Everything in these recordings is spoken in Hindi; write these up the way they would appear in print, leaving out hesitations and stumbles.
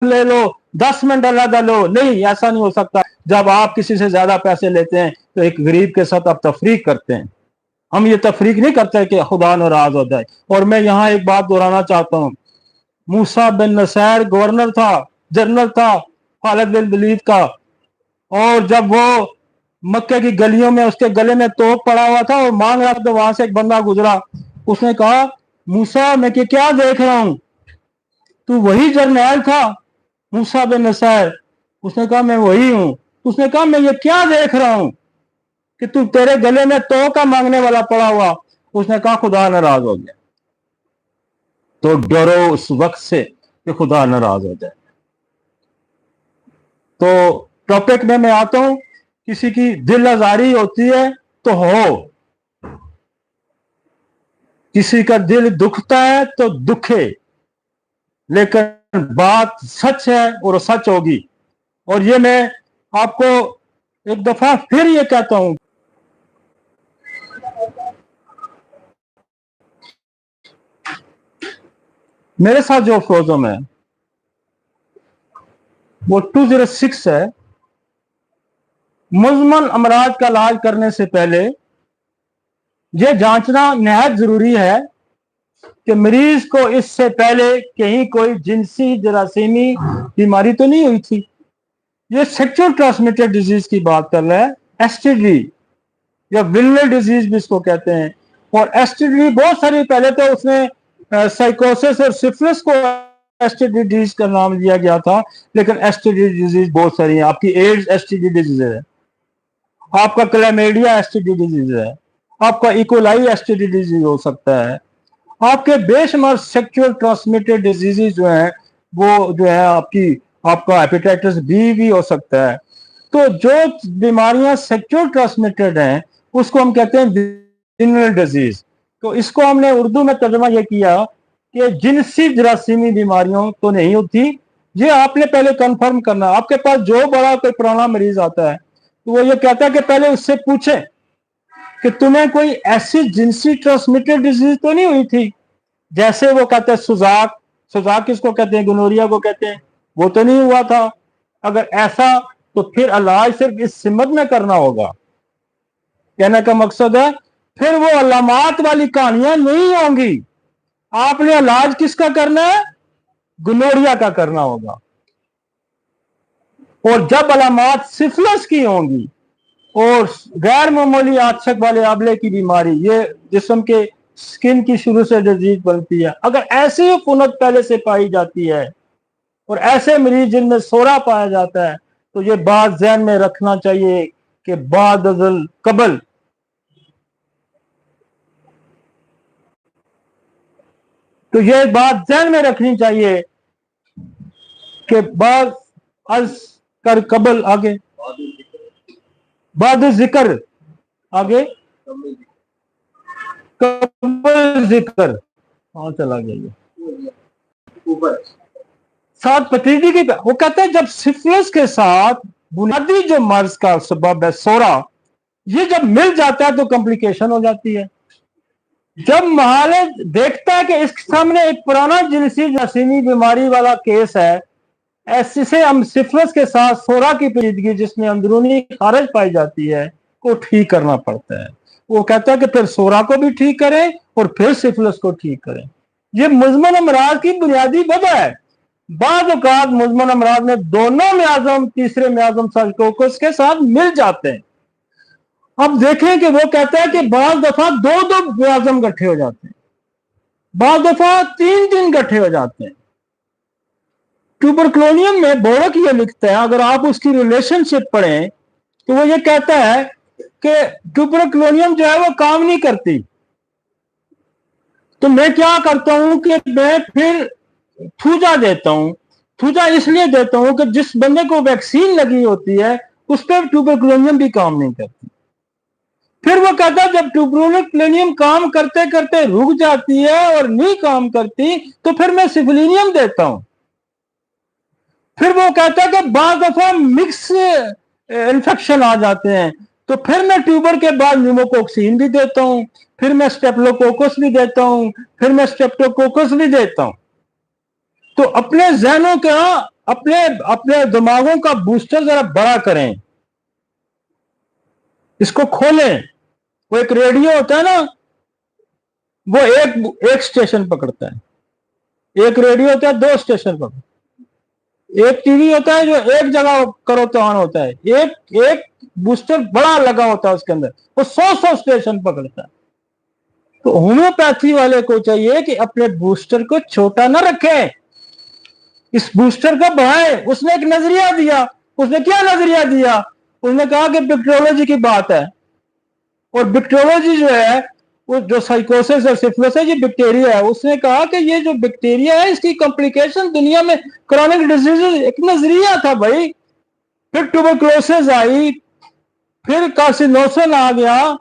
ले लो, 10 मिनट अलग लो, नहीं ऐसा नहीं हो सकता। जब आप किसी से ज्यादा पैसे लेते हैं तो एक गरीब के साथ आप तफरीक करते हैं। हम ये तफरीक नहीं करते कि खुदा नाराज हो जाए। और मैं यहाँ एक बात दोहराना चाहता हूँ, मूसा बिन नसैर गवर्नर था, जनरल था खालिद बिन वलीद का, और जब वो मक्के की गलियों में उसके गले में तोप पड़ा हुआ था और मांग रहा था, तो वहां से एक बंदा गुजरा, उसने कहा मूसा मैं क्या देख रहा हूं, तू वही जर्नैल था मूसा बिन नसैर? उसने कहा मैं वही हूं। उसने कहा मैं ये क्या देख रहा हूं कि तू तेरे गले में तो का मांगने वाला पड़ा हुआ? उसने कहा खुदा नाराज हो गया। तो डरो उस वक्त से कि खुदा नाराज हो जाए। तो टॉपिक में मैं आता हूं, किसी की दिल आजारी होती है तो हो, किसी का दिल दुखता है तो दुखे, लेकिन बात सच है और सच होगी। और ये मैं आपको एक दफा फिर ये कहता हूं, मेरे साथ जो फ्रोजम है वो 206 है। मुजमन अमराज का इलाज करने से पहले यह जांचना निहायत जरूरी है कि मरीज को इससे पहले कहीं कोई जिनसी जरासीमी बीमारी तो नहीं हुई थी। ये सेक्सुअल ट्रांसमिटेड डिजीज की बात कर रहा है, एसटीडी या विलनल डिजीज भी इसको कहते हैं। और एसटीडी बहुत सारी, पहले तो उसने साइकोसिस और सिफिलिस को एसटीडी डिजीज का नाम दिया गया था, लेकिन एसटीडी डिजीज बहुत सारी है। आपकी एड्स एसटीडी डिजीज है, आपका क्लैमेडिया एसटीडी डिजीज है, आपका इकोलाई एसटीडी डिजीज हो सकता है, आपके बेशुमार सेक्सुअल ट्रांसमिटेड डिजीजेज जो हैं वो जो है आपका हेपेटाइटिस बी भी हो सकता है। तो जो बीमारियां सेक्सुअल ट्रांसमिटेड हैं उसको हम कहते हैं विनल डिजीज। तो इसको हमने उर्दू में तर्जुमा यह किया कि जिनसी जरासीमी बीमारियों तो नहीं होती। ये आपने पहले कंफर्म करना। आपके पास जो बड़ा कोई पुराना मरीज आता है तो वो ये कहता है कि पहले उससे पूछे कि तुम्हें कोई ऐसी जिनसी ट्रांसमिटेड डिजीज तो नहीं हुई थी, जैसे वो कहते हैं सुजाक, सुजाक किसको कहते हैं, गोनोरिया को कहते हैं, वो तो नहीं हुआ था। अगर ऐसा तो फिर इलाज सिर्फ इस सिमत में करना होगा। कहने का मकसद है फिर वो अलामात वाली कहानियां नहीं होंगी। आपने इलाज किसका करना है? गोनोरिया का करना होगा। और जब अलामात सिफिलिस की होंगी और गैर मामूली आंचक वाले आबले की बीमारी, ये जिस्म के स्किन की शुरू से डिजीज बनती है, अगर ऐसी कुनत पहले से पाई जाती है और ऐसे मरीज जिनमें सोरा पाया जाता है, तो ये बात ज़हन में रखना चाहिए कि बाद अज़ल कबल, तो ये बात ज़हन में रखनी चाहिए कि बाद अज कर कबल, आगे बाद जिक्र, आगे कबल जिक्र, कहां चला गया ऊपर साथ पतीजी की। वो कहते हैं जब सिफिलिस के साथ बुनियादी जो मर्ज का सबब है सोरा, ये जब मिल जाता है तो कॉम्प्लिकेशन हो जाती है। जब महाले देखता है कि इसके सामने एक पुराना जिनसी जरासीमी बीमारी वाला केस है, ऐसे से हम सिफिलिस के साथ सोरा की पेचीदगी जिसमें अंदरूनी खारिज पाई जाती है को ठीक करना पड़ता है। वो कहता है कि फिर सोरा को भी ठीक करें और फिर सिफिलिस को ठीक करें। ये मुजमन अमराज की बुनियादी वजह है। बाद औकात मुजमन अमराज में दोनों म्याज़म, तीसरे म्याज़म साइकोसिस के साथ मिल जाते हैं। अब देखें कि वो कहता है कि बाज दफा दो दो म्याज़म इकट्ठे हो जाते हैं, बाज दफा तीन तीन इकट्ठे हो जाते हैं। ट्यूबरक्लोनियम में बोरक ये लिखता है, अगर आप उसकी रिलेशनशिप पढ़ें तो वो ये कहता है कि ट्यूबरक्लोनियम जो है वो काम नहीं करती। तो मैं क्या करता हूं कि मैं फिर थूजा देता हूं। थूजा इसलिए देता हूं कि जिस बंदे को वैक्सीन लगी होती है उस पर ट्यूबरक्लोनियम भी काम नहीं करती। फिर वो कहता है जब ट्यूबरक्लोनियम काम करते करते रुक जाती है और नहीं काम करती तो फिर मैं सिफिलिनियम देता हूं। फिर वो कहता है कि बाद दफा मिक्स इन्फेक्शन आ जाते हैं तो फिर मैं ट्यूबर के बाद न्यूमोकोक्सिन भी देता हूं, फिर मैं स्टेप्लोकोकस भी देता हूं, फिर मैं स्टेप्टोकोकस भी देता हूं। तो अपने जहनों का अपने अपने दिमागों का बूस्टर जरा बड़ा करें, इसको खोलें। वो एक रेडियो होता है ना, वो एक स्टेशन पकड़ता है, एक रेडियो होता है 2 स्टेशन पकड़ता है, एक टीवी होता है जो एक जगह करो तो ऑन होता है, एक एक बूस्टर बड़ा लगा होता है उसके अंदर, वो 100 स्टेशन पकड़ता है। तो होम्योपैथी वाले को चाहिए कि अपने बूस्टर को छोटा ना रखें, इस बूस्टर को बढ़ाए। उसने एक नजरिया दिया, उसने क्या नजरिया दिया? उसने कहा कि बैक्टीरियोलॉजी की बात है, और बैक्टीरियोलॉजी जो है, वो जो साइकोसिस और सिफिलिस है, ये बैक्टीरिया है। उसने कहा कि ये जो बैक्टीरिया है, इसकी कॉम्प्लिकेशन दुनिया में क्रॉनिक डिजीज, एक नजरिया था भाई। फिर ट्यूबरक्लोसिस आई, फिर कार्सिनोसिस आ गया,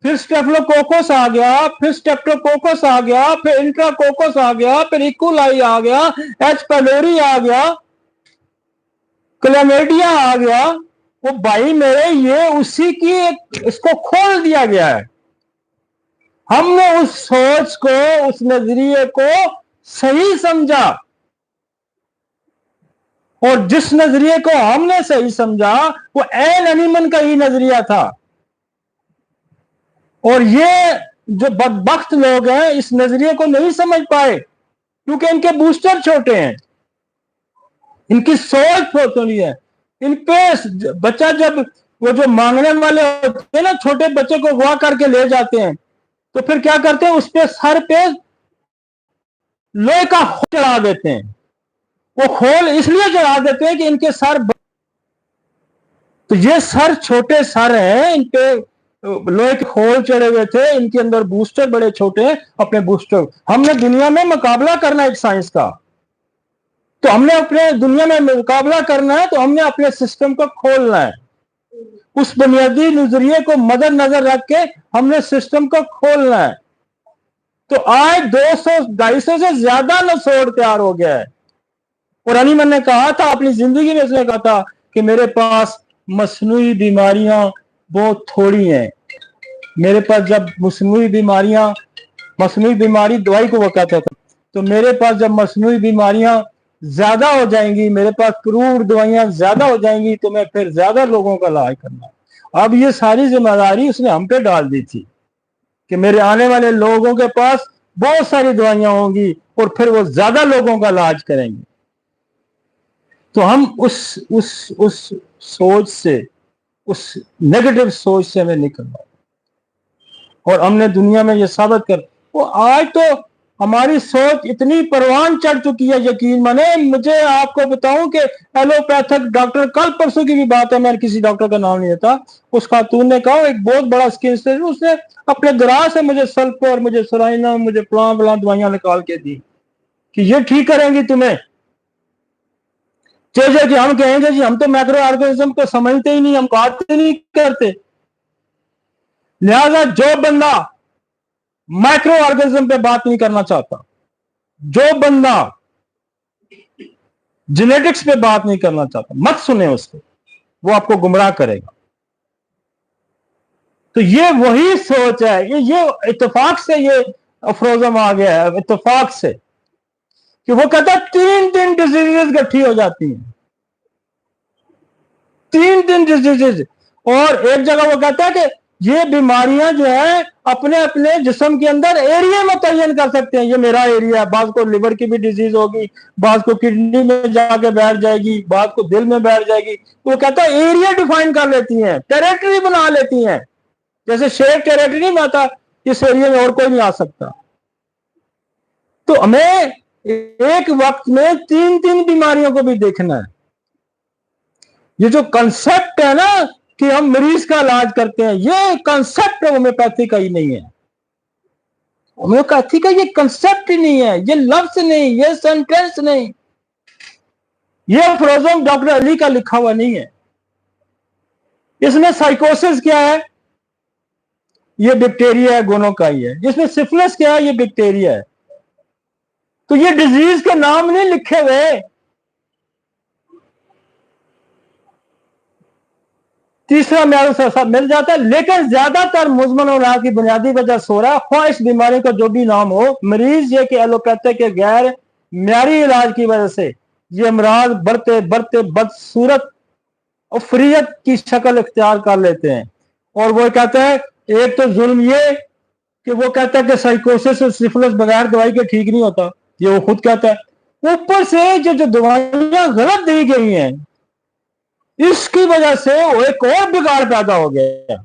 फिर स्टेफिलोकोकस आ गया, फिर स्टेप्टोकोकस आ गया, फिर इंट्राकोकस आ गया, फिर इकोलाई आ गया, एच पाइलोरी आ गया, क्लैमिडिया आ गया। वो भाई मेरे, ये उसी की इसको खोल दिया गया है। हमने उस सोच को, उस नजरिए को सही समझा, और जिस नजरिए को हमने सही समझा वो एन एनिमन का ही नजरिया था। और ये जो बदबख्त लोग हैं इस नजरिए को नहीं समझ पाए, क्योंकि इनके बूस्टर छोटे हैं, इनकी सोच छोटी है। इन पे बच्चा, जब वो जो मांगने वाले होते हैं ना, छोटे बच्चे को अगवा करके ले जाते हैं, तो फिर क्या करते हैं, उस पे सर पे लोहे का खोल चढ़ा देते हैं। वो खोल इसलिए चढ़ा देते हैं कि इनके सर, तो ये सर छोटे सर हैं, इन पे लोहे के खोल चढ़े हुए थे, इनके अंदर बूस्टर बड़े छोटे हैं। अपने बूस्टर, हमने दुनिया में मुकाबला करना है एक साइंस का, तो हमने अपने दुनिया में मुकाबला करना है, तो हमने अपने सिस्टम को खोलना है। उस बुनियादी नजरिए को मद्देनजर रख के हमने सिस्टम को खोलना है। तो आज 200-250 से ज्यादा नसोड़ तैयार हो गया है। और एनिमन ने कहा था अपनी जिंदगी में, उसने कहा था कि मेरे पास मसनूई बीमारियां बहुत थोड़ी हैं। मेरे पास जब मसनूई बीमारी दवाई को वो कहता था, तो मेरे पास जब मसनूई बीमारियां ज्यादा हो जाएंगी, मेरे पास क्रूर दवाइयां ज्यादा हो जाएंगी, तो मैं फिर ज्यादा लोगों का इलाज करना। अब ये सारी जिम्मेदारी उसने हम पे डाल दी थी कि मेरे आने वाले लोगों के पास बहुत सारी दवाइयां होंगी और फिर वो ज्यादा लोगों का इलाज करेंगे। तो हम उस सोच से, उस नेगेटिव सोच से हमें निकलना, और हमने दुनिया में ये साबित कर, वो आज तो हमारी सोच इतनी परवान चढ़ चुकी है, यकीन माने। मुझे आपको बताऊं कि एलोपैथिक डॉक्टर, कल परसों की भी बात है, मैं किसी डॉक्टर का नाम नहीं लेता, उस खातून ने कहा, एक बहुत बड़ा स्किन से उसने अपने गराज से मुझे सल्फर, मुझे सलाइना, मुझे फलां फलां दवाइयां निकाल के दी कि ये ठीक करेंगी तुम्हें। जैसे कि हम कहेंगे जी हम तो मैक्रो ऑर्गेनिज्म को समझते ही नहीं, हम बात ही नहीं करते। लिहाजा जो बंदा माइक्रो ऑर्गेनिज्म पे बात नहीं करना चाहता, जो बंदा जेनेटिक्स पे बात नहीं करना चाहता, मत सुने उसको, वो आपको गुमराह करेगा। तो ये वही सोच है, ये इत्तेफाक से ये अफरोजम आ गया है, इत्तेफाक से, कि वो कहता है 3 डिजीजेस इकट्ठी हो जाती हैं, 3 डिजीजेस। और एक जगह वो कहता है कि ये बीमारियां जो है अपने अपने जिस्म के अंदर एरिया मुतय्यन कर सकते हैं। ये मेरा एरिया है, बाज को लिवर की भी डिजीज होगी, बाज को किडनी में जाके बैठ जाएगी, बाज को दिल में बैठ जाएगी। तो वो कहता है एरिया डिफाइन कर लेती हैं, टेरिटरी बना लेती हैं। जैसे शेर टेरिटरी नहीं बनाता, इस एरिया में और कोई नहीं आ सकता। तो हमें एक वक्त में 3 बीमारियों को भी देखना है। ये जो कंसेप्ट है ना कि हम मरीज का इलाज करते हैं, ये कंसेप्ट होम्योपैथी का ही नहीं है। होम्योपैथी का ये कंसेप्ट ही नहीं है, ये लफ्ज नहीं, ये सेंटेंस नहीं, ये अफरोजम डॉक्टर अली का लिखा हुआ नहीं है। इसमें साइकोसिस क्या है? ये बैक्टीरिया है, गोनो का ही है। इसमें सिफिलिस क्या है? ये बैक्टीरिया है। तो ये डिजीज के नाम नहीं लिखे हुए। तीसरा म्यार मिल जाता है, लेकिन ज्यादातर मुजमन और की बुनियादी वजह सो रहा है, ख्वाहिश बीमारी का जो भी नाम हो, मरीज ये कि एलोपैथिक के गैर म्यारी इलाज की वजह से ये अमराज बढ़ते बढ़ते बदसूरत अफरियत की शक्ल इख्तियार कर लेते हैं। और वो कहता है, एक तो जुल्म ये कि वो कहता है कि साइकोसिस और सिफिलिस बगैर दवाई के ठीक नहीं होता, ये वो खुद कहता है। ऊपर से जो दवाइयां गलत दी गई हैं, इसकी वजह से वो एक और बिगाड़ पैदा हो गया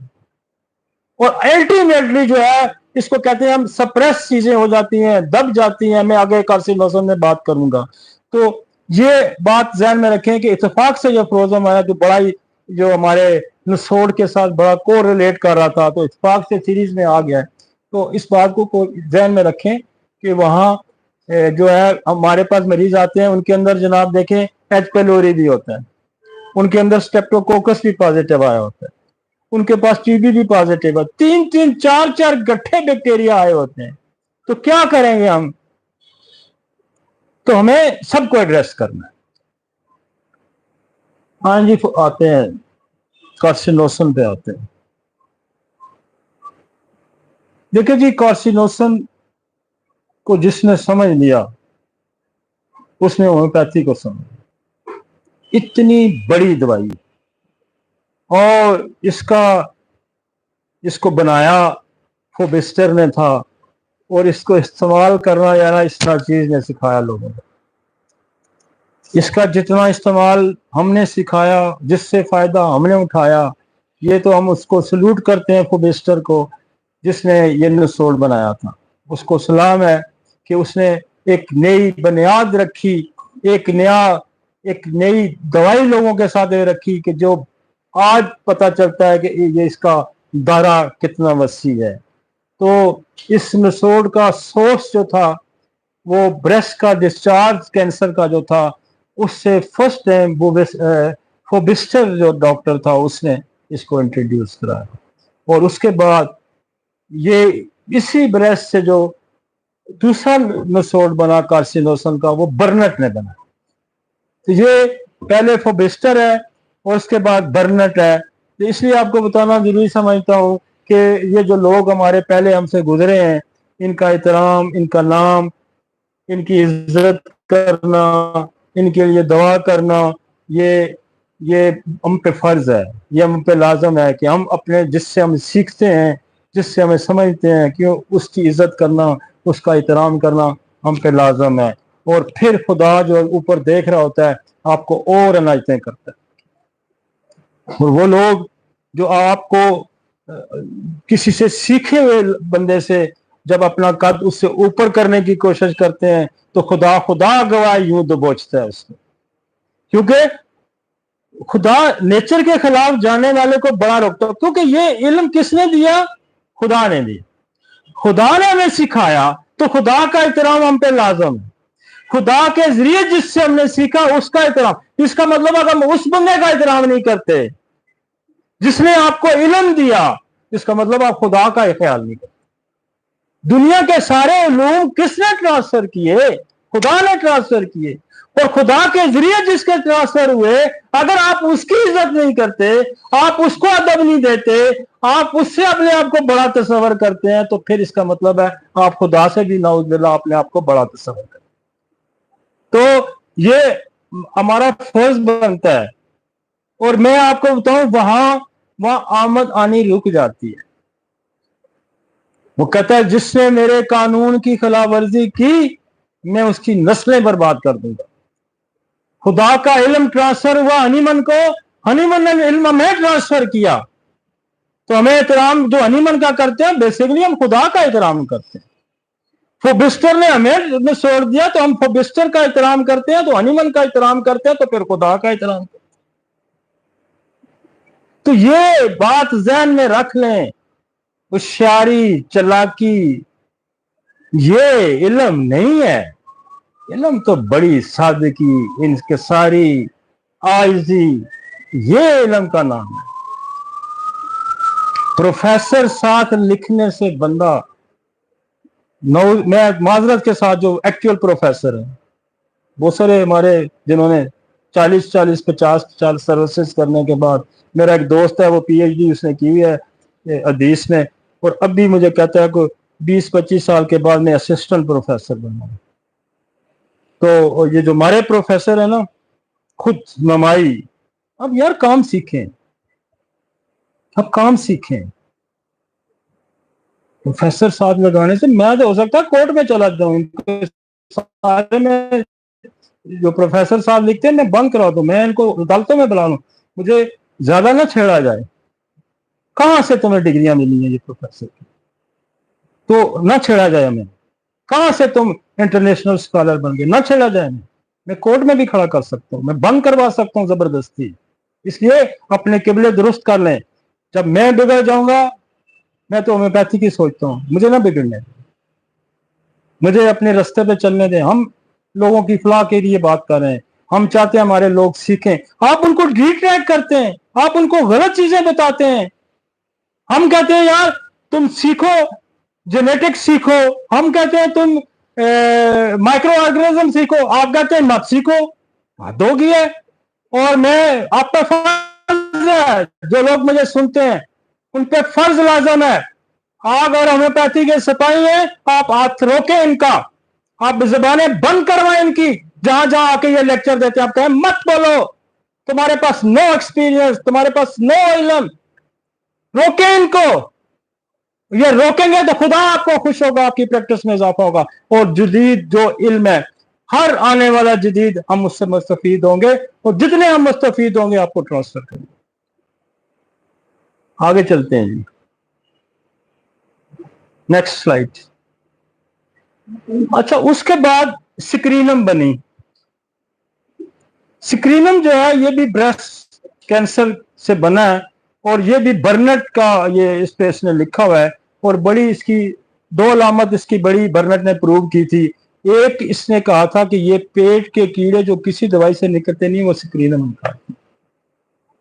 और अल्टीमेटली जो है इसको कहते हैं हम सप्रेस चीजें हो जाती हैं, दब जाती हैं। मैं आगे कार्सिनोसिस में बात करूंगा। तो ये बात ध्यान में रखें कि इत्तेफाक से जो फ्रोजन आया तो बड़ा ही जो हमारे नसोड़ के साथ बड़ा को रिलेट कर रहा था, तो इत्तेफाक से सीरीज में आ गया है। तो इस बात को ध्यान में रखें कि वहाँ जो है हमारे पास मरीज आते हैं, उनके अंदर जनाब देखें एच पेलोरी भी होता है, उनके अंदर स्टेप्टोकोकस भी पॉजिटिव आया होता है, उनके पास टीबी भी पॉजिटिव है, 3-3 4-4 गट्ठे बैक्टीरिया आए होते हैं। तो क्या करेंगे हम? तो हमें सबको एड्रेस करना है। हाँ जी, आते हैं कार्सिनोसन पे आते हैं। देखिए जी, कार्सिनोसन को जिसने समझ लिया उसने होम्योपैथी को समझ। इतनी बड़ी दवाई और इसको बनाया फोबिस्टर ने था और इसको इस्तेमाल करना यार इस चीज ने सिखाया लोगों को। इसका जितना इस्तेमाल हमने सिखाया, जिससे फायदा हमने उठाया, ये तो हम उसको सल्यूट करते हैं फोबिस्टर को, जिसने ये नसोड़ बनाया था। उसको सलाम है कि उसने एक नई बुनियाद रखी, एक नई दवाई लोगों के साथ रखी कि जो आज पता चलता है कि ये इसका दायरा कितना वसी है। तो इस नसोड़ का सोर्स जो था वो ब्रेस्ट का डिस्चार्ज कैंसर का जो था, उससे फर्स्ट टाइम फोबिस्टर जो डॉक्टर था उसने इसको इंट्रोड्यूस कराया। और उसके बाद ये इसी ब्रेस्ट से जो दूसरा नसोड़ बना कार्सिनोसन का, वो बर्नट ने बना। तो ये पहले फोबिस्टर है और उसके बाद बर्नट है। तो इसलिए आपको बताना जरूरी समझता हूँ कि ये जो लोग हमारे पहले हमसे गुजरे हैं, इनका एहतराम, इनका नाम, इनकी इज्जत करना, इनके लिए दुआ करना, ये हम पे फर्ज है, ये हम पे लाजम है कि हम अपने जिससे हम सीखते हैं, जिससे हमें समझते हैं कि उसकी इज्जत करना, उसका एहतराम करना हम पे लाजम है। और फिर खुदा जो ऊपर देख रहा होता है आपको और अनायतें करता है। और वो लोग जो आपको किसी से सीखे हुए बंदे से जब अपना कद उससे ऊपर करने की कोशिश करते हैं तो खुदा गवाह यूं दबोचता है उसको, क्योंकि खुदा नेचर के खिलाफ जाने वाले को बड़ा रोकता है। क्योंकि ये इल्म किसने दिया? खुदा ने दिया। खुदा ने हमें सिखाया तो खुदा का एहतराम हम पे लाजम है। खुदा के जरिए जिससे हमने सीखा उसका एहतराम। इसका मतलब अगर हम उस बंदे का एहतराम नहीं करते जिसने आपको इल्म दिया, इसका मतलब आप खुदा का ख्याल नहीं करते। दुनिया के सारे उलूम किसने ट्रांसफर किए? खुदा ने ट्रांसफर किए। और खुदा के जरिए जिसके ट्रांसफर हुए, अगर आप उसकी इज्जत नहीं करते, आप उसको अदब नहीं देते, आप उससे अपने आप को बड़ा तस्वर करते हैं, तो फिर इसका मतलब है आप खुदा से भी नाउज़ुबिल्लाह अपने आप को बड़ा तस्वर करते। तो ये हमारा फर्ज बनता है। और मैं आपको बताऊं, वहां आमद आनी रुक जाती है। वो कहता है जिसने मेरे कानून की खिलाफवर्जी की मैं उसकी नस्लें बर्बाद कर दूंगा। खुदा का इल्म ट्रांसफर हुआ हनीमन को, हनीमन ने इल्म हमें ट्रांसफर किया। तो हमें एहतराम जो हनीमन का करते हैं, बेसिकली हम खुदा का एहतराम करते हैं। फोबिस्टर ने हमें छोड़ दिया तो हम फोबिस्टर का एहतराम करते हैं, तो हनीमन का एहतराम करते हैं, तो फिर खुदा का एहतराम करते हैं। तो ये बात ज़हन में रख लें। होशियारी, चालाकी ये इल्म नहीं है। इल्म तो बड़ी सादगी, इंकिसारी, आजिज़ी, ये इल्म का नाम है। प्रोफेसर साथ लिखने से बंदा, मैं माजरत के साथ जो एक्चुअल प्रोफेसर है, बहुत सारे हमारे जिन्होंने 40-50 सर्विसेज करने के बाद, मेरा एक दोस्त है वो पीएचडी उसने की हुई है हदीस में, और अब भी मुझे कहता है कि 20-25 साल के बाद मैं असिस्टेंट प्रोफेसर बनूंगा। तो ये जो हमारे प्रोफेसर है ना, खुद नमाई, अब यार काम सीखें, अब काम सीखें। प्रोफेसर साथ लगाने से मैं तो हो सकता है कोर्ट में चला जाऊं, सारे में जो प्रोफेसर साहब लिखते हैं मैं बंद करा दूं, मैं इनको अदालतों में बुला लूं, मुझे ज्यादा ना छेड़ा जाए। कहां से तुम्हें डिग्रियां मिली हैं ये प्रोफेसर की, तो ना छेड़ा जाए हमें। कहां से तुम इंटरनेशनल स्कॉलर बन गए, ना छेड़ा जाए हमें। मैं कोर्ट में भी खड़ा कर सकता हूं, मैं बंद करवा सकता हूं जबरदस्ती। इसलिए अपने किबले दुरुस्त कर लें। जब मैं बिगड़ जाऊंगा, मैं तो होम्योपैथी की सोचता हूं, मुझे ना बिगड़ने, मुझे अपने रास्ते पे चलने दें। हम लोगों की फलाह के लिए बात कर रहे हैं, हम चाहते हैं हमारे लोग सीखें। आप उनको रिट्रैक्ट करते हैं, आप उनको गलत चीजें बताते हैं। हम कहते हैं यार तुम सीखो, जेनेटिक्स सीखो। हम कहते हैं तुम माइक्रो ऑर्गेनिज्म सीखो, आप कहते हैं मत सीखो। हद होगी है। और मैं आप पे फर्ज है, जो लोग मुझे सुनते हैं उन पे फर्ज लाजम है, आप और होम्योपैथी के सिपाही हैं, आप हाथ रोके इनका, आप जबानें बंद करवाएं इनकी। जहां जहां आके ये लेक्चर देते हैं आप कहें मत बोलो, तुम्हारे पास नो एक्सपीरियंस, तुम्हारे पास नो इल्म। रोके इनको, ये रोकेंगे तो खुदा आपको खुश होगा, आपकी प्रैक्टिस में इजाफा होगा। और जदीद जो इल्म है, हर आने वाला जदीद हम उससे मुस्तफीद होंगे, और जितने हम मुस्तफीद होंगे आपको ट्रांसफर करेंगे। आगे चलते हैं जी, नेक्स्ट स्लाइड। अच्छा, उसके बाद स्क्रीनम बनी। स्क्रीनम जो है ये भी ब्रेस्ट कैंसर से बना है, और ये भी बर्नेट का, ये इस पे इसने लिखा हुआ है। और बड़ी इसकी दो अलामत इसकी बड़ी बर्नेट ने प्रूव की थी। एक, इसने कहा था कि ये पेट के कीड़े जो किसी दवाई से निकलते नहीं, वो स्क्रीनम का।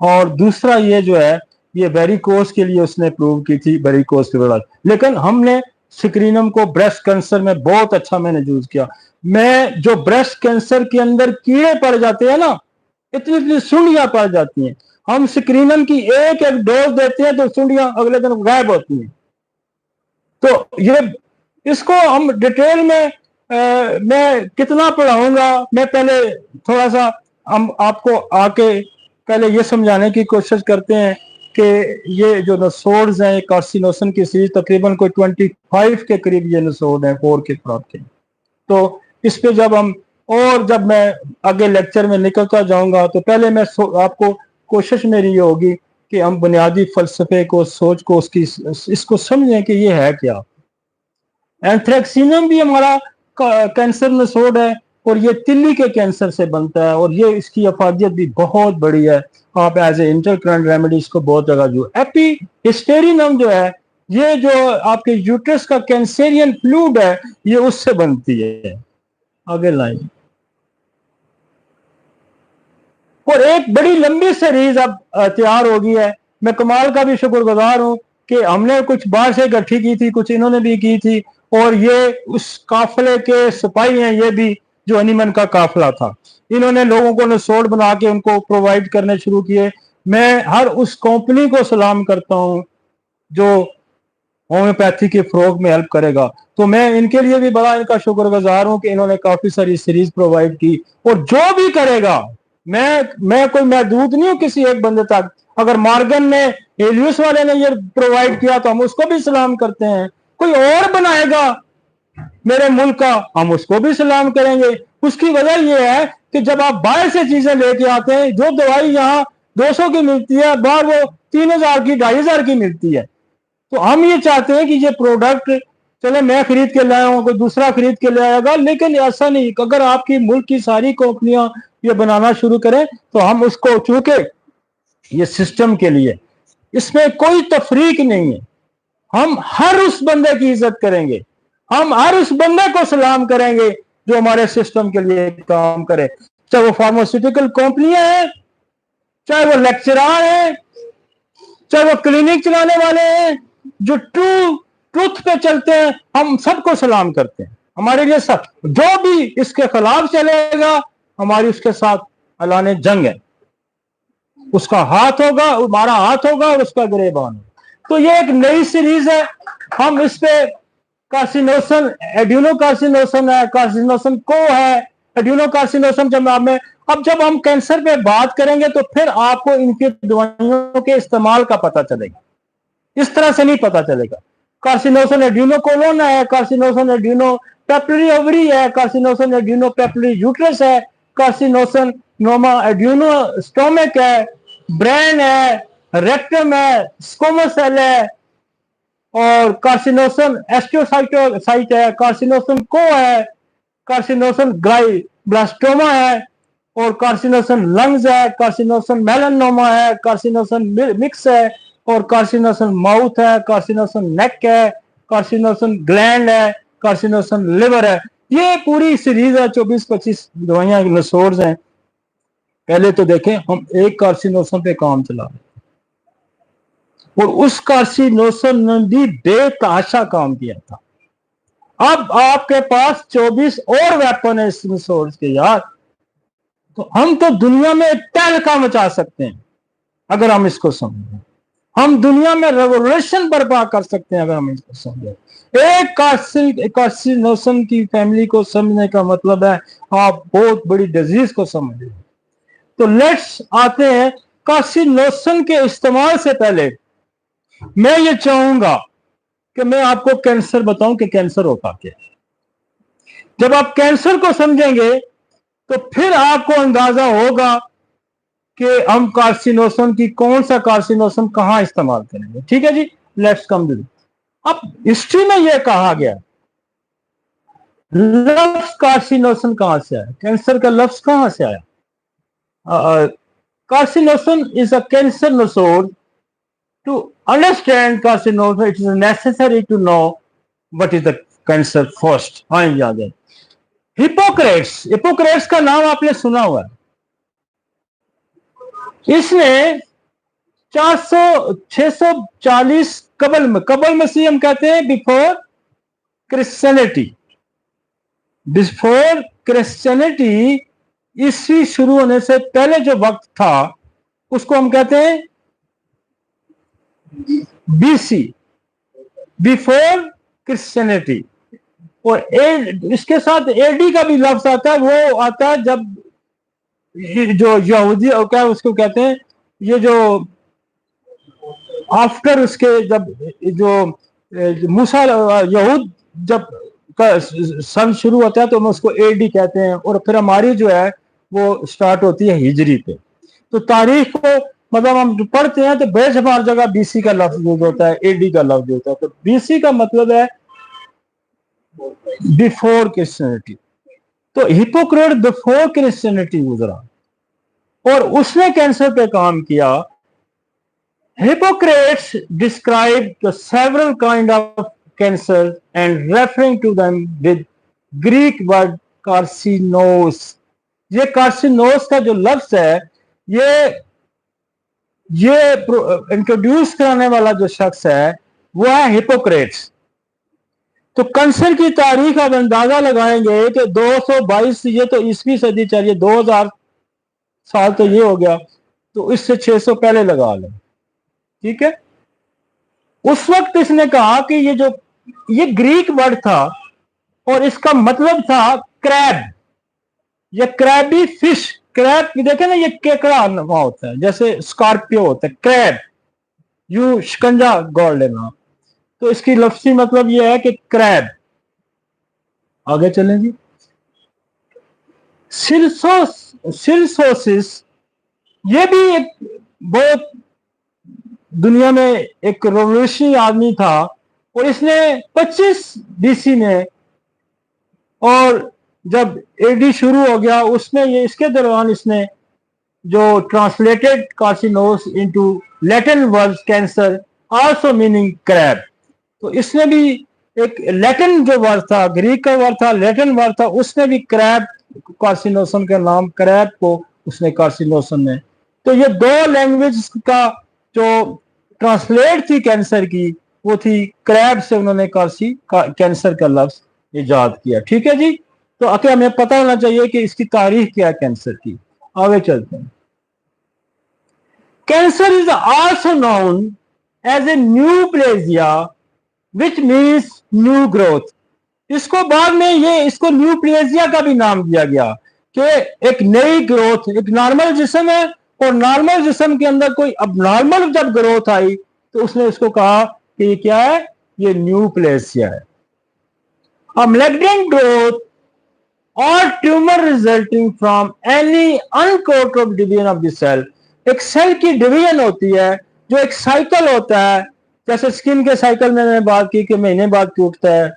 और दूसरा ये जो है, ये वेरिकोस के लिए उसने प्रूव की थी, वेरिकोस के बाद। लेकिन हमने स्क्रीनम को ब्रेस्ट कैंसर में बहुत अच्छा मैंने यूज किया। मैं जो ब्रेस्ट कैंसर के अंदर कीड़े पड़ जाते हैं ना, इतनी इतनी सुंडियां पड़ जाती हैं, हम स्क्रीनम की एक एक डोज देते हैं तो सुंडियां अगले दिन गायब होती हैं। तो ये इसको हम डिटेल में मैं कितना पढ़ाऊंगा। मैं पहले थोड़ा सा हम आपको आके पहले ये समझाने की कोशिश करते हैं कि ये जो नसोड्स हैं, कार्सिनोसन की सीरीज तकरीबन कोई 25 के करीब ये नसोड हैं 4 के क्रॉप के। तो इस पे जब मैं आगे लेक्चर में निकलता जाऊंगा, तो पहले मैं आपको कोशिश मेरी ये होगी कि हम बुनियादी फलसफे को, सोच को, उसकी इसको समझें कि ये है क्या। एंथ्रेक्सिनम भी हमारा कैंसर नसोड है, और ये तिल्ली के कैंसर से बनता है, और ये इसकी अफादियत भी बहुत बड़ी है। आप एज ए इंटरकरेंट रेमेडी इसको बहुत जगह जो एपीहिस्टेरिनम जो है, ये जो आपके यूट्रस का कैंसेरियन फ्लूइड है, ये उससे बनती है। आगे लाइन। और एक बड़ी लंबी सीरीज अब तैयार हो गई है। मैं कमाल का भी शुक्रगुजार हूं कि हमने कुछ बाहर से इकट्ठी की थी, कुछ इन्होंने भी की थी, और ये उस काफिले के सिपाही हैं, ये भी जो अनिमन का काफिला था। इन्होंने लोगों को नसोड बना के उनको प्रोवाइड करने शुरू किए। मैं हर उस कंपनी को सलाम करता हूं जो होम्योपैथी के फरोग में हेल्प करेगा। तो मैं इनके लिए भी बड़ा इनका शुक्रगुजार हूं कि इन्होंने काफी सारी सीरीज प्रोवाइड की। और जो भी करेगा, मैं कोई महदूद नहीं हूं किसी एक बंदे तक। अगर मॉर्गन ने, एलियस वाले ने ये प्रोवाइड किया तो हम उसको भी सलाम करते हैं। कोई और बनाएगा मेरे मुल्क का, हम उसको भी सलाम करेंगे। उसकी वजह यह है कि जब आप बाहर से चीजें लेके आते हैं, जो दवाई यहाँ 200 की मिलती है, बाहर वो 3000 की, 2500 की मिलती है। तो हम ये चाहते हैं कि ये प्रोडक्ट, चले मैं खरीद के लाया हूं, कोई दूसरा खरीद के ले आएगा, लेकिन ऐसा नहीं। अगर आपकी मुल्क की सारी कंपनियां ये बनाना शुरू करें तो हम उसको, चूंकि ये सिस्टम के लिए, इसमें कोई तफरीक नहीं है। हम हर उस बंदे की इज्जत करेंगे, हम हर उस बंदे को सलाम करेंगे जो हमारे सिस्टम के लिए काम करे, चाहे वो फार्मास्यूटिकल कंपनियां हैं, चाहे वो लेक्चरार हैं, चाहे वो क्लिनिक चलाने वाले हैं, जो ट्रूथ पे चलते हैं, हम सबको सलाम करते हैं। हमारे लिए सब, जो भी इसके खिलाफ चलेगा, हमारी उसके साथ अलाने जंग है। उसका हाथ होगा, हमारा हाथ होगा, और उसका गिरेबान होगा। तो ये एक नई सीरीज है। हम इस पे कार्सिनोसन, एड्यूनो कार्सिनोसन है, कार्सिनोसन को है, एड्यूनोकार्सिनोसम जब अब जब हम कैंसर पे बात करेंगे तो फिर आपको इनकी दवाइयों के इस्तेमाल का पता चलेगा, इस तरह से नहीं पता चलेगा। कार्सिनोसन एड्यूनोकोलोन है, कार्सिनोसन एड्यूनो पेपिलरी ओवरी है, कार्सिनोसन एड्यूनो पेपिलरी यूट्रस है, कार्सिनोसन नोमा एड्यूनो स्टोमक है, ब्रेन है, रेक्टम है, स्कोमस सेल है, और कार्सिनोसन एस्ट्रोसाइट है, कार्सिनोसन को है, कार्सिनोसन ग्लाइब्लास्टोमा है, और कार्सिनोसन लंग्स है, कार्सिनोसन मेलानोमा है, कार्सिनोसन मिक्स है, और कार्सिनोसन माउथ है, कार्सिनोसन नेक है, कार्सिनोसन ग्लैंड है, कार्सिनोसन लिवर है। ये पूरी सीरीज है, 24-25 दवाइयां नसोर्स हैं। पहले तो देखें हम एक कार्सिनोसन पे काम चला रहे और उस कार्सिनोसन ने भी बेतहाशा काम किया था। अब आपके पास 24 और वेपन है इस नसोर्स के यार, तो हम तो दुनिया में तहलका मचा सकते हैं अगर हम इसको समझें। हम दुनिया में रेवोल्यूशन बर्पा कर सकते हैं अगर हम इसको समझें। एक कार्सिनोसन की फैमिली को समझने का मतलब है आप बहुत बड़ी डिजीज को समझ रहे हैं। तो लेट्स आते हैं कार्सिनोसन के इस्तेमाल से पहले मैं ये चाहूंगा कि मैं आपको कैंसर बताऊं कि कैंसर होता क्या है। जब आप कैंसर को समझेंगे तो फिर आपको अंदाजा होगा कि हम कार्सिनोसन की कौन सा कार्सिनोसन कहां इस्तेमाल करेंगे। ठीक है जी, लेट्स कम टू। अब हिस्ट्री में यह कहा गया लफ्ज कार्सिनोसन कहां से आया, कैंसर का लफ्ज कहां से आया। Carcinosin is a cancer nosode. To understand carcinoma, it is necessary to know what is the cancer first. हाँ याद है, हिपोक्रेट्स का नाम आपने सुना हुआ है। इसने 640 कबल मसीह हम कहते हैं बिफोर क्रिश्चियनिटी ईस्वी शुरू होने से पहले जो वक्त था उसको हम कहते हैं बीसी, बिफोर क्रिश्चियनिटी। और इसके साथ एडी का भी लफ्ज आता है, वो आता है जब जो यहूदी क्या उसको कहते हैं, ये जो आफ्टर उसके जब जो मूसा यहूद जब का सन शुरू होता है तो हम उसको एडी कहते हैं, और फिर हमारी जो है वो स्टार्ट होती है हिजरी पे। तो तारीख को मतलब हम पढ़ते हैं तो बेशुमार जगह बीसी का लफ्ज यूज होता है, एडी का लफ्ज होता है। तो बीसी का मतलब है बिफोर क्रिश्चियनिटी। तो हिपोक्रेट बिफोर क्रिश्चियनिटी गुजरा और उसने कैंसर पे काम किया। Hippocrates describe the several kind of cancer and referring to them with Greek word carcinos. ये कार्सिनोस का जो लफ्ज है ये इंट्रोड्यूस कराने वाला जो शख्स है वो है हिपोक्रेट्स। तो कैंसर की तारीख आप अंदाजा लगाएंगे कि 222, ये तो ईस्वी सदी चलिए 2000 साल तो ये हो गया, तो इससे 600 पहले लगा लें। ठीक है, उस वक्त इसने कहा कि ये ग्रीक वर्ड था और इसका मतलब था क्रैब या क्रैबी फिश। क्रैब देखे ना, ये केकड़ा वहां होता है जैसे स्कॉर्पियो होता है, क्रैब यू शिकंजा गौर लेना। तो इसकी लफ्जी मतलब ये है कि क्रैब। आगे चलें जी। सिलसोसिस ये भी एक बहुत दुनिया में एक रेवोल्यूशनरी आदमी था और इसने 25 बीसी में, और जब एडी शुरू हो गया उसमें इसके दौरान इसने जो translated carcinos into Latin word cancer also meaning crab. तो इसने भी एक लैटिन जो वर्ड था, ग्रीक का वर्ड था, लैटिन वर्ड था, उसने भी क्रैब कार्सिनोसन का नाम क्रैब को उसने कार्सिनोसन ने। तो ये दो लैंग्वेज का जो ट्रांसलेट थी कैंसर की वो थी क्रैब से उन्होंने कैंसर का लफ्ज इजाद किया। ठीक है जी, तो आके हमें पता होना चाहिए कि इसकी तारीख क्या है कैंसर की। आगे चलते हैं। Cancer is also known as a neoplasia which means new growth. इसको बाद में इसको न्यूप्लेजिया का भी नाम दिया गया। कि एक नई ग्रोथ, एक नॉर्मल जिस्म है और नॉर्मल जिस्म के अंदर कोई अबनॉर्मल जब ग्रोथ आई तो उसने उसको कहा कि ये क्या है, ये न्यूप्लेसिया है। मलिग्नेंट ग्रोथ और tumour resulting from any uncontrolled division of the cell, एक सेल की डिवीजन होती है जो एक साइकिल होता है, जैसे स्किन के साइकिल में मैंने बात की कि महीने बाद टूटता है,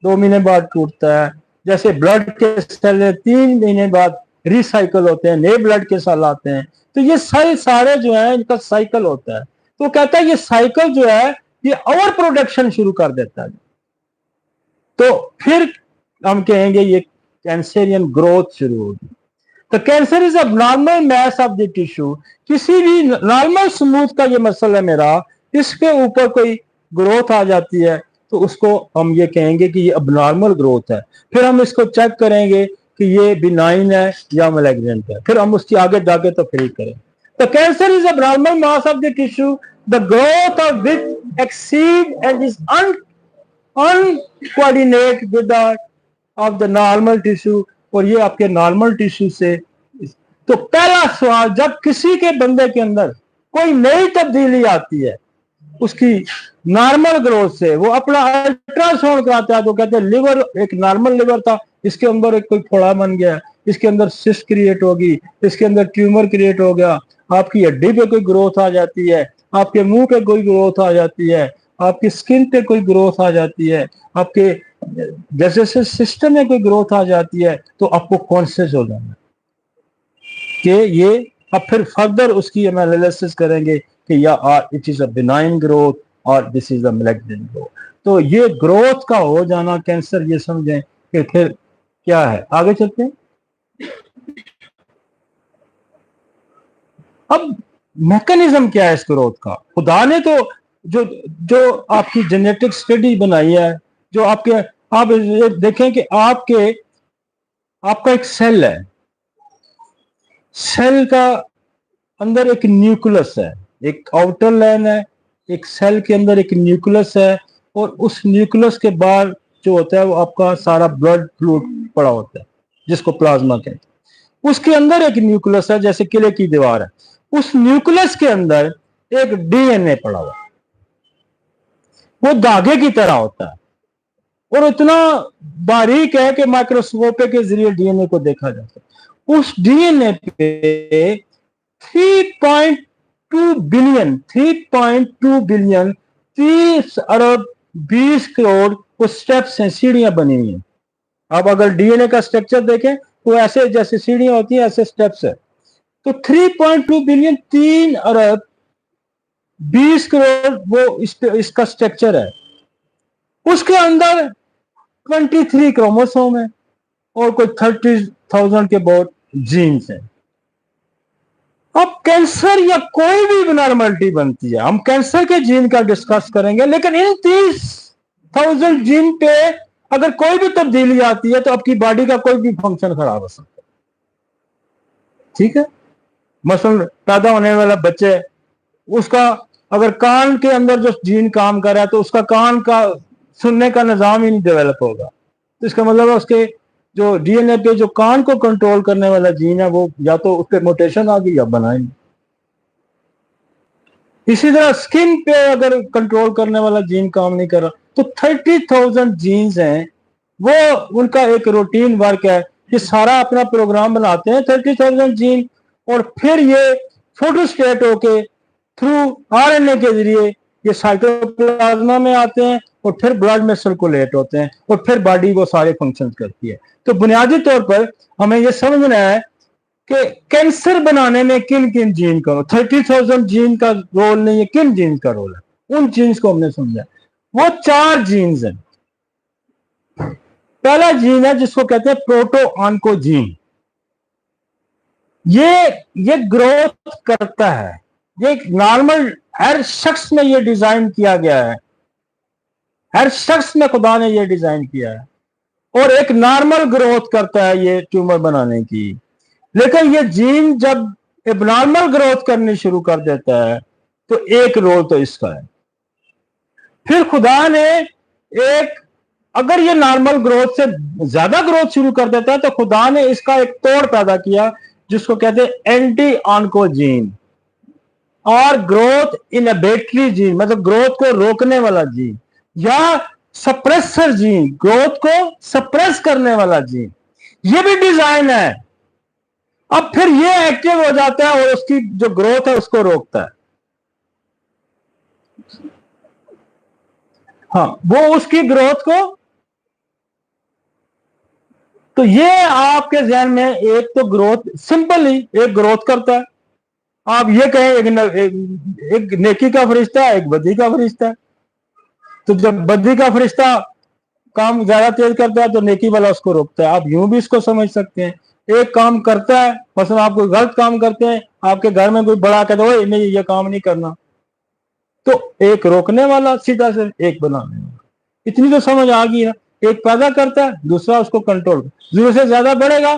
2 महीने बाद टूटता है, जैसे ब्लड के सेल 3 महीने बाद रिसाइकल होते हैं, नए ब्लड के सेल आते हैं, तो ये सेल सारे जो है इनका साइकिल होता है। तो कहता है ये साइकिल जो है ये ओवर प्रोडक्शन शुरू कर देता है, तो फिर हम कहेंगे ये कैंसरियन ग्रोथ शुरू होगी। तो cancer is abnormal mass of the tissue, किसी भी नॉर्मल स्मूथ का ये मसल है मेरा, इसके ऊपर कोई ग्रोथ आ जाती है तो उसको हम ये कहेंगे कि ये अबनॉर्मल ग्रोथ है। फिर हम इसको चेक करेंगे कि ये बिनाइन है या मैलिग्नेंट है, फिर हम उसकी आगे जाके तो फिर करें। तो cancer is abnormal mass of the tissue the growth of which exceed and is uncoordinate with the of the normal tissue, और ये आपके नॉर्मल टिश्यू से। तो पहला सवाल, जब किसी के बंदे के अंदर कोई नई तब्दीली आती है उसकी नॉर्मल ग्रोथ से, वो अपना अल्ट्रासाउंड कराता है तो कहते हैं लिवर, एक नॉर्मल लिवर था, इसके अंदर एक कोई फोड़ा बन गया, इसके अंदर सिस्ट क्रिएट होगी, इसके अंदर ट्यूमर क्रिएट हो गया, आपकी हड्डी पे कोई ग्रोथ आ जाती है, आपके मुंह पे कोई ग्रोथ आ जाती है, आपकी स्किन पे कोई ग्रोथ आ जाती है, आपके जैसे सिस्टम में कोई ग्रोथ आ जाती है, तो आपको कॉन्शियस हो जाना कि ये, अब फिर फर्दर उसकी एनालिसिस करेंगे कि या it is a benign growth और this is a malignant growth. तो ये ग्रोथ का हो जाना कैंसर, ये समझें कि फिर क्या है। आगे चलते हैं। अब मैकेनिज्म क्या है इस ग्रोथ का? खुदा ने तो जो जो आपकी जेनेटिक स्टडी बनाई है, जो आपके, आप देखें कि आपका एक सेल है, सेल का अंदर एक न्यूक्लियस है, एक आउटर लाइन है, एक सेल के अंदर एक न्यूक्लियस है, और उस न्यूक्लियस के बाहर जो होता है वो आपका सारा ब्लड फ्लूइड पड़ा होता है जिसको प्लाज्मा कहते हैं। उसके अंदर एक न्यूक्लियस है, जैसे किले की दीवार है, उस न्यूक्लियस के अंदर एक डीएनए पड़ा हुआ, वो धागे की तरह होता है और इतना बारीक है कि माइक्रोस्कोप के जरिए डीएनए को देखा जाता है। उस डीएनए पे 3.2 बिलियन 30 अरब 20 करोड़ वो स्टेप्स हैं, सीढ़ियां बनी हुई हैं। आप अगर डीएनए का स्ट्रक्चर देखें तो ऐसे जैसे सीढ़ियां होती हैं ऐसे स्टेप्स है। तो 3.2 बिलियन 3 अरब 20 करोड़ वो इसका स्ट्रक्चर है। उसके अंदर 23 क्रोमोसोम है और कोई 30,000 के बहुत जीन्स हैं। अब कैंसर या कोई भी एबनॉर्मलिटी बनती है, हम कैंसर के जीन का डिस्कस करेंगे, लेकिन इन 30,000 जीन पे अगर कोई भी तब्दीली आती है तो आपकी बॉडी का कोई भी फंक्शन खराब हो सकता है। ठीक है, मसलन पैदा होने वाला बच्चे, उसका अगर कान के अंदर जो जीन काम कर रहा है तो उसका कान का सुनने का निजाम ही नहीं डेवलप होगा, तो इसका मतलब है उसके जो डीएनए पे जो कान को कंट्रोल करने वाला जीन है वो या तो उस पर मोटेशन आ गई या बनाएंगे। इसी तरह स्किन पे अगर कंट्रोल करने वाला जीन काम नहीं कर रहा तो 30,000 जीन्स हैं, वो उनका एक रूटीन वर्क है कि सारा अपना प्रोग्राम बनाते हैं 30,000 जीन, और फिर ये फोटोस्टेट होके थ्रू आरएनए के जरिए ये साइटोप्लाज्मा में आते हैं और फिर ब्लड में सर्कुलेट होते हैं और फिर बॉडी वो सारे फंक्शन करती है। तो बुनियादी तौर पर हमें ये समझना है कि कैंसर बनाने में किन किन जीन का, 30,000 जीन का रोल नहीं है, किन जीन का रोल है, उन जीन्स को हमने समझा। वो 4 जीन्स हैं। पहला जीन है जिसको कहते हैं प्रोटो ऑन्कोजीन, ये ग्रोथ करता है, ये नॉर्मल हर शख्स में ये डिजाइन किया गया है, हर शख्स में खुदा ने ये डिजाइन किया है, और एक नॉर्मल ग्रोथ करता है ये ट्यूमर बनाने की। लेकिन ये जीन जब एबनॉर्मल ग्रोथ करनी शुरू कर देता है तो एक रोल तो इसका है। फिर खुदा ने एक अगर ये नॉर्मल ग्रोथ से ज्यादा ग्रोथ शुरू कर देता है तो खुदा ने इसका एक तोड़ पैदा किया जिसको कहते हैं एंटी ऑन्कोजीन और ग्रोथ इनहिबिटरी जीन, मतलब ग्रोथ को रोकने वाला जीन, या सप्रेसर जीन, ग्रोथ को सप्रेस करने वाला जीन। ये भी डिजाइन है। अब फिर ये एक्टिव हो जाता है और उसकी जो ग्रोथ है उसको रोकता है। हाँ, वो उसकी ग्रोथ को, तो ये आपके जहन में एक तो ग्रोथ, सिंपली एक ग्रोथ करता है। आप ये कहें एक नेकी का फरिश्ता है, एक बदी का फरिश्ता है। तो जब बदी का फरिश्ता काम ज्यादा तेज करता है तो नेकी वाला उसको रोकता है। आप यूं भी इसको समझ सकते हैं, एक काम करता है, मसलन आप कोई गलत काम करते हैं, आपके घर में कोई बड़ा कहता है नहीं ये काम नहीं करना, तो एक रोकने वाला सीधा से एक बनाने वाला। इतनी तो समझ आ गई ना। एक पैदा करता है, दूसरा उसको कंट्रोल, जरूरत से ज्यादा बढ़ेगा।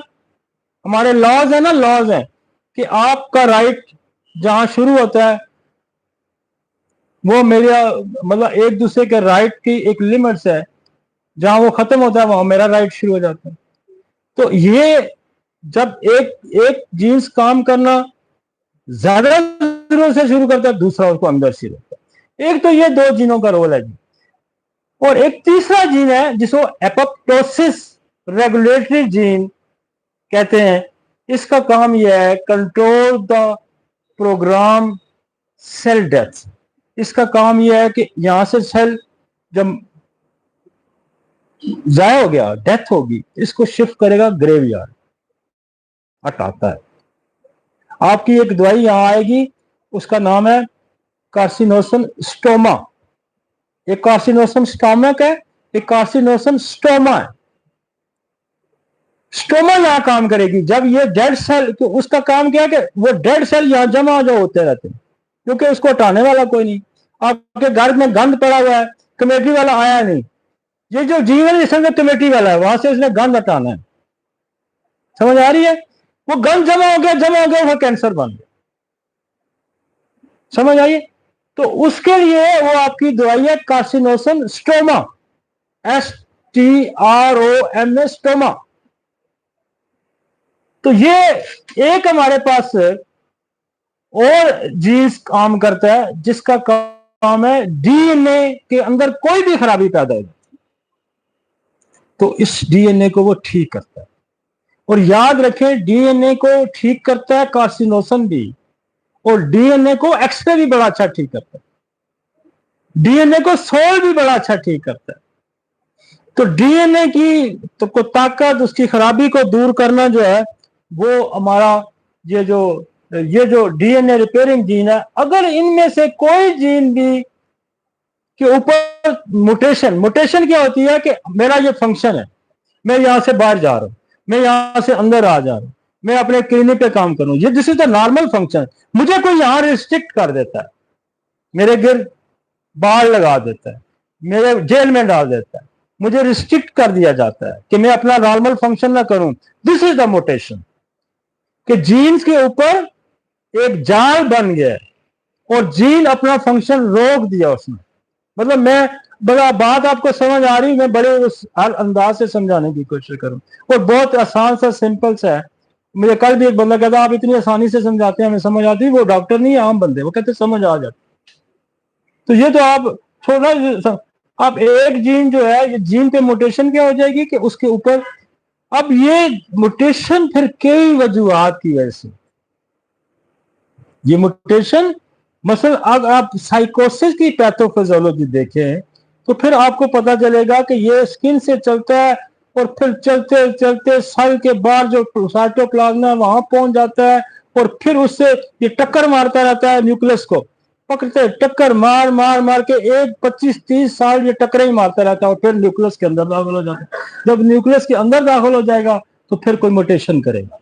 हमारे लॉज है ना, लॉज है कि आपका राइट जहां शुरू होता है वो मेरा, मतलब एक दूसरे के राइट की एक लिमिट्स है, जहां वो खत्म होता है वहां मेरा राइट शुरू हो जाता है। तो ये जब एक एक जीन्स काम करना ज्यादा जरूरत से शुरू करता है, दूसरा उसको अंदर से रोकता है। एक तो ये दो जीनों का रोल है जी। और एक तीसरा जीन है जिसको एपोप्टोसिस रेगुलेटरी जीन कहते हैं। इसका काम यह है control the programme cell death. इसका काम यह है कि यहां से सेल जब जाया हो गया, डेथ होगी, इसको शिफ्ट करेगा ग्रेवयार्ड, हटाता है। आपकी एक दवाई यहां आएगी, उसका नाम है कार्सिनोसम स्टोमा। एक कार्सिनोसम स्टोमक है, एक कार्सिनोसम स्टोमा है। स्टोमा यहां काम करेगी जब ये डेड सेल, तो उसका काम क्या है कि वो डेड सेल यहां जमा जो होते रहते हैं, क्योंकि उसको हटाने वाला कोई नहीं। आपके घर में गंद पड़ा हुआ है, कमेटी वाला आया नहीं, ये जो जीवन इसमें कमेटी वाला है, वहां से इसने गंद हटाना है। समझ आ रही है? वो गंद जमा हो गया, वो कैंसर बन गया। समझ आइए? तो उसके लिए वो आपकी दवाई है कार्सिनोसम स्टोमा, STROMA, स्टोमा। तो ये एक हमारे पास और जीन्स काम करता है जिसका काम है डीएनए के अंदर कोई भी खराबी पैदा हो जाती, तो इस डीएनए को वो ठीक करता है। और याद रखें, डीएनए को ठीक करता है कार्सिनोसम भी, और डीएनए को एक्सरे भी बड़ा अच्छा ठीक करता है, डीएनए को सोल भी बड़ा अच्छा ठीक करता है। तो डीएनए की तो को ताकत, उसकी खराबी को दूर करना जो है वो हमारा ये जो डीएनए रिपेयरिंग जीन है, अगर इनमें से कोई जीन भी के ऊपर मुटेशन क्या होती है कि मेरा ये फंक्शन है, मैं यहां से बाहर जा रहा हूं, मैं यहां से अंदर आ जा रहा हूं, मैं अपने क्लिनिक पे काम करूं, ये this is the normal function. मुझे कोई यहां रिस्ट्रिक्ट कर देता है, मेरे गिर बाढ़ लगा देता है, मेरे जेल में डाल देता है, मुझे रिस्ट्रिक्ट कर दिया जाता है कि मैं अपना नॉर्मल फंक्शन ना करूं। दिस इज द मोटेशन, कि जीन्स के ऊपर एक जाल बन गया और जीन अपना फंक्शन रोक दिया उसने। मतलब मैं बड़ा बात आपको समझ आ रही, मैं बड़े उस हर अंदाज से समझाने की कोशिश करूं, और बहुत आसान सा सिंपल सा है। मुझे कल भी एक बंदा कहता आप इतनी आसानी से समझाते हैं, हमें समझ आती। वो डॉक्टर नहीं है, आम बंदे, वो कहते समझ आ जाती। तो ये तो आप थोड़ा, आप एक जीन जो है, ये जीन पे मोटेशन क्या हो जाएगी कि उसके ऊपर, अब ये मोटेशन फिर कई वजूहात की वजह से, ये मोटेशन मसल अगर आप साइकोसिस की पैथोफिजियोलॉजी देखें तो फिर आपको पता चलेगा कि ये स्किन से चलता है और फिर चलते चलते सेल के बाहर जो साइटोप्लाज्म है वहां पहुंच जाता है, और फिर उससे ये टक्कर मारता रहता है, न्यूक्लियस को पकड़ते टक्कर मार मार मार के 25-30 साल ये टक्कर ही मारता रहता है, और फिर न्यूक्लियस के अंदर दाखिल हो जाता है। जब न्यूक्लियस के अंदर दाखिल हो जाएगा तो फिर कोई मोटेशन करेगा,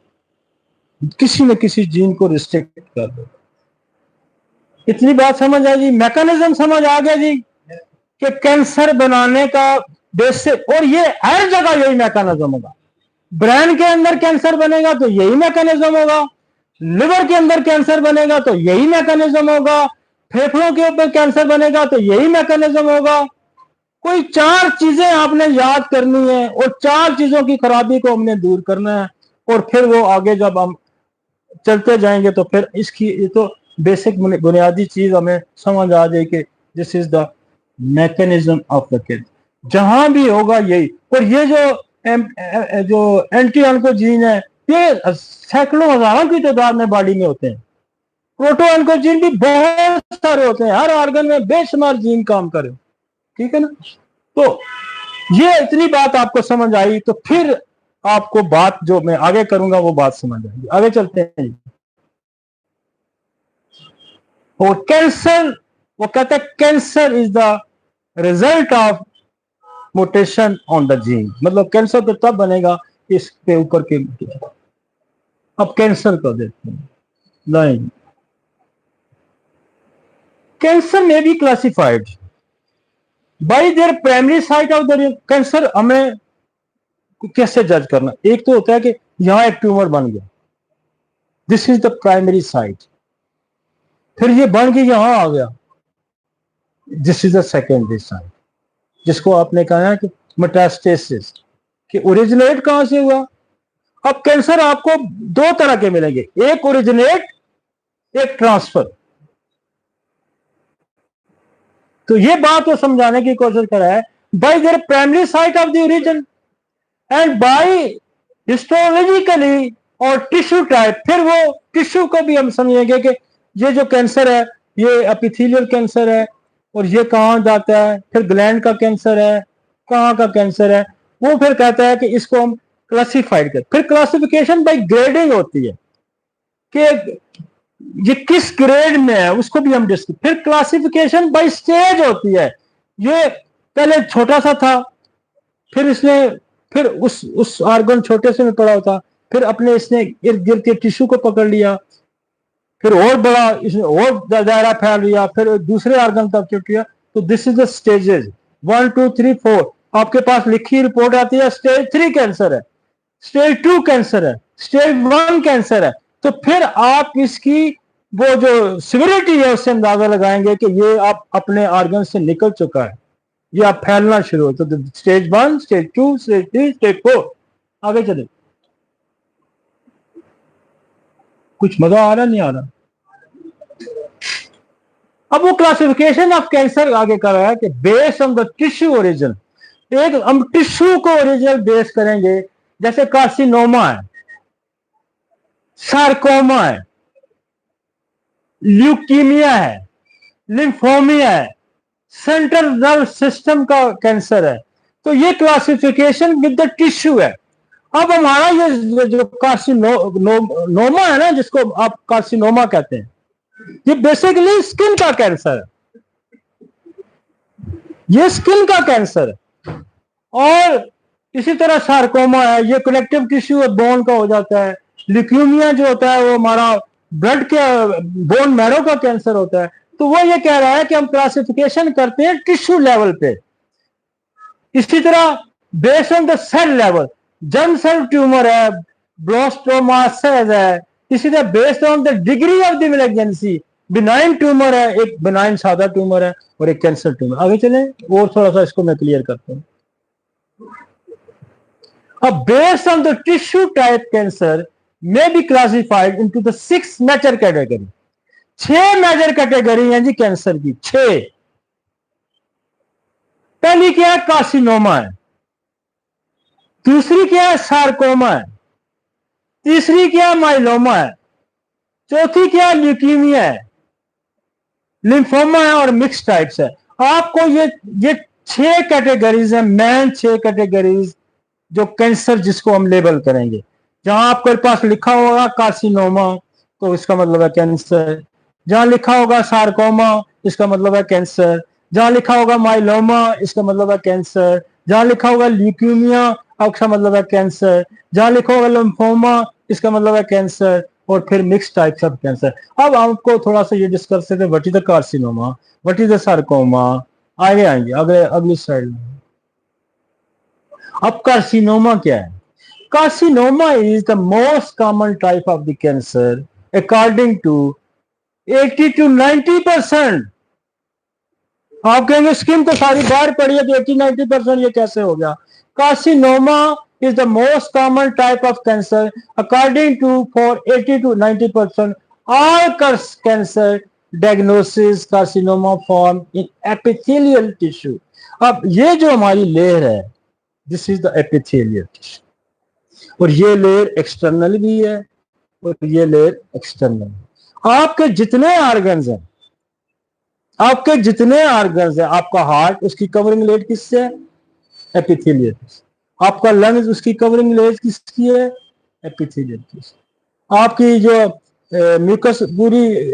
किसी न किसी जीन को रिस्ट्रिक्ट कर देगा। इतनी बात समझ आई जी? मैकेनिज्म समझ आ गया जी कि कैंसर बनाने का बेसिक, और ये हर जगह यही मैकेनिज्म होगा। ब्रेन के अंदर कैंसर बनेगा तो यही मैकेनिज्म होगा, लिवर के अंदर कैंसर बनेगा तो यही मैकेनिज्म होगा, फेफड़ों के ऊपर कैंसर बनेगा तो यही मैकेनिज्म होगा, कोई 4 चीजें आपने याद करनी है और 4 चीजों की खराबी को हमने दूर करना है, और फिर वो आगे जब हम चलते जाएंगे तो फिर इसकी ये तो बेसिक बुनियादी चीज हमें समझ आ जाए कि this is the mechanism of the kid. जहां भी होगा यही। और ये जो एंटी ऑन्कोजीन है, ये सैकड़ों हजारों की तादाद में बॉडी में होते हैं। प्रोटो ऑन्कोजीन भी बहुत सारे होते हैं, हर ऑर्गन में बेशुमार जीन काम करे, ठीक है ना। तो ये इतनी बात आपको समझ आई तो फिर आपको बात जो मैं आगे करूंगा वो बात समझ आएगी। आगे चलते हैं। और कैंसर, वो कहते हैं cancer is the result of mutation on the gene, मतलब कैंसर तो तब बनेगा इसके ऊपर के। अब कैंसर को देखते हैं। नहीं, कैंसर में be classified bye their primary site of the cancer. हमें कैसे जज करना? एक तो होता है कि यहां एक ट्यूमर बन गया, this is the primary site, फिर ये बन के यहां आ गया, this is the secondary site, जिसको आपने कहा है कि मेटास्टेसिस, कि ओरिजिनेट कहां से हुआ। अब कैंसर आपको 2 तरह के मिलेंगे, एक ओरिजिनेट, एक ट्रांसफर। तो ये बात को समझाने की कोशिश करा है, by their primary site of the origin and by histologically और टिश्यू टाइप। फिर वो टिश्यू को भी हम समझेंगे कि ये जो कैंसर है ये एपिथेलियल कैंसर है, और ये कहां जाता है, फिर ग्लैंड का कैंसर है, कहां का कैंसर है, वो फिर कहता है कि इसको हम क्लासिफाइड कर। फिर क्लासिफिकेशन बाय ग्रेडिंग होती है कि ये किस ग्रेड में है, उसको भी हम डिस्कस। फिर क्लासिफिकेशन बाय स्टेज होती है, ये पहले छोटा सा था, फिर इसने फिर उस ऑर्गन छोटे से में पड़ा होता, फिर अपने इसने इर्द गिर्द के टिश्यू को पकड़ लिया, फिर और बड़ा इसने और दायरा फैल लिया, फिर दूसरे ऑर्गन तक चुट गया। तो दिस इज द स्टेजेस 1 2 3 4। आपके पास लिखी रिपोर्ट आती है स्टेज 3 कैंसर है, स्टेज 2 कैंसर है, स्टेज 1 कैंसर है। तो फिर आप इसकी वो जो सिविरिटी है उससे अंदाजा लगाएंगे कि ये आप अपने ऑर्गन से निकल चुका है, ये आप फैलना शुरू हो। तो स्टेज 1, स्टेज 2, स्टेज 3, स्टेज 4। आगे चले। कुछ मजा आ रहा नहीं आ रहा? अब वो क्लासिफिकेशन ऑफ कैंसर आगे कर रहा है कि based on the tissue origin. एक हम टिश्यू को ओरिजिनल बेस करेंगे, जैसे कार्सिनोमा है, सार्कोमा है, ल्यूकीमिया है, लिम्फोमिया है, सेंट्रल नर्व सिस्टम का कैंसर है। तो ये क्लासिफिकेशन विद द टिश्यू है। अब हमारा ये जो कार्सिनोमा है ना, जिसको आप कार्सिनोमा कहते हैं, ये बेसिकली स्किन का कैंसर है, ये स्किन का कैंसर है। और इसी तरह सार्कोमा है, ये कनेक्टिव टिश्यू और बोन का हो जाता है। ल्यूकीमिया जो होता है वो हमारा ब्लड के बोन मैरो का कैंसर होता है। तो वो ये कह रहा है कि हम क्लासिफिकेशन करते हैं टिश्यू लेवल पे। इसी तरह based on the cell level, germ cell tumour है, ब्लास्टोमा है। इसी तरह based on the degree of the malignancy, benign tumour है, एक बिनाइन सादा ट्यूमर है और एक कैंसर ट्यूमर। आगे चलें और थोड़ा सा इसको मैं क्लियर करता हूं। अब based on the tissue type cancer may be classified into the 6 major category। 6 major category हैं जी कैंसर की, 6। पहली क्या है? कार्सिनोमा है। दूसरी क्या है? सार्कोमा है। तीसरी क्या है? माइलोमा है। चौथी क्या है? ल्यूकीमिया है, लिम्फोमा है और मिक्स टाइप्स है। आपको ये 6 कैटेगरीज है, मेन 6 कैटेगरीज जो कैंसर जिसको हम लेबल करेंगे। जहां आपके पास लिखा होगा कार्सिनोमा तो इसका मतलब है कैंसर, जहां लिखा होगा सार्कोमा इसका मतलब है कैंसर, जहां लिखा होगा माइलोमा इसका मतलब है कैंसर, जहां लिखा होगा ल्यूकीमिया इसका मतलब है कैंसर, जहां लिखा होगा लिम्फोमा इसका मतलब है कैंसर, और फिर मिक्स टाइप्स ऑफ कैंसर। अब आपको थोड़ा सा ये डिस्कस करते हैं what is the carcinoma, what is the sarcoma. आगे आएंगे अगली स्लाइड में। अब कार्सिनोमा क्या है? Carcinoma is the most common type of the cancer, according to 80 to 90%. आप कहेंगे स्किन तो सारी बाहर पड़ी है तो 80-90% ये कैसे हो गया? Carcinoma is the most common type of cancer according to for 80-90% all cancer diagnosis carcinoma form in epithelial tissue. अब ये जो हमारी लेयर है, this is the epithelial tissue, और ये लेयर एक्सटर्नल भी है और ये लेयर एक्सटर्नल। आपके जितने ऑर्गन्स हैं, आपके जितने ऑर्गन्स हैं, आपका हार्ट, उसकी कवरिंग लेयर किससे है? एपिथेलियल। आपका लंग्स, उसकी कवरिंग लेयर किसकी है? एपिथेलियल की। आपकी जो म्यूकस पूरी,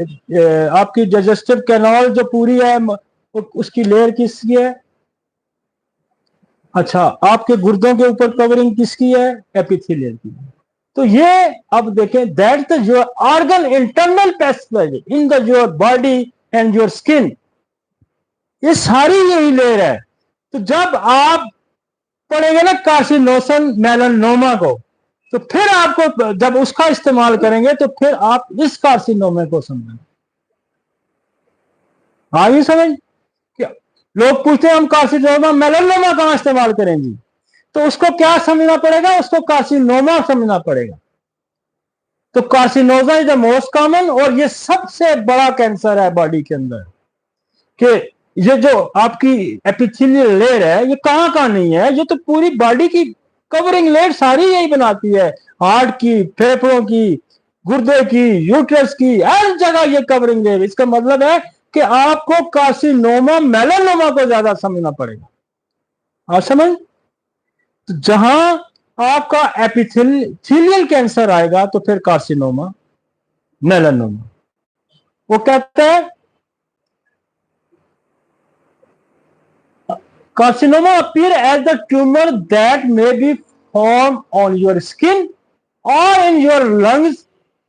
आपकी डाइजेस्टिव कैनाल जो पूरी है, उसकी लेयर किसकी है? अच्छा, आपके गुर्दों के ऊपर कवरिंग किसकी है? एपिथेलियल की। तो ये अब देखें, that the your organ internal passage in the your body and your skin, ये सारी यही लेयर है। तो जब आप पढ़ेंगे ना कार्सिनोसन मेलानोमा को, तो फिर आपको जब उसका इस्तेमाल करेंगे तो फिर आप इस कार्सिनोमा को समझेंगे। आगे समझ? लोग पूछते हैं हम कार्सिनोमा मेलानोमा कहां इस्तेमाल करेंगे, तो उसको क्या समझना पड़ेगा? उसको कार्सिनोमा समझना पड़ेगा। तो carcinoma is the most common, और ये सबसे बड़ा कैंसर है बॉडी के अंदर। कि ये जो आपकी एपिथेलियल लेयर है, ये कहां कहां नहीं है, ये तो पूरी बॉडी की कवरिंग लेयर सारी यही बनाती है। हार्ट की, फेफड़ों की, गुर्दे की, यूट्रस की, हर जगह ये कवरिंग लेयर। इसका मतलब है कि आपको कार्सिनोमा मेलानोमा को ज्यादा समझना पड़ेगा। आप समझ? तो जहां आपका एपिथेलियल कैंसर आएगा तो फिर कार्सिनोमा मेलानोमा। वो कहता है carcinoma appear as the tumor that may be formed on your skin or in your lungs,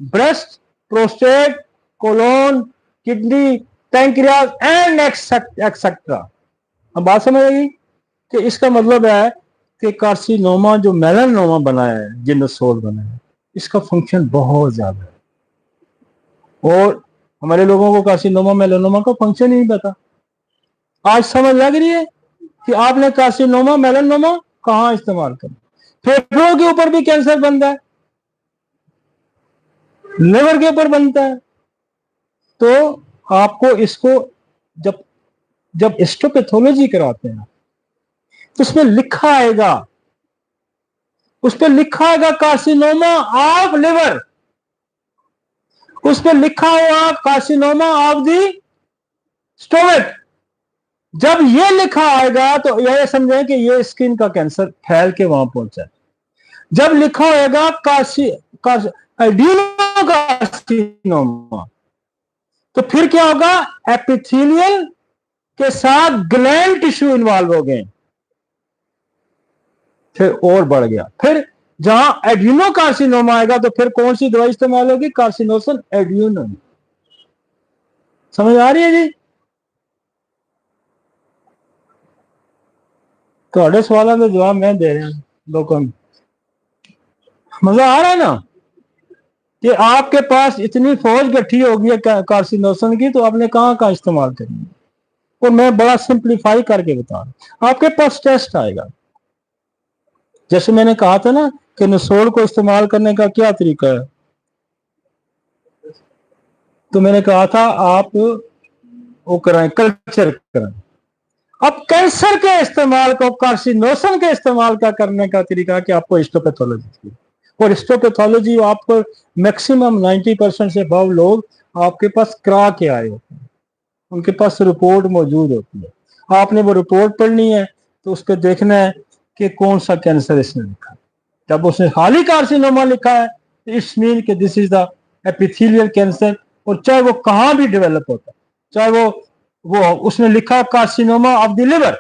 breast, prostate, colon, kidney, pancreas and etc. अब बात समझ आएगी कि इसका मतलब है कि कार्सिनोमा जो मेलानोमा बना है, जिनोसोल बना है, इसका फंक्शन बहुत ज्यादा है। और हमारे लोगों को कार्सिनोमा मेलानोमा का फंक्शन ही नहीं पता। आज समझ लग रही है कि आपने कार्सिनोमा मेलानोमा कहां इस्तेमाल करना। फेफड़ों के ऊपर भी कैंसर बनता है, लिवर के ऊपर बनता है। तो आपको इसको जब हिस्टोपैथोलॉजी कराते हैं तो उसमें लिखा आएगा, उस पर लिखा आएगा कार्सिनोमा ऑफ लिवर, उस पर लिखा हुआ कार्सिनोमा ऑफ द स्टोमक। जब ये लिखा आएगा तो यह समझें कि ये स्किन का कैंसर फैल के वहां पहुंचा है। जब लिखा होगा कार्सिनोमा, तो फिर क्या होगा? एपिथेलियल के साथ ग्लैंड टिश्यू इन्वॉल्व हो गए, फिर और बढ़ गया। फिर जहां एड्यूनोकार्सिनोमा आएगा तो फिर कौन सी दवाई इस्तेमाल होगी? कार्सिनोसन एड्यूनम। समझ आ रही है जी? थोड़े सवालों का जवाब मैं दे रहा हूं लोगों को। मजा आ रहा है ना कि आपके पास इतनी फौज इकट्ठी होगी है कार्सिनोसन की, तो आपने कहां कहां इस्तेमाल करनी है। और मैं बड़ा सिंप्लीफाई करके बता रहा हूं। आपके पास टेस्ट आएगा, जैसे मैंने कहा था ना कि नसोल को इस्तेमाल करने का क्या तरीका है, तो मैंने कहा था आप वो कराएं, कल्चर कराएं। अब कैंसर के इस्तेमाल को, कार्सिनोसन के इस्तेमाल का करने का तरीका कि आपको हिस्टोपैथोलॉजी की, और हिस्टोपैथोलॉजी आपको मैक्सिमम 90% से अबव लोग आपके पास करा के आए होते हैं, उनके पास रिपोर्ट मौजूद होती है। आपने वो रिपोर्ट पढ़नी है तो उस पर देखना है कि कौन सा कैंसर इसने लिखा है। जब उसने खाली कार्सिनोमा लिखा है तो इट्स मीन कि this is the epithelial cancer, और चाहे वो कहां भी डेवलप होता है, चाहे वो उसने लिखा कार्सिनोमा ऑफ द लिवर,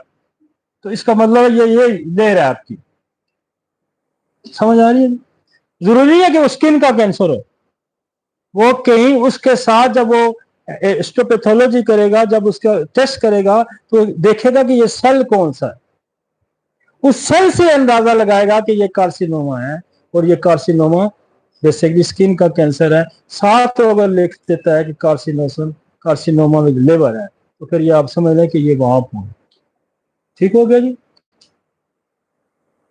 तो इसका मतलब ये ले रहा है आपकी। समझ आ रही है? जरूरी है कि वो स्किन का कैंसर हो। वो कहीं उसके साथ जब वो हिस्टोपैथोलॉजी करेगा, जब उसका टेस्ट करेगा तो देखेगा कि ये सेल कौन सा है, उस सेल से अंदाजा लगाएगा कि ये कार्सिनोमा है, और ये कार्सिनोमा बेसिकली स्किन का कैंसर है। साथ तो अगर लिख देता है कि कार्सिनोमा विद लिवर है, तो फिर ये आप समझ लें कि ये वहां पहुंच। ठीक हो गया जी,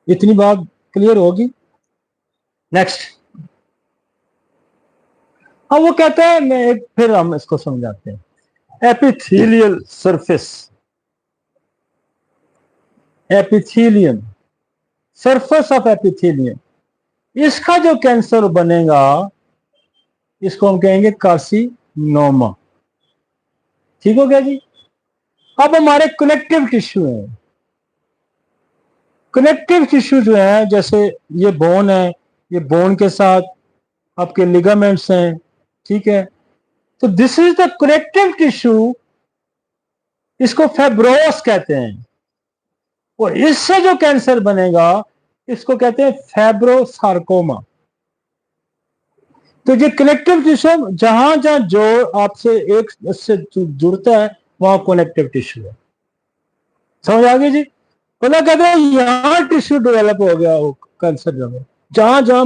इतनी बात क्लियर होगी। नेक्स्ट, अब वो कहते हैं, मैं एक फिर हम इसको समझाते हैं। Epithelial surface, epithelium, surface of epithelium, इसका जो कैंसर बनेगा इसको हम कहेंगे कार्सिनोमा। ठीक हो गया जी। अब हमारे कनेक्टिव टिश्यू है, कनेक्टिव टिश्यू जो है, जैसे ये बोन है, ये बोन के साथ आपके लिगामेंट्स हैं, ठीक है। तो this is the connective tissue, इसको फेब्रोस कहते हैं। और इससे जो कैंसर बनेगा इसको कहते हैं फेब्रोसार्कोमा। तो ये कनेक्टिव टिश्यू, जहां जहां जोड़ आपसे एक से जुड़ता है वहां कनेक्टिव टिश्यू है। समझ आ गई जी। मतलब कहते हैं यहां टिश्यू डेवलप हो गया हो कैंसर, जहां जहां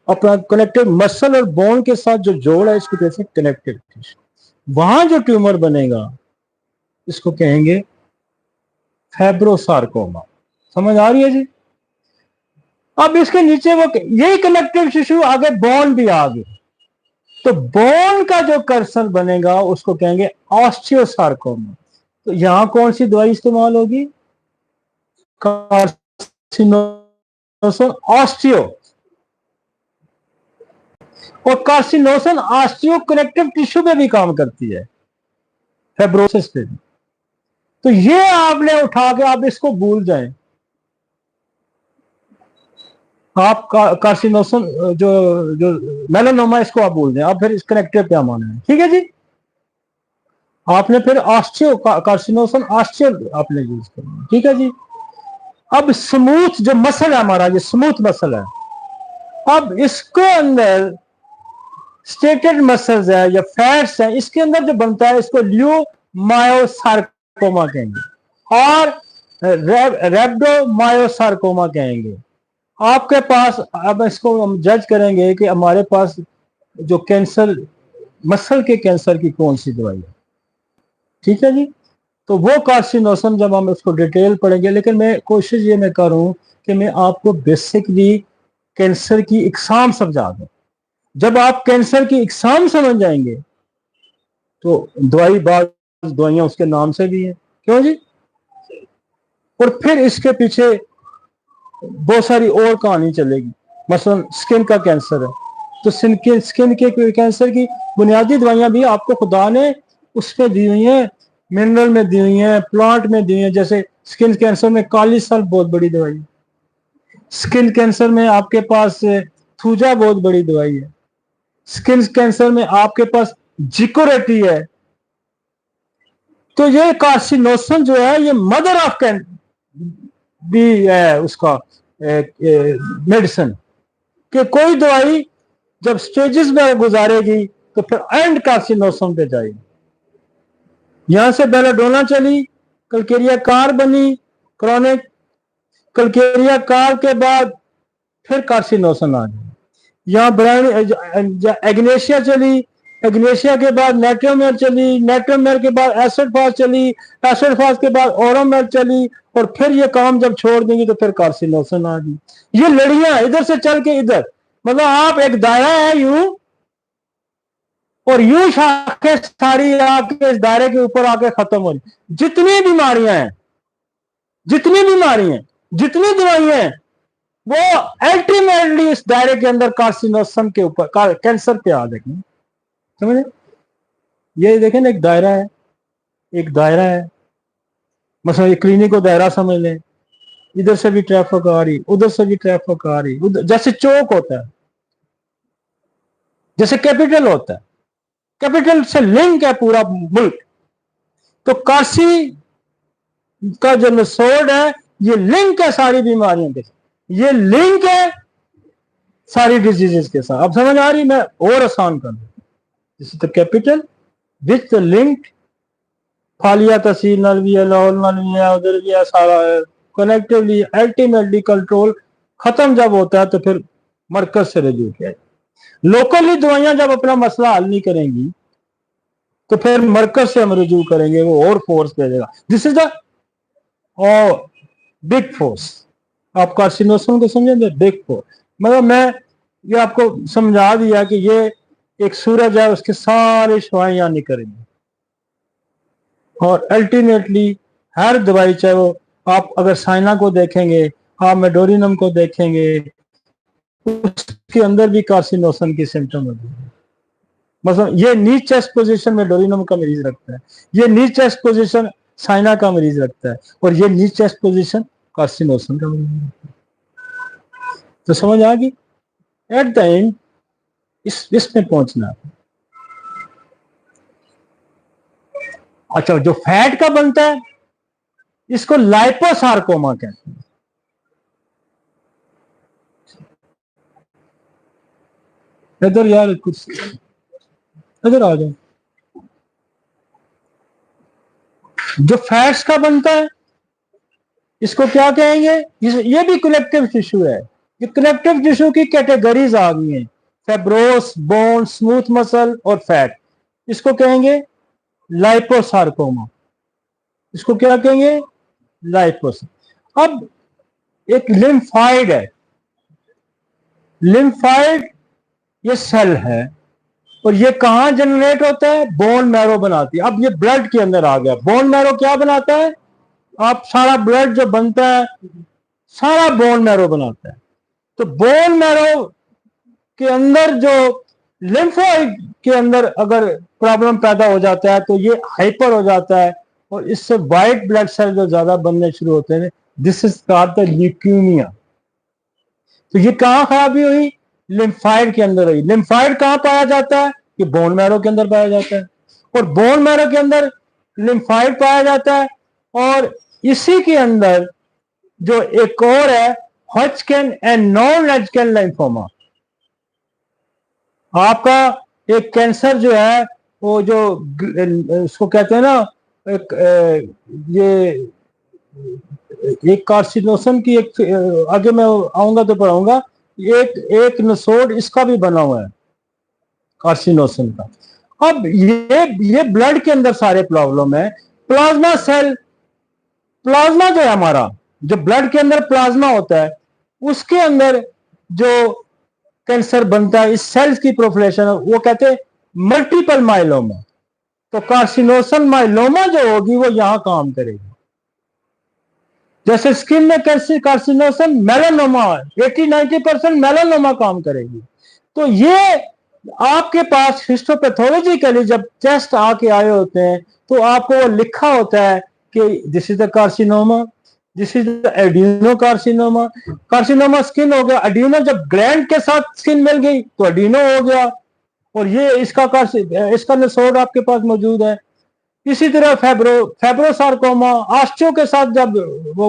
अपना कनेक्टिव मसल और बोन के साथ जो जोड़ है इसको कहते हैं कनेक्टिव टिश्यू। वहां जो ट्यूमर बनेगा इसको कहेंगे फेब्रोसार्कोमा। समझ आ रही है जी। अब इसके नीचे वो यही कनेक्टिव टिश्यू आगे बोन भी आ गई, तो बोन का जो कैंसर बनेगा उसको कहेंगे ऑस्टियोसार्कोमा। तो यहां कौन सी दवाई इस्तेमाल होगी? कार्सिनोसन ऑस्टियो, और कार्सिनोसन ऑस्टियो कनेक्टिव टिश्यू पे भी काम करती है, फेब्रोसिस पे भी। तो ये आपने उठा के आप इसको भूल जाएं, आप कार्सिनोसन जो जो मेलानोमा इसको आप भूल जाएं, आप फिर इस कनेक्टिव पे माना है। ठीक है जी। आपने फिर ऑस्टियो कार्सिनोसन ऑस्टियो आपने यूज करना। ठीक है जी। अब स्मूथ जो मसल है हमारा, ये स्मूथ मसल है, अब इसके अंदर स्टेटेड मसल्स है या फैट्स है, इसके अंदर जो बनता है इसको ल्यूमायोसार्कोमा कहेंगे और रेब्डोमायोसार्कोमा कहेंगे। आपके पास, अब इसको हम जज करेंगे कि हमारे पास जो कैंसर, मसल के कैंसर की कौन सी दवाई है। ठीक है जी। तो वो कार्सिनोसन जब हम उसको डिटेल पढ़ेंगे, लेकिन मैं कोशिश ये मैं करूं कि मैं आपको बेसिकली कैंसर की इकसाम समझा दूं। जब आप कैंसर की इकसाम समझ जाएंगे तो दवाई, बाद दवाइयां उसके नाम से भी है, क्यों जी। और फिर इसके पीछे बहुत सारी और कहानी चलेगी। मसलन स्किन का कैंसर है, तो स्किन के कैंसर की बुनियादी दवाइयां भी आपको खुदा ने उसमें दी हुई है, मिनरल में दी हुई है, प्लांट में दी हुई है। जैसे स्किन कैंसर में काली सल्फ बहुत बड़ी दवाई है, स्किन कैंसर में आपके पास थूजा बहुत बड़ी दवाई है, स्किन कैंसर में आपके पास जिकोरेटी है। तो ये कार्सिनोसन जो है ये मदर ऑफ भी है उसका मेडिसिन, कि कोई दवाई जब स्टेजेस में गुजारेगी तो फिर एंड कार्सिनोसन पे जाएगी। यहां से बेलाडोना चली, कलकेरिया कार बनी, क्रॉनिक कलकेरिया कार के बाद फिर कार्सिनोसन आ गई। यहाँ ब्राइन एग्नेशिया चली, एग्नेशिया के बाद नेट्रोमेर चली, नेट्रोमेर के बाद एसिड फास चली, एसिड फास के बाद ओरोमेर चली, और फिर ये काम जब छोड़ देंगी तो फिर कार्सिनोसन आ गई। ये लड़ियां इधर से चल के इधर, मतलब आप एक दायरा है यूं, और यूं शाखें सारी आके इस दायरे के ऊपर आके खत्म हो रही। जितनी बीमारियां हैं, जितनी बीमारियां, जितनी दवाइयां हैं, वो अल्टीमेटली इस दायरे के अंदर कार्सिनोसन के ऊपर, कैंसर पे आ जाएगी। समझे? ये देखें ना, एक दायरा है, एक दायरा है, मतलब ये क्लिनिक को दायरा समझ लें, इधर से भी ट्रैफिक आ रही, उधर से भी ट्रैफिक आ रही, उधर जैसे चौक होता है, जैसे कैपिटल होता है, कैपिटल से लिंक है पूरा मुल्क। तो काशी का जो नसोड है ये लिंक है सारी बीमारियों के साथ, ये लिंक है सारी डिजीजेस के साथ। अब समझ आ रही? मैं और आसान कर दूं, this is the capital which the link, फालिया तहसील नाल भी है, लाहौर नाल भी है, उधर भी है, सारा है कनेक्टिवली। अल्टीमेटली कंट्रोल खत्म जब होता है तो फिर मरकज से रजू किया। लोकली दवाइयां जब अपना मसला हल नहीं करेंगी तो फिर मरकज से हम रुजू करेंगे, वो और फोर्स भेजेगा। This is the big force. आप कार्सिनोसन को समझेंगे, बिग फोर्स मतलब मैं ये आपको समझा दिया कि ये एक सूरज है, उसके सारे शुआएं यहां निकलेंगी और अल्टीमेटली हर दवाई, चाहे वो आप अगर साइना को देखेंगे, आप मेडोरिनम को देखेंगे, उसके अंदर भी कार्सिनोसन की सिम्टम होती है। मतलब ये नीच चेस्ट पोजीशन में डोरिनम का मरीज रखता है, ये नीच चेस्ट पोजीशन साइना का मरीज रखता है, और ये नीच चेस्ट पोजीशन कार्सिनोसन का मरीज रखता है। तो समझ आ गई? एट द एंड इसमें पहुंचना है। अच्छा, जो फैट का बनता है इसको लाइपोसार्कोमा कहते हैं। इधर यार कुछ इधर आ जाओ। जो फैट्स का बनता है इसको क्या कहेंगे? ये भी कनेक्टिव टिश्यू है। ये कनेक्टिव टिश्यू की कैटेगरीज आ गई हैं, फेब्रोस, बोन, स्मूथ मसल और फैट। इसको कहेंगे लाइपोसार्कोमा। इसको क्या कहेंगे? लाइपोसार्कोमा। अब एक लिम्फाइड है, लिम्फाइड ये सेल है, और ये कहां जनरेट होता है? बोन मैरो बनाती है। अब ये ब्लड के अंदर आ गया। बोन मैरो क्या बनाता है? आप सारा ब्लड जो बनता है सारा बोन मैरो बनाता है। तो बोन मैरो के अंदर जो लिम्फोइड के अंदर अगर प्रॉब्लम पैदा हो जाता है तो ये हाइपर हो जाता है, और इससे व्हाइट ब्लड सेल जो ज्यादा बनने शुरू होते हैं, this is called the leukaemia. तो ये कहां खराबी हुई? लिम्फाइड के अंदर हुई। लिम्फाइड कहां पाया जाता है? ये बोन मैरो के अंदर पाया जाता है, और बोन मैरो के अंदर लिम्फाइड पाया जाता है। और इसी के अंदर जो एक और है Hodgkin and non Hodgkin lymphoma. आपका एक कैंसर जो है वो जो उसको कहते हैं ना, ये एक कार्सिनोसन की एक, आगे मैं आऊंगा तो पढ़ाऊंगा, एक एक नसोड इसका भी बना हुआ है कार्सिनोसन का। अब ये ब्लड के अंदर सारे प्रॉब्लम है। प्लाज्मा सेल, प्लाज्मा जो है हमारा, जो ब्लड के अंदर प्लाज्मा होता है, उसके अंदर जो कैंसर बनता है, इस सेल्स की प्रोफिलेशन है, वो कहते हैं मल्टीपल माइलोमा। तो कार्सिनोसन माइलोमा जो होगी वो यहां काम करेगी। जैसे स्किन में कार्सिनोसन मेलानोमा, 80-90% मेलानोमा काम करेगी। तो ये आपके पास हिस्टोपैथोलॉजिकली जब टेस्ट आके आए होते हैं तो आपको वो लिखा होता है कि this is the carcinoma, this is the adeno carcinoma. Carcinoma skin हो गया, एडिनो जब ग्लैंड के साथ स्किन मिल गई तो एडिनो हो गया, और ये इसका नसोड आपके पास मौजूद है। इसी तरह फेब्रोसार्कोमा ऑस्टियो के साथ जब वो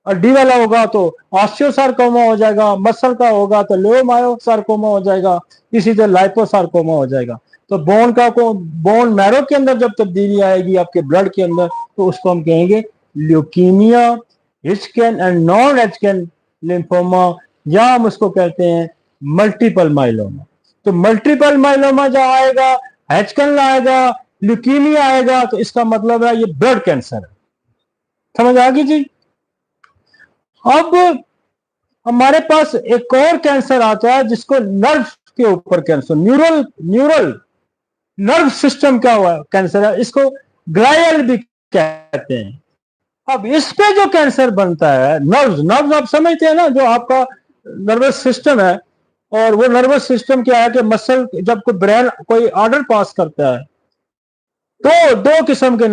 हड्डी वाला होगा तो ऑस्टियोसार्कोमा हो जाएगा, मसल का होगा तो लियोमायोसार्कोमा हो जाएगा, इसी तरह लाइपोसार्कोमा हो जाएगा। तो बोन मैरो के अंदर जब तब्दीली आएगी आपके ब्लड के अंदर तो उसको हम कहेंगे ल्यूकीमिया, हिचकिन एंड नॉन हिचकिन लिम्फोमा, या हम उसको कहते हैं मल्टीपल माइलोमा। तो मल्टीपल माइलोमा जो आएगा, हिचकिन आएगा, ल्यूकीमिया आएगा, तो इसका मतलब है ये ब्लड कैंसर है। समझ आ गई जी? अब हमारे पास एक और कैंसर आता है जिसको नर्व के ऊपर कैंसर, न्यूरल नर्व सिस्टम का हुआ कैंसर है, इसको ग्लाइयल भी कहते हैं। अब इस पे जो कैंसर बनता है, नर्व्स आप समझते हैं ना, जो आपका नर्वस सिस्टम है, और वो नर्वस सिस्टम क्या है कि मसल जब कोई ब्रेन कोई ऑर्डर पास करता है तो दो किस्म के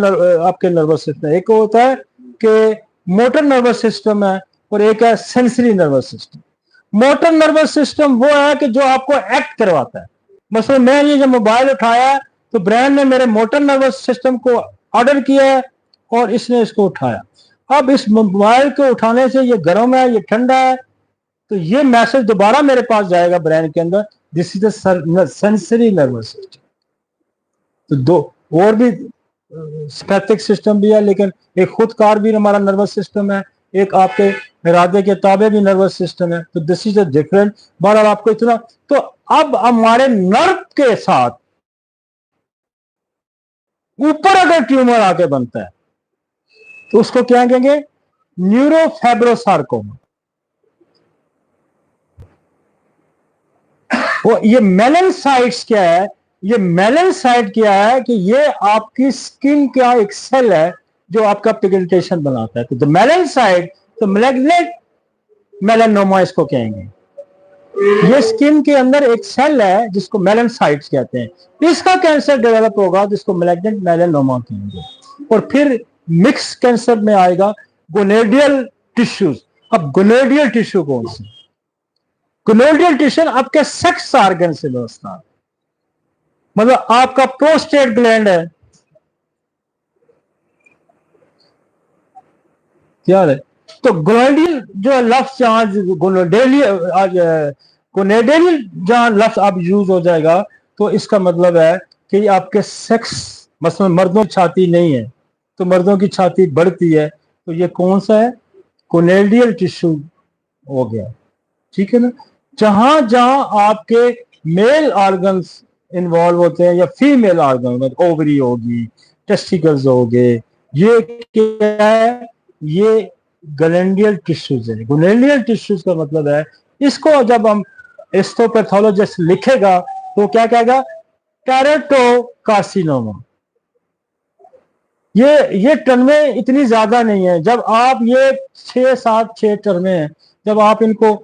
आपके नर्वस सिस्टम, एक होता है कि मोटर नर्वस सिस्टम है और एक है sensory nervous system. Motor nervous system वो है कि जो आपको एक्ट करवाता है। मतलब मैं ये जब मोबाइल उठाया तो ब्रेन ने मेरे मोटर नर्वस सिस्टम को ऑर्डर किया है और इसने इसको उठाया। अब इस मोबाइल को उठाने से ये गर्म है, ये ठंडा है, तो ये मैसेज दोबारा मेरे पास जाएगा ब्रेन के अंदर, this is the sensory nervous system. तो दो और भी सिंपैथिक सिस्टम भी है, लेकिन एक खुदकार भी हमारा नर्वस सिस्टम है, एक आपके इरादे के ताबे भी नर्वस सिस्टम है। तो दिस इज अ डिफरेंट। बहरहाल आपको इतना, तो अब हमारे नर्व के साथ ऊपर अगर ट्यूमर आके बनता है तो उसको क्या कहेंगे? न्यूरोफाइब्रोसार्कोमा। वो ये मेलेनसाइट्स क्या है? ये मेलेनसाइट क्या है कि ये आपकी स्किन का एक सेल है जो आपका पिगमेंटेशन बनाता है। तो मेलेनसाइट, तो मैलिग्नेंट मेलानोमा इसको कहेंगे। ये स्किन के अंदर एक सेल है जिसको मेलेनसाइट्स कहते हैं। इसका कैंसर डेवलप होगा जिसको मैलिग्नेंट मेलानोमा कहेंगे। और फिर मिक्स कैंसर में आएगा गोनेडियल टिश्यूज। अब गोनेडियल टिश्यू कौन सी? गोनेडियल टिश्यू आपके सेक्स ऑर्गन से दोस्ता, मतलब आपका प्रोस्टेट ग्लैंड है, क्या है? तो गोनेडियल जो लफ्ज गोनेडियल जहां लफ्ज आप यूज हो जाएगा तो इसका मतलब है कि आपके सेक्स, मसलन मर्दों की छाती नहीं है तो मर्दों की छाती बढ़ती है, तो ये कौन सा है? गोनेडियल टिश्यू हो गया। ठीक है ना? जहां जहां आपके मेल ऑर्गन्स इन्वॉल्व होते हैं या फीमेल ऑर्गन, मतलब ओवरी होगी, टेस्टिकल्स हो गए, ये क्या है? ये गोनेडियल टिश्यूज है। गोनेडियल टिश्यूज का मतलब है, इसको जब हम हिस्टोपैथोलॉजिस्ट लिखेगा तो क्या कहेगा? टेरेटोकार्सिनोमा। ये टर्में इतनी ज्यादा नहीं है। जब आप ये 6 टर्में हैं, जब आप इनको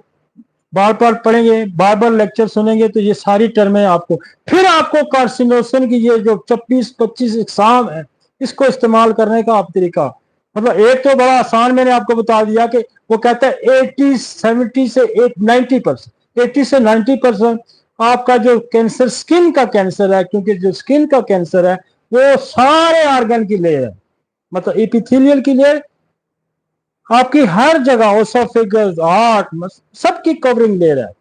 बार बार पढ़ेंगे, बार बार लेक्चर सुनेंगे तो ये सारी टर्में आपको, फिर आपको कार्सिनोसन की ये जो 26-25 एग्जाम है इसको इस्तेमाल करने का आप तरीका, मतलब एक तो बड़ा आसान मैंने आपको बता दिया कि वो कहता है 80-70 से 90%, 80 से 90% आपका जो कैंसर स्किन का कैंसर है, क्योंकि जो स्किन का कैंसर है वो सारे ऑर्गन की लेयर है, मतलब एपिथेलियल की लेयर आपकी हर जगह, ओसोफेगस, हार्ट, सबकी कवरिंग ले रहा है।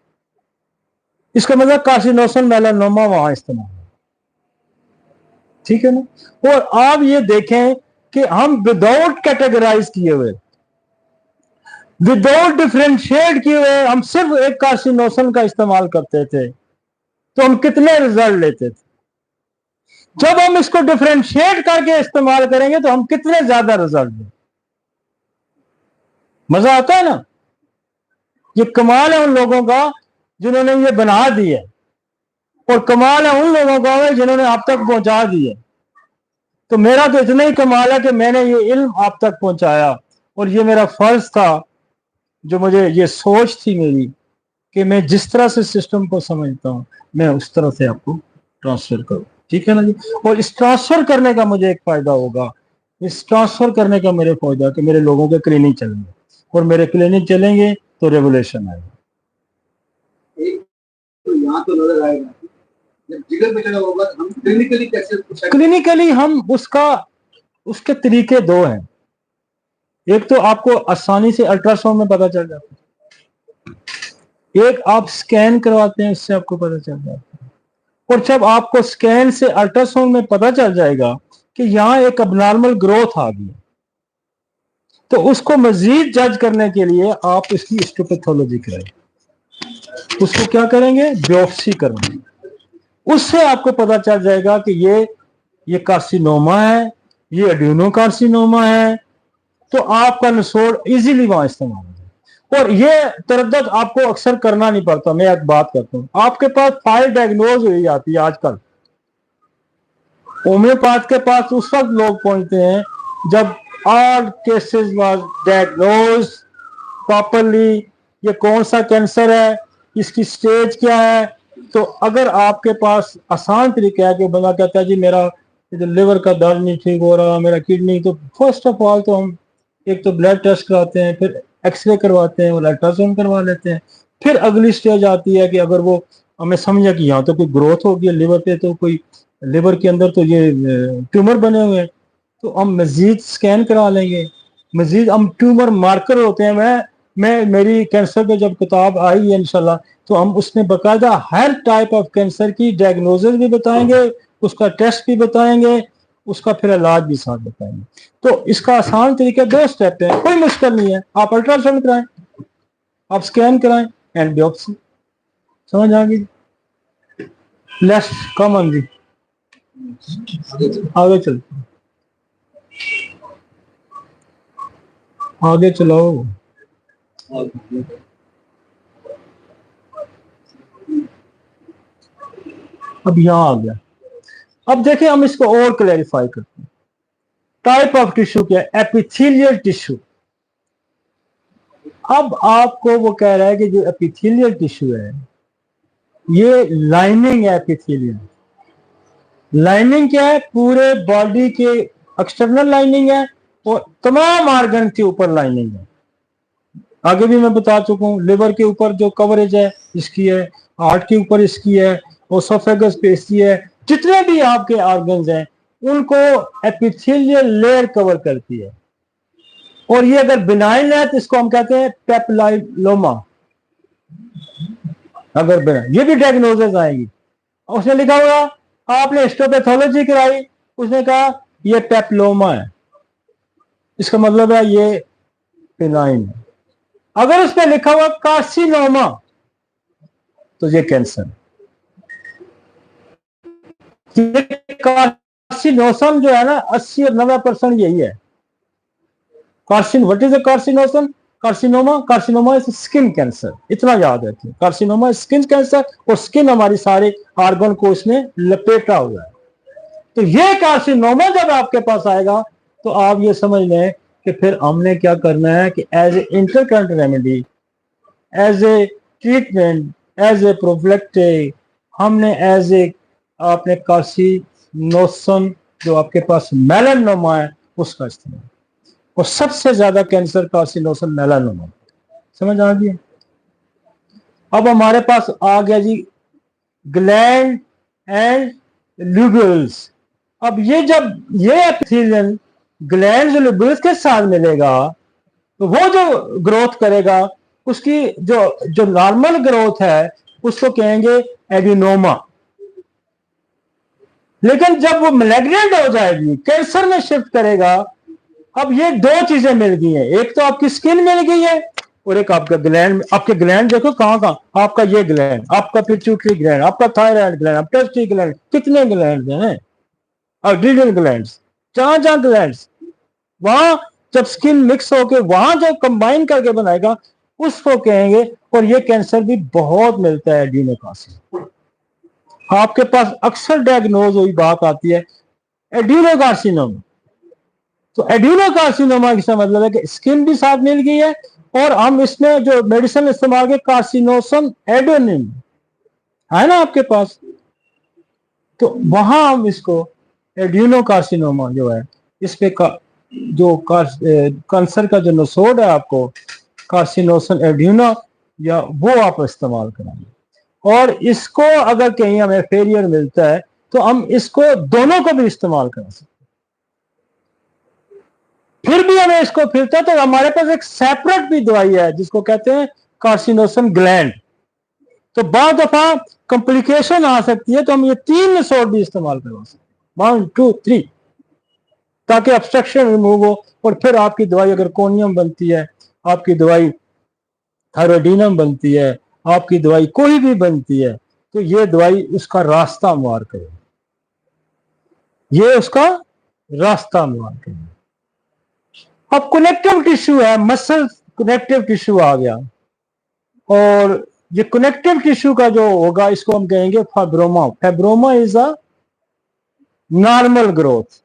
इसका मतलब कार्सिनोसन मेलानोमा वहां इस्तेमाल। ठीक है ना? और आप ये देखें कि हम विदाउट कैटेगराइज किए हुए, विदाउट डिफ्रेंशिएट किए हुए, हम सिर्फ एक कार्सिनोसन का इस्तेमाल करते थे तो हम कितने रिजल्ट लेते थे। जब हम इसको डिफ्रेंशिएट करके इस्तेमाल करेंगे तो हम कितने ज्यादा रिजल्ट लेंगे। मजा आता है ना? ये कमाल है उन लोगों का जिन्होंने ये बना दी है, और कमाल है उन लोगों का जिन्होंने आप तक पहुंचा दी है। तो मेरा तो इतना ही कमाल है कि मैंने ये इल्म आप तक पहुंचाया, और ये मेरा फर्ज था, जो मुझे ये सोच थी मेरी कि मैं जिस तरह से सिस्टम को समझता हूं मैं उस तरह से आपको ट्रांसफर करूं। ठीक है ना जी? और इस ट्रांसफर करने का मुझे एक फायदा होगा, इस ट्रांसफर करने का मेरे फायदा कि मेरे लोगों के क्लिनिक चलेंगे, और मेरे क्लिनिक चलेंगे तो रेवोल्यूशन आएगा। तो यहाँ तो नजर आएगा, जब जिगर पे चढ़ा होगा हम क्लिनिकली कैसे, क्लिनिकली हम उसके तरीके दो हैं। एक तो आपको आसानी से अल्ट्रासाउंड में पता चल जाता है, एक आप स्कैन करवाते हैं उससे आपको पता चल जाता है। और जब आपको स्कैन से अल्ट्रासाउंड में पता चल जाएगा कि यहाँ एक अबनॉर्मल ग्रोथ आ गई, तो उसको मजीद जज करने के लिए आप इसकी हिस्टोपैथोलॉजी कराएं। उसको क्या करेंगे? बियोप्सी करेंगे। उससे आपको पता चल जाएगा कि ये कार्सिनोमा है, ये एड्यूनो कार्सिनोमा है, तो आपका नसोड़ इजीली वहां इस्तेमाल हो जाए। और ये तरद्दुद आपको अक्सर करना नहीं पड़ता। मैं एक बात करता हूं, आपके पास फाइल डायग्नोज हुई जाती है आजकल। होम्योपैथ के पास उस वक्त लोग पहुंचते हैं जब all cases was diagnose properly, ये कौन सा कैंसर है, इसकी स्टेज क्या है। तो अगर आपके पास आसान तरीका है कि बंदा कहता है जी मेरा लिवर का दर्द नहीं ठीक हो रहा, मेरा किडनी, तो फर्स्ट ऑफ ऑल तो हम एक तो ब्लड टेस्ट कराते हैं, फिर एक्सरे करवाते हैं और अल्ट्रासाउंड करवा लेते हैं। फिर अगली स्टेज आती है कि अगर वो हमें समझा कि यहाँ तो कोई ग्रोथ हो गई लिवर पे, तो कोई लिवर के अंदर तो ये ट्यूमर बने हुए हैं, तो हम मजीद स्कैन करा लेंगे, मजीद हम ट्यूमर मार्कर होते हैं। मैं मेरी कैंसर पे जब किताब आई है इंशाल्लाह, तो हम उसमें बाकायदा हर टाइप ऑफ कैंसर की डायग्नोसिस भी बताएंगे, उसका टेस्ट भी बताएंगे, उसका फिर इलाज भी साथ बताएंगे। तो इसका आसान तरीका 2 स्टेप है, कोई मुश्किल नहीं है। आप अल्ट्रासाउंड कराएं, आप स्कैन कराएं एंड बियोप्सी। समझ आ गई? लेट्स कम ऑन जी। आगे चल, आगे चलो। अब यहां आ गया। अब देखिए हम इसको और क्लैरिफाई करते हैं। टाइप ऑफ टिश्यू क्या है? Epithelial tissue. अब आपको वो कह रहा है कि जो एपिथेलियल टिश्यू है ये लाइनिंग है। एपिथेलियल लाइनिंग क्या है? पूरे बॉडी के एक्सटर्नल लाइनिंग है और तमाम ऑर्गन के ऊपर लाइनिंग है। आगे भी मैं बता चुका हूं, लिवर के ऊपर जो कवरेज है इसकी है, हार्ट के ऊपर इसकी है, ओसोफेगस पे इसकी है। जितने भी आपके ऑर्गन्स हैं उनको एपिथेलियल लेयर कवर करती है। और ये अगर बिनाइन है तो इसको हम कहते हैं पेप्लाइलोमा। अगर बिनाइन, ये भी डायग्नोसिस आएगी। उसने लिखा होगा, आपने हिस्टोपैथोलॉजी कराई, उसने कहा ये पेप्लोमा है, इसका मतलब है ये बिनाइन है। अगर उसने लिखा हुआ कार्सिनोमा तो ये कैंसर। कार्सिनोसम जो है ना 80 और 90% यही है। Carcin, what is a carcinosin? Carcinoma, carcinoma is skin cancer. इतना याद रखिए, कार्सिनोमा स्किन कैंसर, और स्किन हमारी सारे ऑर्गन को इसमें लपेटा हुआ है। तो ये कार्सिनोमा जब आपके पास आएगा तो आप ये समझ लें कि फिर हमने क्या करना है कि as a intercurrent remedy, as a treatment, as a prophylactic, हमने एज ए आपने कार्सिनोसम जो आपके पास मेलानोमा है उसका इस्तेमाल। और सबसे ज्यादा कैंसर कार्सिनोसम मेलानोमा। समझ आ गई? अब हमारे पास आ गया जी ग्लैंड एंड ल्यूब्यूल्स। अब ये जब ये एपिथेलियल ग्लैंड ल्यूब्यूल्स के साथ मिलेगा तो वो जो ग्रोथ करेगा उसकी जो जो नॉर्मल ग्रोथ है उसको कहेंगे एडिनोमा। लेकिन जब वो मैलिग्नेंट हो जाएगी, कैंसर में शिफ्ट करेगा, अब ये दो चीजें मिल गई हैं। एक तो आपकी स्किन मिल गई है और एक आपका ग्लैंड। आपके ग्लैंड देखो कहां कहां, आपका ये ग्लैंड, आपका पिट्यूटरी ग्लैंड, आपका थायराइड ग्लैंड, आपका टेस्टी ग्लैंड, कितने ग्लैंड हैं? अड्रीनल ग्लैंड, जहां जहां ग्लैंड, वहां जब स्किन मिक्स होके वहां जो कंबाइन करके बनाएगा उसको कहेंगे। और ये कैंसर भी बहुत मिलता है एडिनोकार्सिनोमा। आपके पास अक्सर डायग्नोज हुई बात आती है एडिनोकार्सिनोमा। तो एडिनोकार्सिनोमा का मतलब है कि स्किन भी साथ मिल गई है और हम इसमें जो मेडिसिन इस्तेमाल के कार्सिनोसम एडोनिन है ना आपके पास, तो वहां हम इसको एडिनोकार्सिनोमा जो है इस पे जो कैंसर का जो नसोड है आपको कार्सिनोसम एड्यूना या वो आप इस्तेमाल कराएंगे। और इसको अगर कहीं हमें फेलियर मिलता है तो हम इसको दोनों को भी इस्तेमाल कर सकते। फिर भी हमें इसको फिरता तो हमारे पास एक सेपरेट भी दवाई है जिसको कहते हैं कार्सिनोसम ग्लैंड। तो बहुत दफा कॉम्प्लिकेशन आ सकती है तो हम ये 3 नसोड भी इस्तेमाल करवा सकते हैं, 1 2 3, ताकि ऑब्स्ट्रक्शन रिमूव हो। और फिर आपकी दवाई अगर कोनियम बनती है, आपकी दवाई थायरोडिनम बनती है, आपकी दवाई कोई भी बनती है, तो ये दवाई उसका रास्ता मार करे, ये उसका रास्ता मार करे। अब कनेक्टिव टिश्यू है, मसल कनेक्टिव टिश्यू आ गया। और ये कनेक्टिव टिश्यू का जो होगा इसको हम कहेंगे fibroma. Fibroma is a normal growth.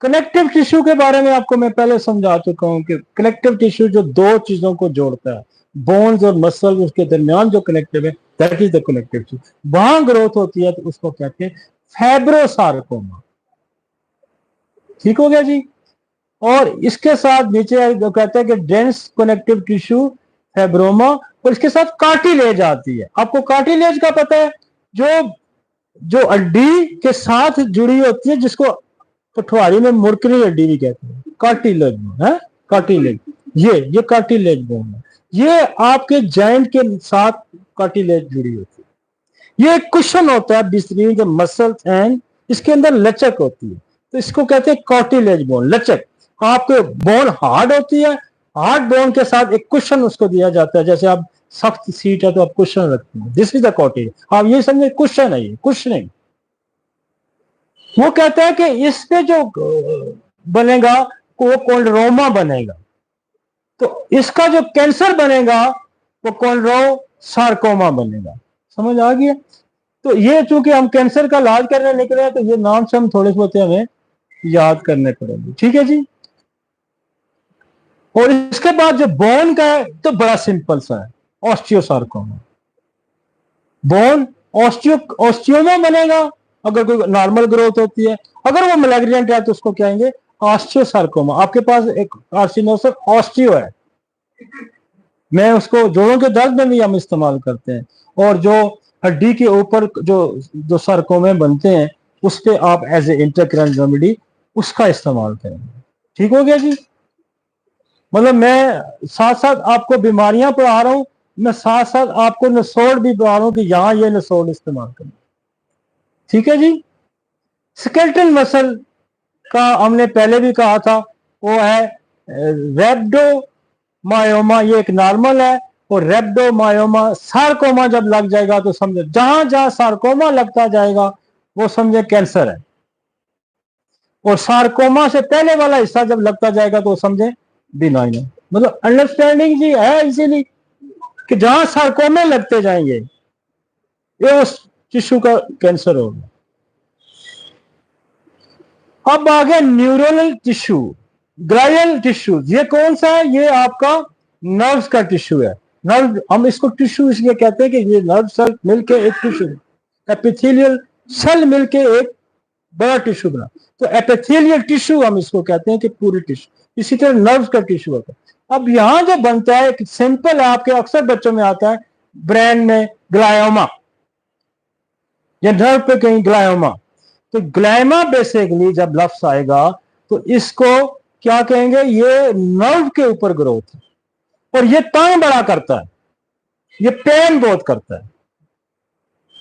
Connective tissue के बारे में आपको मैं पहले समझा चुका हूं कि कनेक्टिव टिश्यू जो दो चीजों को जोड़ता है, बोन्स और मसल, उसके दरमियान जो कनेक्टिव है, that is the connective tissue. वहां ग्रोथ होती है तो उसको कहते हैं फाइब्रोसार्कोमा। ठीक हो गया जी। और इसके साथ नीचे जो कहते हैं कि डेंस कनेक्टिव टिश्यू फाइब्रोमा, और इसके साथ कार्टिलेज आती है। आपको कार्टिलेज का पता है, जो जो हड्डी के साथ जुड़ी होती है, जिसको पठवारी में मुड़करी हड्डी भी कहते हैं, कार्टिलेज है। कार्टिलेज, ये कार्टिलेज बोन है। ये आपके जॉइंट के साथ कार्टिलेज जुड़ी होती है। ये एक कुशन होता है बिटवीन द मसल्स एंड इसके अंदर लचक होती है, तो इसको कहते हैं कार्टिलेज बोन, लचक। आपके बोन हार्ड होती है, हार्ड बोन के साथ एक कुशन उसको दिया जाता है। जैसे आप सख्त सीट है तो आप कुशन रखते हैं, दिस इज द कार्टिलेज। आप ये समझे कुशन है, ये कुशनिंग। वो कहता है कि इस पे जो बनेगा वो कोलेरोमा बनेगा, तो इसका जो कैंसर बनेगा वो कोलेरोसार्कोमा बनेगा। समझ आ गया? तो ये चूंकि हम कैंसर का इलाज करने निकले हैं, तो ये नाम से हम थोड़े बहुत हमें याद करने पड़ेंगे। ठीक है जी। और इसके बाद जो बोन का है तो बड़ा सिंपल सा है, ऑस्टियोसार्कोमा। बोन ऑस्टियोमा बनेगा अगर कोई नॉर्मल ग्रोथ होती है, अगर वो मैलिग्नेंट है तो उसको कहेंगे ऑस्टियोसार्कोमा। आपके पास एक कार्सिनोसर ऑस्टियो है, मैं उसको जोड़ों के दर्द में भी हम इस्तेमाल करते हैं, और जो हड्डी के ऊपर जो सार्कोमे बनते हैं उस पे आप एज ए इंटरकरेंट रेमेडी उसका इस्तेमाल करेंगे। ठीक हो गया जी। मतलब मैं साथ साथ आपको बीमारियां पढ़ा रहा हूं, मैं साथ साथ आपको नसोड़ भी पढ़ा रहा हूं कि यहां ये नसोड़ इस्तेमाल करें। ठीक है जी। स्केलेटल मसल का हमने पहले भी कहा था, वो है रेब्डोमायोमा, ये एक नॉर्मल है, और रेब्डोमायोमा सार्कोमा जब लग जाएगा तो समझे, जहां जहां सार्कोमा लगता जाएगा वो समझे कैंसर है, और सार्कोमा से पहले वाला हिस्सा जब लगता जाएगा तो समझे बिनाइन है। मतलब अंडरस्टैंडिंग जी है इसीलिए कि जहां सार्कोमे लगते जाएंगे ये उस टिश्यू का कैंसर होगा। अब आ गया न्यूरोनल टिश्यू, ग्लाइयल टिश्यू। ये कौन सा है? ये आपका नर्व्स का टिश्यू है। नर्व, हम इसको टिश्यू इसलिए कहते हैं कि ये नर्व सेल मिलकर एक टिश्यू, एपिथेलियल सेल मिलकर एक बड़ा टिश्यू बना, तो एपिथेलियल टिश्यू हम इसको कहते हैं कि पूरी टिश्यू। इसी तरह नर्व्स का टिश्यू होता है। अब यहां जो बनता है सिंपल है, आपके अक्सर बच्चों में आता है ब्रेन में ग्लायोमा, या नर्व पे कहीं ग्लायोमा। तो ग्लायमा बेसिकली जब लफ्ज आएगा तो इसको क्या कहेंगे? ये नर्व के ऊपर ग्रोथ है, और ये तंग बड़ा करता है, ये पेन बहुत करता है,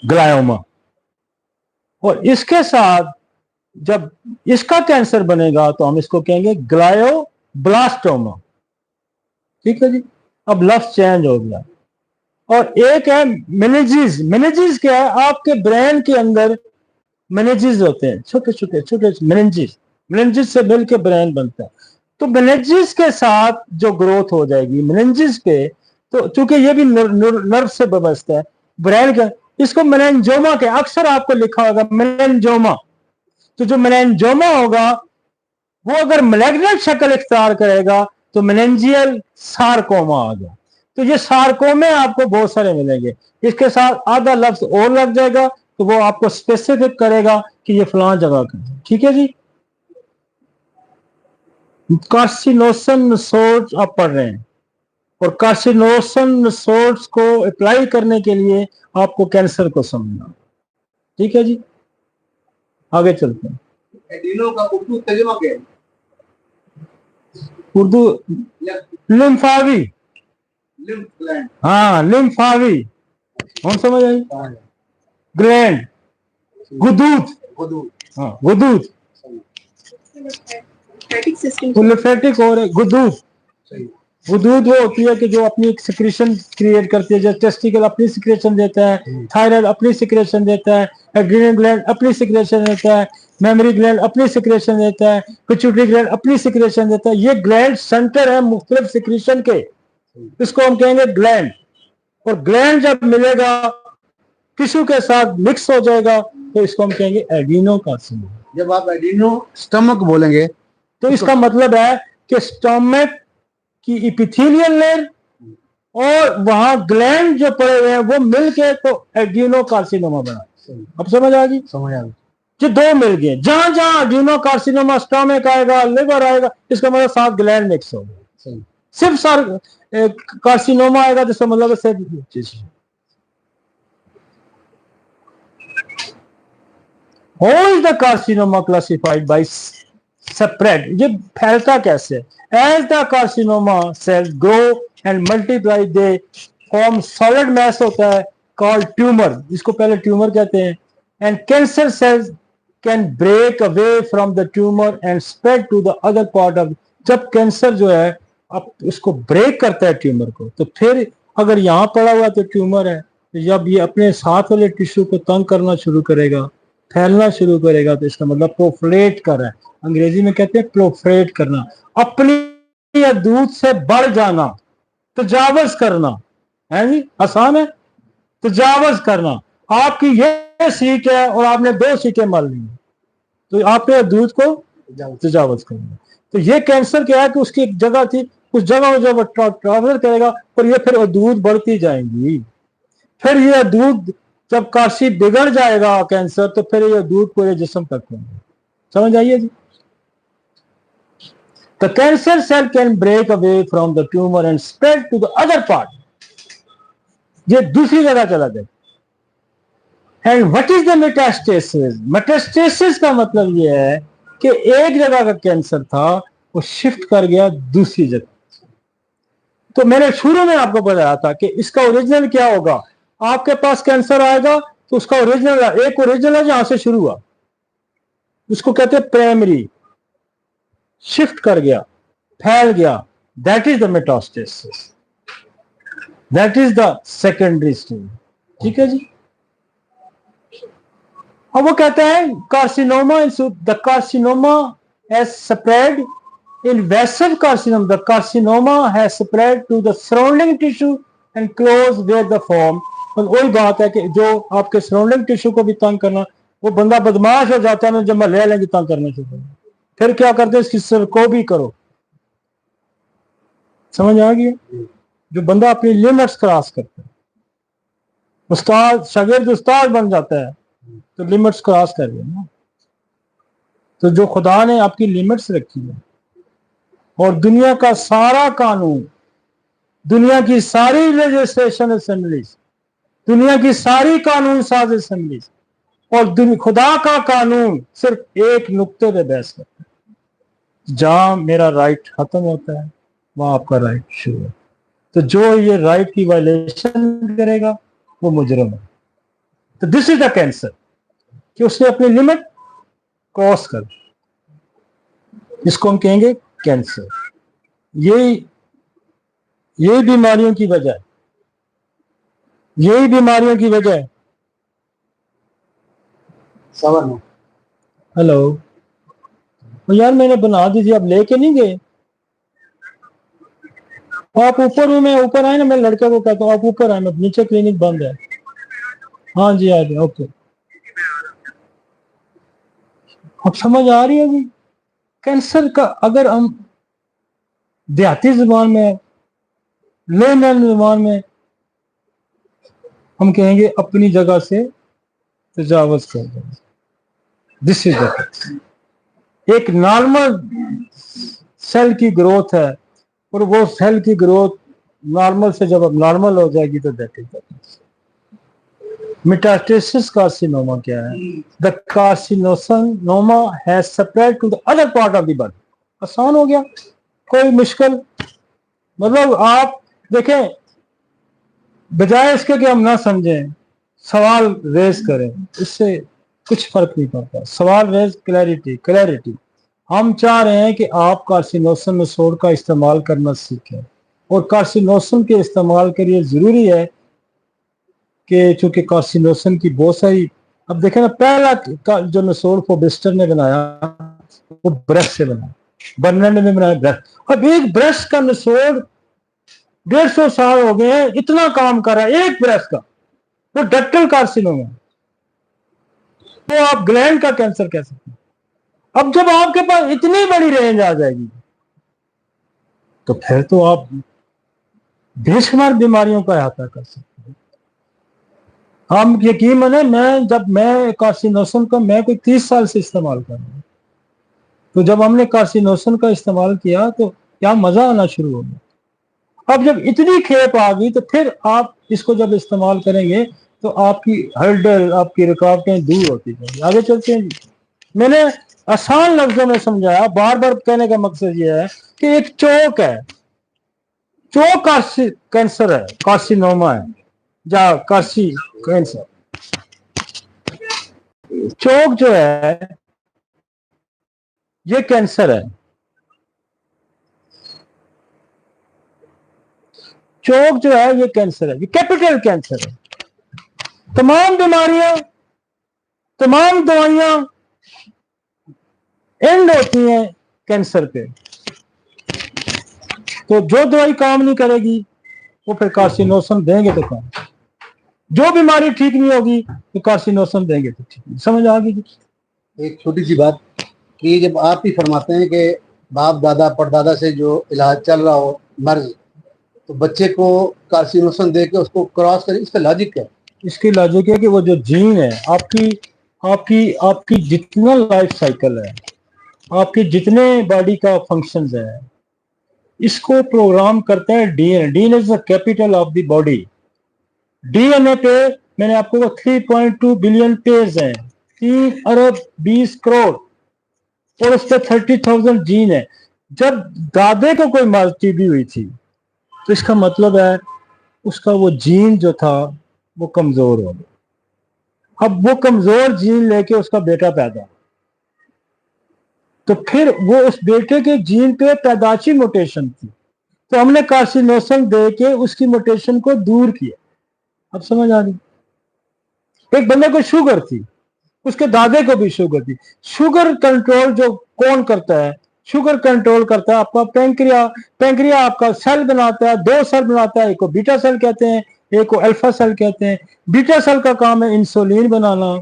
ग्लायोमा। और इसके साथ जब इसका कैंसर बनेगा तो हम इसको कहेंगे ग्लायोब्लास्टोमा। ठीक है जी। अब लफ्ज चेंज हो गया। और एक है मेनिंजिस। मेनिंजिस क्या है? आपके ब्रेन के अंदर मेनिंजिस होते हैं, छोटे छोटे छोटे मेनिंजिस। मेनिंजिस से मिलकर ब्रेन बनता है। तो मेनिंजिस के साथ जो ग्रोथ हो जाएगी मेनिंजिस पे, तो चूंकि ये भी नर्व से व्यवस्था है ब्रेन का, इसको मेनिंजोमा के, अक्सर आपको लिखा होगा मेनिंजोमा। तो जो मेनिंजोमा होगा वो अगर मैलिग्नेंट शक्ल इख्तियार करेगा तो मेनिंजियल सार्कोमा आ गया। तो ये सार्कोमे आपको बहुत सारे मिलेंगे, इसके साथ आधा लफ्ज और लग जाएगा तो वो आपको स्पेसिफिक करेगा कि ये फलां जगह का। ठीक है जी। कार्सिनोसन सोर्स आप पढ़ रहे हैं, और कार्सिनोसन सोर्स को अप्लाई करने के लिए आपको कैंसर को समझना। ठीक है जी। आगे चलते हैं। एडिनो का उर्दू तर्जुमा क्या है? उर्दू लिम्फावी। Lymph gland. हाँ, लिम्फावी। कौन समझ आई? ग्लैंड, गुदूद। गुदूद। हाँ, गुदूद। लिम्फेटिक और गुदूद। गुदूद वो होती है कि जो अपनी एक सिक्रेशन क्रिएट करती है, जैसे टेस्टिकल अपनी सिक्रेशन देता है, थायराइड अपनी सिक्रेशन देता है, एड्रिनल ग्लैंड अपनी सिक्रेशन देता है, मेमोरी ग्लैंड अपनी सिक्रेशन देता है, पिट्यूटरी ग्लैंड अपनी सिक्रेशन देता है। ये ग्लैंड सेंटर है मुख्तलिफ सिक्रेशन के, इसको हम कहेंगे ग्लैंड। और ग्लैंड जब मिलेगा टिश्यू के साथ मिक्स हो जाएगा तो इसको हम कहेंगे एडिनोकार्सिनोमा। जब आप एडिनो स्टमक बोलेंगे तो इसका मतलब है कि स्टमक की एपिथेलियल लेयर और वहां ग्लैंड जो पड़े हुए हैं वो मिलके तो एडिनोकार्सिनोमा बना। अब समझ आ गई? समझ आ गई। जो दो मिल गए, जहां जहां एडिनोकार्सिनोमा स्टमक आएगा, लिवर आएगा, इसका मतलब साथ ग्लैंड मिक्स हो गए। सिर्फ कार्सिनोमा आएगा तो इसका मतलब सिर्फ How is the carcinoma classified by spread? ये फैलता कैसे? As the carcinoma cells grow and multiply, they form solid mass होता है called tumor, इसको पहले tumor कहते हैं, and cancer cells can break away from the tumor and spread to the other part of। जब कैंसर जो है अब इसको ब्रेक करता है ट्यूमर को, तो फिर अगर यहाँ पड़ा हुआ तो ट्यूमर है, जब ये अपने साथ वाले टिश्यू को तंग करना शुरू करेगा फैलना शुरू करेगा तो इसका मतलब प्रोफलेट कर रहा है, अंग्रेजी में कहते हैं प्रोफलेट करना, अपनी हदूद से बढ़ जाना, तजावज करना है जी, आसान है। तजावज करना, आपकी ये सीट है और आपने 2 सीटें मान ली, तो आपने हदूद को तजावज करना। तो ये कैंसर क्या है कि उसकी एक जगह थी, उस जगह जब ट्रांसफर करेगा और ये फिर हदूद बढ़ती जाएंगी, फिर ये हदूद जब काशी बिगड़ जाएगा कैंसर, तो फिर ये हदूद पूरे जिस्म तक होंगे। समझ आइए जी। The cancer cell can break away from the tumor and spread to the other part. ये दूसरी जगह चला जाए। And what is the metastasis? Metastasis का मतलब ये है कि एक जगह का कैंसर था, वो शिफ्ट कर गया दूसरी जगह। तो मैंने शुरू में आपको बताया था कि इसका ओरिजिनल क्या होगा। आपके पास कैंसर आएगा तो उसका ओरिजिनल, एक ओरिजिनल है जहां से शुरू हुआ, उसको कहते हैं प्राइमरी, शिफ्ट कर गया, फैल गया, that is the metastasis, that is the secondary stage. ठीक है जी। अब वो कहते हैं carcinoma, the carcinoma has spread invasive carcinoma, the carcinoma has spread to the surrounding tissue and close where the form। और वही बात है कि जो आपके सराउंडिंग टिश्यू को भी तंग करना, वो बंदा बदमाश हो जाता है जब ले लेंगे तंग करने से, फिर क्या करते हैं, इसकी सिर को भी करो। समझ आ गई? जो बंदा अपनी लिमिट्स क्रॉस करता है, उस्ताद शागिर्द उस्ताद बन जाता है, तो लिमिट्स क्रॉस कर गया ना। तो जो खुदा ने आपकी लिमिट्स रखी है, और दुनिया का सारा कानून, दुनिया की सारी लेजिस्लेशन असेंबलीज, दुनिया की सारी कानून साज असेंबलीज और खुदा का कानून सिर्फ एक नुक्ते पे बहस करता है, जहां मेरा राइट खत्म होता है वहां आपका राइट शुरू है। तो जो ये राइट की वायलेशन करेगा वो मुजरिम है। तो दिस इज द कैंसर, कि उसने अपनी लिमिट क्रॉस कर, इसको हम कहेंगे कैंसर। यही बीमारियों की वजह है, यही बीमारियों की वजह है। हेलो यार, मैंने बना दीजिए, आप लेके नहीं गए। आप ऊपर हूँ, मैं ऊपर आए ना, मैं लड़के को कहता हूँ आप ऊपर आए, मैं नीचे क्लिनिक बंद है। हाँ जी आ जाए, ओके। अब समझ आ रही है जी। कैंसर का अगर हम देहाती जुबान में, लेमैन जुबान में हम कहेंगे अपनी जगह से तजावज कर देंगे। दिस इज द, एक नॉर्मल सेल की ग्रोथ है, और वो सेल की ग्रोथ नॉर्मल से जब अब नॉर्मल हो जाएगी तो that is the metastasis. Carcinoma क्या है? The carcinoma has spread to the other part of the body. आसान हो गया, कोई मुश्किल, मतलब आप देखें, बजाय इसके कि हम ना समझें, सवाल रेज करें, इससे कुछ फर्क नहीं पड़ता। सवाल रेज, क्लैरिटी। हम चाह रहे हैं कि आप कार्सिनोसन मेथड का इस्तेमाल करना सीखें, और कार्सिनोसन के इस्तेमाल के लिए जरूरी है कि चूंकि कार्सिनोसन की बहुत सारी, अब देखें ना, पहला जो नसोड़ फोबिस्टर ने बनाया वो ब्रश से बनाया, बर्नर्ड ने बनाया ब्रश। अब एक ब्रश का नसोड़ 150 साल हो गए हैं, इतना काम कर रहा है एक ब्रश का, वो डक्टल कार्सिनोमा, तो आप ग्लैंड का कैंसर कह सकते हैं। अब जब आपके पास इतनी बड़ी रेंज आ जाएगी तो फिर तो आप बेशुमार बीमारियों का अहाता कर सकते हैं। हम यकीन माने, मैं कार्सिनोसन का मैं कोई 30 साल से इस्तेमाल कर रहा हूं, तो जब हमने कार्सिनोसन का इस्तेमाल किया तो क्या मजा आना शुरू हो गया। अब जब इतनी खेप आ गई तो फिर आप इसको जब इस्तेमाल करेंगे तो आपकी हर्डल, आपकी रुकावटें दूर होती जाएंगी। आगे चलते हैं जी। मैंने आसान लफ्जों में समझाया, बार बार कहने का मकसद यह है कि एक चौक है, चौक कैंसर है, कार्सिनोमा है, या कार्सी कैंसर। चौक जो है ये कैंसर है, चौक जो है ये कैंसर है, ये कैपिटल कैंसर है। तमाम बीमारियां तमाम दवाइयां एंड होती हैं कैंसर पे। तो जो दवाई काम नहीं करेगी वो फिर कार्सिनोसन देंगे तो काम, जो बीमारी ठीक नहीं होगी तो कार्सिनोसन देंगे तो ठीक नहीं। समझ आ गई? एक छोटी सी बात कि जब आप ही फरमाते हैं कि बाप दादा परदादा से जो इलाज चल रहा हो मर्ज, तो बच्चे को कार्सिनोसन दे के उसको क्रॉस करें, इसका लॉजिक क्या है? इसकी लॉजिक है कि वो जो जीन है आपकी आपकी आपकी जितना लाइफ साइकिल है, आपके जितने बॉडी का फंक्शंस है, इसको प्रोग्राम करता है DNA. DNA is the capital of the body. DNA पे मैंने आपको 3.2 बिलियन पेज हैं, 3 अरब 20 करोड़, और उस पर 30,000 जीन है। जब दादे को कोई टीबी हुई थी तो इसका मतलब है उसका वो जीन जो था वो कमजोर हो गया। अब वो कमजोर जीन लेके उसका बेटा पैदा, तो फिर वो उस बेटे के जीन पे पैदाशी मोटेशन थी, तो हमने कार्सिनोसन दे के उसकी मोटेशन को दूर किया। अब समझ आ रही? एक बंदे को शुगर थी, उसके दादे को भी शुगर थी। शुगर कंट्रोल जो कौन करता है? शुगर कंट्रोल करता है आपका पैंक्रिया। पैंक्रिया आपका सेल बनाता है, 2 सेल बनाता है, एक को बीटा सेल कहते हैं, एक को अल्फा सेल कहते हैं। बीटा सेल का काम है इंसुलिन बनाना।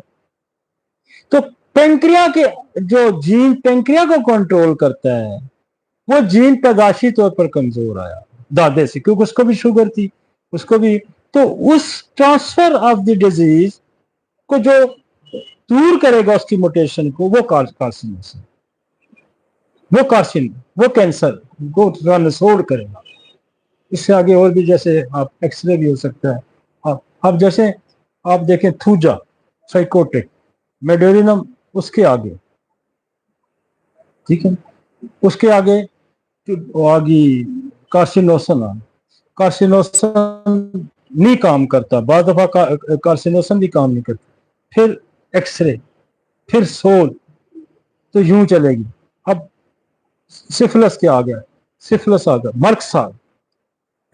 तो पैंक्रिया के जो जीन पैंक्रिया को कंट्रोल करता है, वो जीन पैदाशी तौर पर कमजोर आया दादे से, क्योंकि उसको भी शुगर थी, उसको भी। तो उस ट्रांसफर ऑफ द डिजीज को जो दूर करेगा उसकी मोटेशन को, वो कार्सिनोसन, वो कैंसर को ट्रांसफर करेगा। इससे आगे और भी, जैसे आप एक्सरे भी हो सकता है। आप जैसे आप देखें थूजा साइकोटिक मेडोरिनम, उसके आगे, ठीक है, उसके आगे आगे कार्सिनोसन आ। कार्सिनोसन नहीं काम करता, बाद दफा कार्सिनोसन भी काम नहीं करता, फिर एक्सरे, फिर सोल, तो यूं चलेगी। अब सिफिलिस के आ गया, सिफिलिस आ गया, मर्कसाल,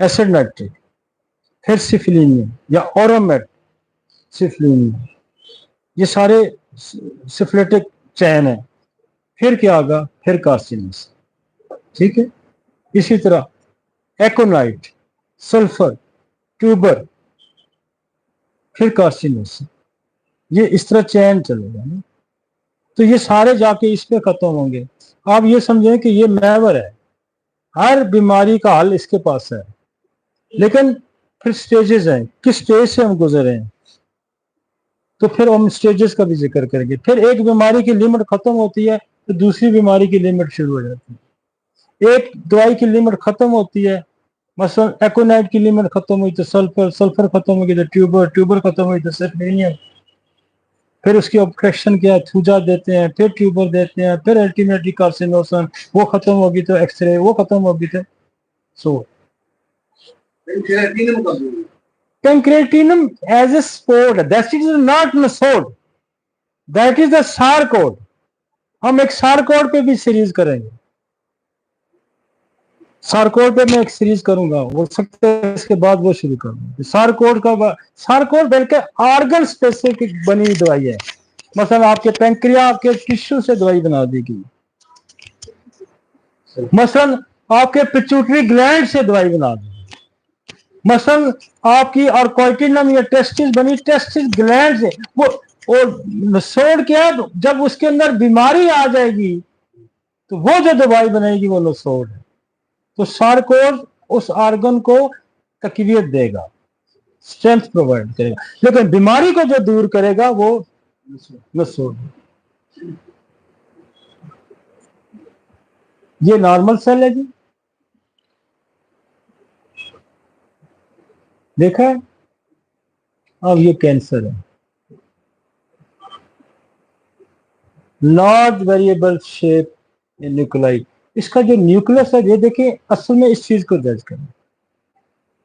एसिड नाइट्रिक, फिर सिफिलीनियम या ओरोमेट सिफिलीनियम, ये सारे सिफिलिटिक चैन है। फिर क्या आगा? फिर कार्सिनोसन, ठीक है। इसी तरह एकोनाइट, सल्फर, ट्यूबर, फिर कार्सिनोसन, ये इस तरह चैन चलेगा ना। तो ये सारे जाके इस पे खत्म होंगे। आप ये समझें कि ये महवर है, हर बीमारी का हल इसके पास है। लेकिन फिर स्टेजेस हैं, किस स्टेज से हम गुजरे हैं, तो फिर हम स्टेजेस का भी जिक्र करेंगे। फिर एक बीमारी की लिमिट खत्म होती है तो दूसरी बीमारी की लिमिट शुरू हो जाती है। एक दवाई की लिमिट खत्म होती है, मसलन एकोनाइट की लिमिट खत्म हुई तो सल्फर, सल्फर खत्म हो गई तो ट्यूबर, ट्यूबर खत्म हुई तो सिफिलीनियम, फिर उसकी ऑपरेशन किया, थूजा देते हैं, फिर ट्यूबर देते हैं, फिर अल्टीमेटली कार्सिनोसन, वो खत्म होगी तो एक्सरे, वो खत्म होगी तो सो pancreatinum as a sport, that is not nasod, that is the sarcode। हम एक सारकोड पे भी सीरीज करेंगे, सारकोड पे मैं एक सीरीज करूंगा, हो सकता है इसके बाद वो शुरू करूंगा। सारकोड का, सारकोड बल्कि ऑर्गन स्पेसिफिक बनी दवाई है। मसलन आपके पैंक्रिया के टिश्यू से दवाई बना दी गई, मसलन आपके पिट्यूटरी ग्लैंड से दवाई बना दी, मसलन आपकी ऑर्कोटिनम या टेस्टिस बनी टेस्टिस ग्लैंड से। वो और नसोड क्या है? जब उसके अंदर बीमारी आ जाएगी तो वो जो दवाई बनेगी वो नसोड है। तो सारकोड उस ऑर्गन को तकवीयत देगा, स्ट्रेंथ प्रोवाइड करेगा, लेकिन बीमारी को जो दूर करेगा वो नसोड। ये नॉर्मल सेल है जी, देखा है। अब ये कैंसर है, लार्ज वेरिएबल शेप न्यूक्लाई। इसका जो न्यूक्लियस है, ये देखिए, असल में इस चीज को जज करें,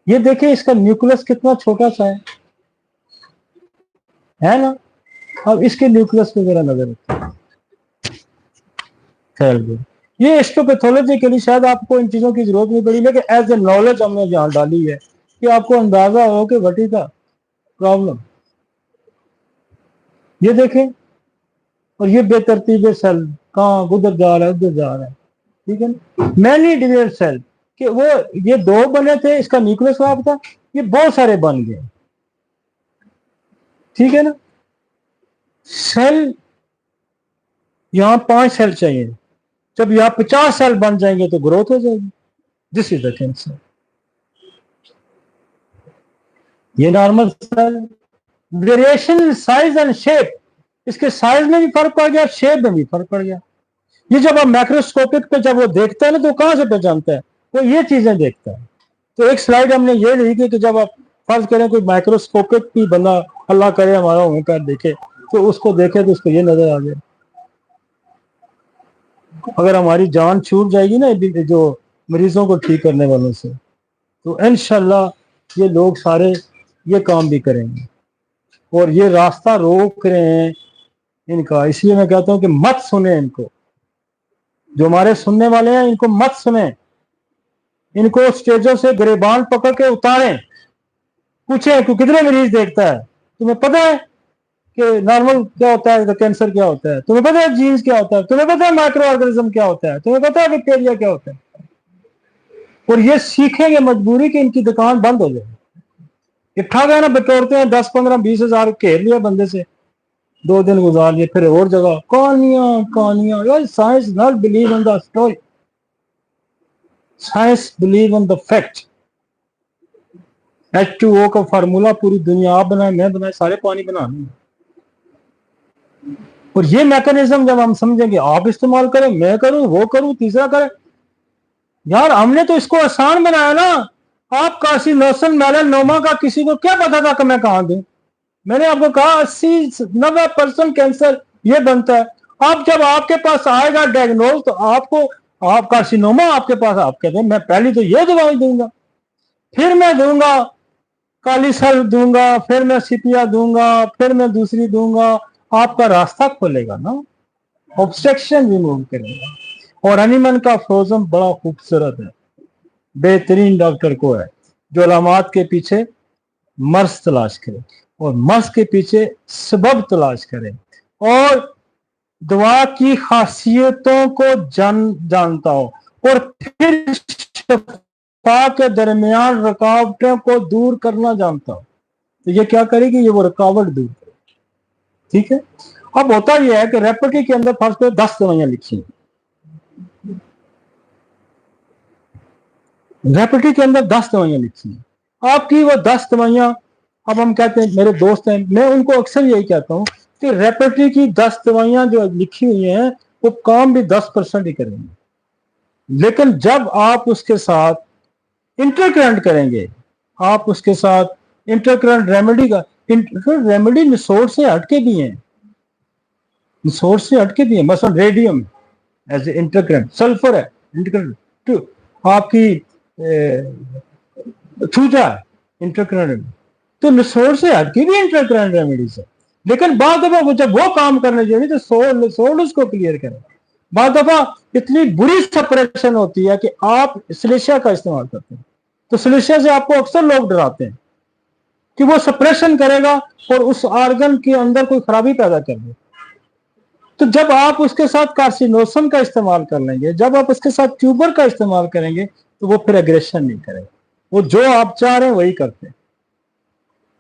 ये देखिए इसका न्यूक्लियस कितना छोटा सा है ना। अब इसके न्यूक्लियस पे जरा नजर रखें। ये हिस्टोपैथोलॉजी के लिए शायद आपको इन चीजों की जरूरत नहीं पड़ी, लेकिन एज ए नॉलेज हमने यहाँ डाली है कि आपको अंदाजा हो कि व्हाट इज द प्रॉब्लम। ये देखें, और ये बेतरतीब सेल कहाँ उधर जा रहा है उधर जा रहा है, ठीक है ना। मैनी डिविडेड सेल कि वो ये 2 बने थे, इसका न्यूक्लियस खराब था, ये बहुत सारे बन गए, ठीक है ना। सेल यहां 5 सेल चाहिए, जब यहां 50 सेल बन जाएंगे तो ग्रोथ हो जाएगी। This is the cancer. ये normal cell, variation size and shape, इसके साइज में भी फर्क पड़ गया, शेप में भी फर्क पड़ गया। ये जब आप माइक्रोस्कोपिक पे जब वो देखता है ना, तो कहां से पहचानता है, वो ये चीजें देखता है। तो एक स्लाइड हमने ये लिखी कि जब आप फर्ज करें कोई माइक्रोस्कोपिक भी बंदा, अल्लाह करे हमारा होकर देखे, तो उसको देखे तो उसको ये नजर आ जाए। अगर हमारी जान छूट जाएगी ना जो मरीजों को ठीक करने वालों से, तो इंशाल्लाह ये लोग सारे ये काम भी करेंगे। और ये रास्ता रोक रहे हैं इनका, इसलिए मैं कहता हूं कि मत सुने इनको, जो हमारे सुनने वाले हैं इनको मत सुने, इनको स्टेजों से गिरेबान पकड़ के उतारें। पूछे कि कितने मरीज देखता है, तुम्हें पता है कि नॉर्मल क्या होता है, कैंसर क्या होता है, तुम्हें पता है जीन्स क्या होता है, तुम्हें पता है माइक्रो ऑर्गेनिज्म क्या होता है, तुम्हें पता है बैक्टीरिया क्या होता है। और ये सीखेंगे मजबूरी कि इनकी दुकान बंद हो जाए। इकट्ठा गए ना बटोरते हैं 10, 15, 20 हजार घेर लिया बंदे से, 2 दिन गुजार लिए, फिर और जगह कहानियां कहानियां। यार science not believe in the story, science believe in the fact. H2O का फार्मूला पूरी दुनिया आप बनाए मैं बनाए सारे पानी बना लेंगे। और ये मैकेनिज्म जब हम समझेंगे, आप इस्तेमाल करें, मैं करूं, वो करूं, तीसरा करें, यार हमने तो इसको आसान बनाया ना। आप कार्सिनोसिस मेलानोमा का किसी को क्या पता था कि मैं कहां दूं। मैंने आपको कहा 80-90% कैंसर ये बनता है। अब जब आपके पास आएगा डायग्नोज, तो आपको आप कार्सिनोमा आपके पास, आप कहते हैं मैं पहले तो ये दवाई दूंगा, फिर मैं दूंगा काली सर दूंगा, फिर मैं सिपिया दूंगा, फिर मैं दूसरी दूंगा। आपका रास्ता खोलेगा ना, ऑब्स्ट्रक्शन रिमूव करेगा। और एनिमल का फ्रोजन बड़ा खूबसूरत है, बेहतरीन डॉक्टर को है जो अलामात के पीछे मर्ज तलाश करे और मर्ज के पीछे सबब तलाश करे और दवा की खासियतों को जानता हो और फिर शफा के दरमियान रुकावटों को दूर करना जानता हो। तो ये क्या करेगी, ये वो रुकावट दूर करेगी, ठीक है। अब होता यह है कि रेपर्टरी के अंदर फर्स्ट 10 दवाइयां लिखी हैं, रेपर्टरी के अंदर 10 दवाइयां लिखी हैं। आपकी वो 10 दवाइयां, अब हम कहते हैं मेरे दोस्त हैं, मैं उनको अक्सर यही कहता हूं कि रेपर्टरी की 10 दवाइयां जो लिखी हुई हैं वो काम भी 10% ही करेंगे, लेकिन जब आप उसके साथ इंटरकरेंट करेंगे, आप उसके साथ इंटरकरेंट रेमेडी का, रेमेडी निसोड से हटके भी हैं, निसोड से हटके भी है। मसलन radium as a intercurrent, sulphur है इंटरकरेंट, आपकी थूजा इंटरकरेंट, तो निसोड से हटके भी इंटरकरेंट रेमेडीज है। लेकिन बाद दफा जब वो काम करने चाहिए तो सोल्ड उसको क्लियर करें। बाद दफा इतनी बुरी सेपरेशन होती है कि आप सिलिशिया का इस्तेमाल करते हैं, तो सिलिशिया से आपको अक्सर लोग डराते हैं कि वो सप्रेशन करेगा और उस ऑर्गन के अंदर कोई खराबी पैदा कर दे। तो जब आप उसके साथ कार्सिनोसम का इस्तेमाल कर लेंगे, जब आप उसके साथ ट्यूबर का इस्तेमाल करेंगे, तो वो फिर एग्रेशन नहीं करेगा, वो जो आप चाह रहे हैं वही करते हैं,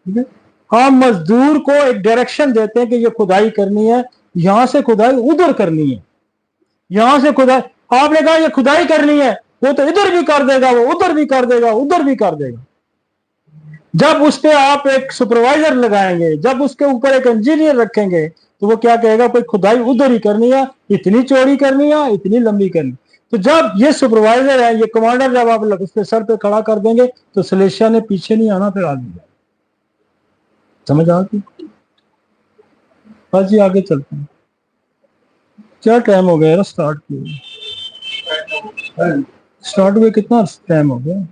ठीक है। हम मजदूर को एक डायरेक्शन देते हैं कि ये खुदाई करनी है, यहां से खुदाई उधर करनी है, यहां से खुदाई, आपने कहा ये खुदाई करनी है, वो तो इधर भी कर देगा, वो उधर भी कर देगा, उधर भी कर देगा। जब उस पर आप एक सुपरवाइजर लगाएंगे, जब उसके ऊपर एक इंजीनियर रखेंगे, तो वो क्या कहेगा, कोई खुदाई उधर ही करनी है, इतनी चौड़ी करनी है, इतनी लंबी करनी। तो जब ये सुपरवाइजर है, ये कमांडर, जब आप उसके सर पे खड़ा कर देंगे, तो सिलेशिया ने पीछे नहीं आना, फिर आगे समझ आ गई। बस जी आगे चलते हैं। क्या टाइम हो गया, स्टार्ट किए, स्टार्ट हुए कितना टाइम हो गया,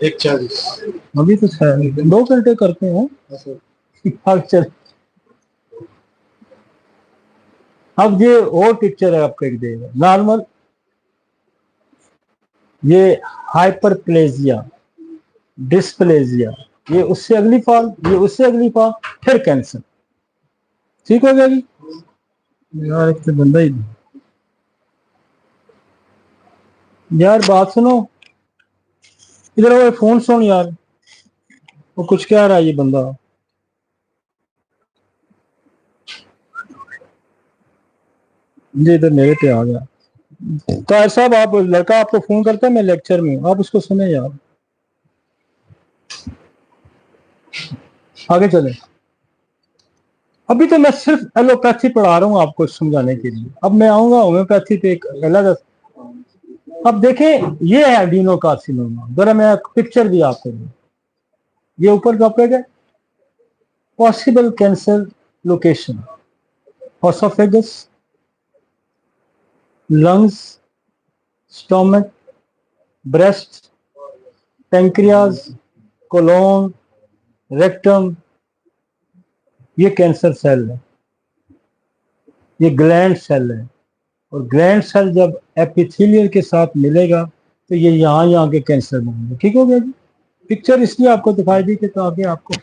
1:40। अभी तो 2 घंटे करते हैं। चल अब ये और पिक्चर है आपको एक देगा नॉर्मल, ये हाइपरप्लेजिया, डिस्प्लेजिया, ये उससे अगली फॉर्म, ये उससे अगली फॉर्म, फिर कैंसर। ठीक हो गया जी। यार एक तो बंदा ही, यार बात सुनो, इधर वो फोन सुन यार, वो कुछ कह रहा है ये बंदा। जी इधर मेरे पे आ गया। ताहिर साहब, आप लड़का आपको फोन करता है, मैं लेक्चर में हूँ, आप उसको सुने यार। आगे चले। अभी तो मैं सिर्फ एलोपैथी पढ़ा रहा हूँ आपको समझाने के लिए, अब मैं आऊंगा होम्योपैथी पे एक अलग। अब देखें, ये है एडिनोकार्सिनोमा, जरा मैं एक पिक्चर भी आपको दूं। ये ऊपर टॉपिक है, possible cancer location, oesophagus, lungs, stomach, breast, pancreas, colon, rectum, ये कैंसर सेल है, ये ग्लैंड सेल है। और ग्लैंड सेल जब एपिथेलियल के साथ मिलेगा तो ये यहाँ के कैंसर बनेंगे। ठीक हो गया जी। पिक्चर इसलिए आपको दिखाई दी कि ताकि आपको,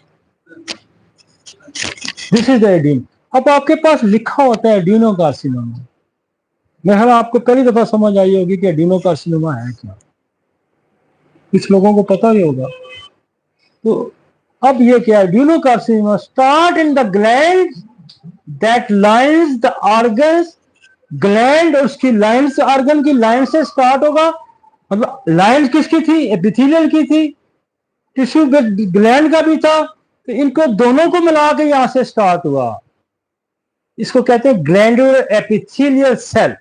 दिस इज द एडीन। अब आपके पास लिखा होता है एडिनोकार्सिनोमा, मेरा ख्याल आपको पहली दफा समझ आई होगी कि एडिनोकार्सिनोमा है क्या, कुछ लोगों को पता भी होगा। तो अब ये क्या है, adenocarcinoma start in the gland that lines the organs, gland और उसकी लाइन से, ऑर्गन की लाइन से स्टार्ट होगा। मतलब लाइन किसकी थी, एपिथेलियल की थी, टिश्यू ग्लैंड का भी था, तो इनको दोनों को मिला के यहां से स्टार्ट हुआ। इसको कहते हैं ग्लैंडुलर एपिथेलियल सेल।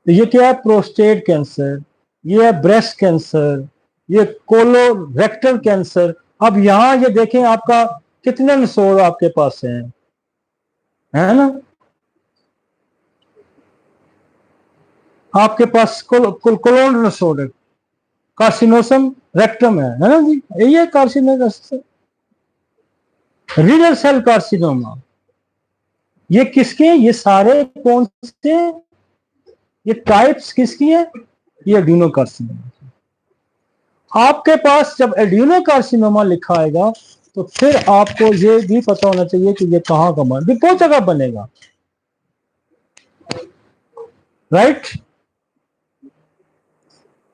तो ये क्या है, प्रोस्टेट कैंसर, ये है ब्रेस्ट कैंसर, ये कोलोरेक्टल कैंसर। अब यहां ये देखें आपका कितने नसोड़ आपके पास है ना, आपके पास कोलोन नसोड़ है, कार्सिनोसम रेक्टम है ना जी, यही है कार्सिनोसम। रीनल सेल कार्सिनोमा, ये किसके, ये सारे कौन से, ये टाइप्स किसकी है, ये एडिनोकार्सिनोमा। आपके पास जब एडिनोकार्सिनोमा लिखा आएगा तो फिर आपको ये भी पता होना चाहिए कि ये कहां का बन, बहुत जगह बनेगा, राइट।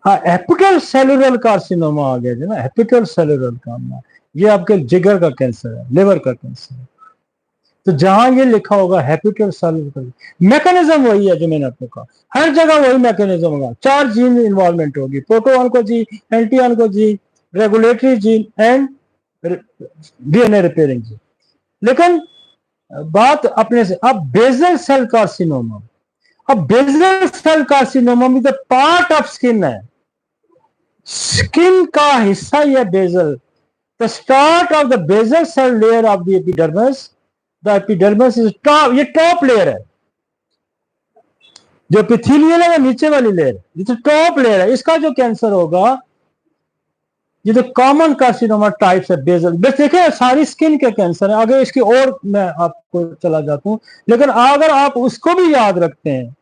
हाँ, हेपिटल सेलुलर कार्सिनोमा आ गया ना, हेपिटल सेलुलर कार्सिनोमा, ये आपके जिगर का कैंसर है, लिवर का कैंसर है। तो जहां ये लिखा होगा हेपिटल सेलुलर, मैकेनिज्म वही है जो मैंने आपको कहा, हर जगह वही मैकेनिज्म होगा, 4 जीन इन्वॉल्वमेंट होगी, protooncogene, anti oncogene, regulatory gene and DNA repairing gene. लेकिन बात अपने से, अब बेजल सेल कार्सिनोमा, अब बेजल सेल कार्सिनोमा में द पार्ट ऑफ स्किन है, स्किन का हिस्सा ही है basal. The start of the basal cell layer of the epidermis, the epidermis is top, ये टॉप लेयर है, जो एपिथेलियल है वो नीचे वाली लेयर, ये तो टॉप लेयर है। इसका जो कैंसर होगा, ये तो कॉमन कार्सिनोमा टाइप्स है बेजल। बस देखिए सारी स्किन के कैंसर है, आगे इसकी और मैं आपको चला जाता हूं, लेकिन अगर आप उसको भी याद रखते हैं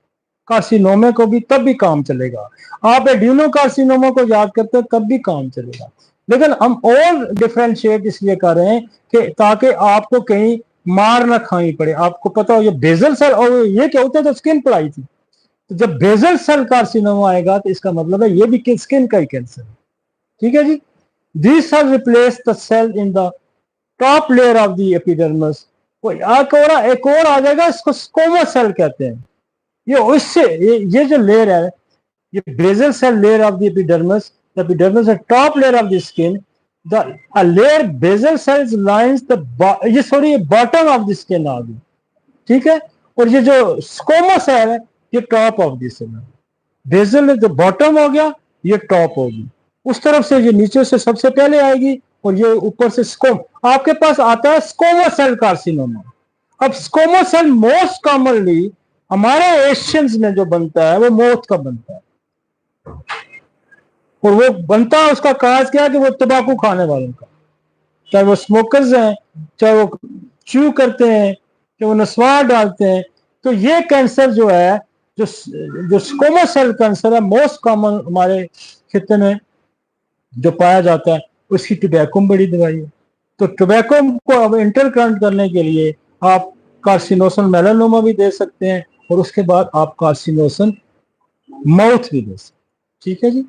कार्सिनोमा को भी, तब भी काम चलेगा। आप एडिनोकार्सिनोमा को याद करते हैं तब भी काम चलेगा। लेकिन हम और डिफरेंशिएट इसलिए कर रहे हैं कि ताकि आपको कहीं मार ना खानी पड़े, आपको पता हो ये बेजल सेल, और ये क्या होता है, तो स्किन पढ़ाई थी, तो जब बेजल सेल कार्सिनोमा आएगा तो इसका मतलब है ये भी स्किन का ही कैंसर है। ठीक है जी। This has replace the cell in the top layer of the epidermis. एक और आ जाएगा, इसको स्कोमा सेल कहते हैं। ये उससे ये जो लेयर है, ये basal cell layer of the epidermis, the epidermis is top layer of the skin, the a layer basal cells lines the ये sorry bottom of the skin आ गई, ठीक है। और ये जो स्कोमा सेल है ये टॉप ऑफ द स्किन है, बेजल जो बॉटम हो गया ये टॉप होगी, उस तरफ से ये नीचे से सबसे पहले आएगी और ये ऊपर से स्कोम। आपके पास आता है स्कोमा सेल कार्सिनोमा। अब स्कोमा सेल मोस्ट कॉमनली हमारे एशियंस में जो बनता है वो मौत का बनता है, और वो बनता है, उसका काज क्या है कि वो तंबाकू खाने वालों का, चाहे वो स्मोकर्स हैं, चाहे वो च्यू करते हैं, चाहे वो नस्वार डालते हैं। तो ये कैंसर जो है, जो स्कोमा सेल कैंसर है, मोस्ट कॉमन हमारे खिते में जो पाया जाता है, उसकी टोबैको में बड़ी दवाई है। तो टोबैको को अब इंटरकरेंट करने के लिए आप कार्सिनोसन मेलानोमा भी दे सकते हैं, और उसके बाद आप कार्सिनोसन माउथ भी दे सकते हैं। ठीक है जी,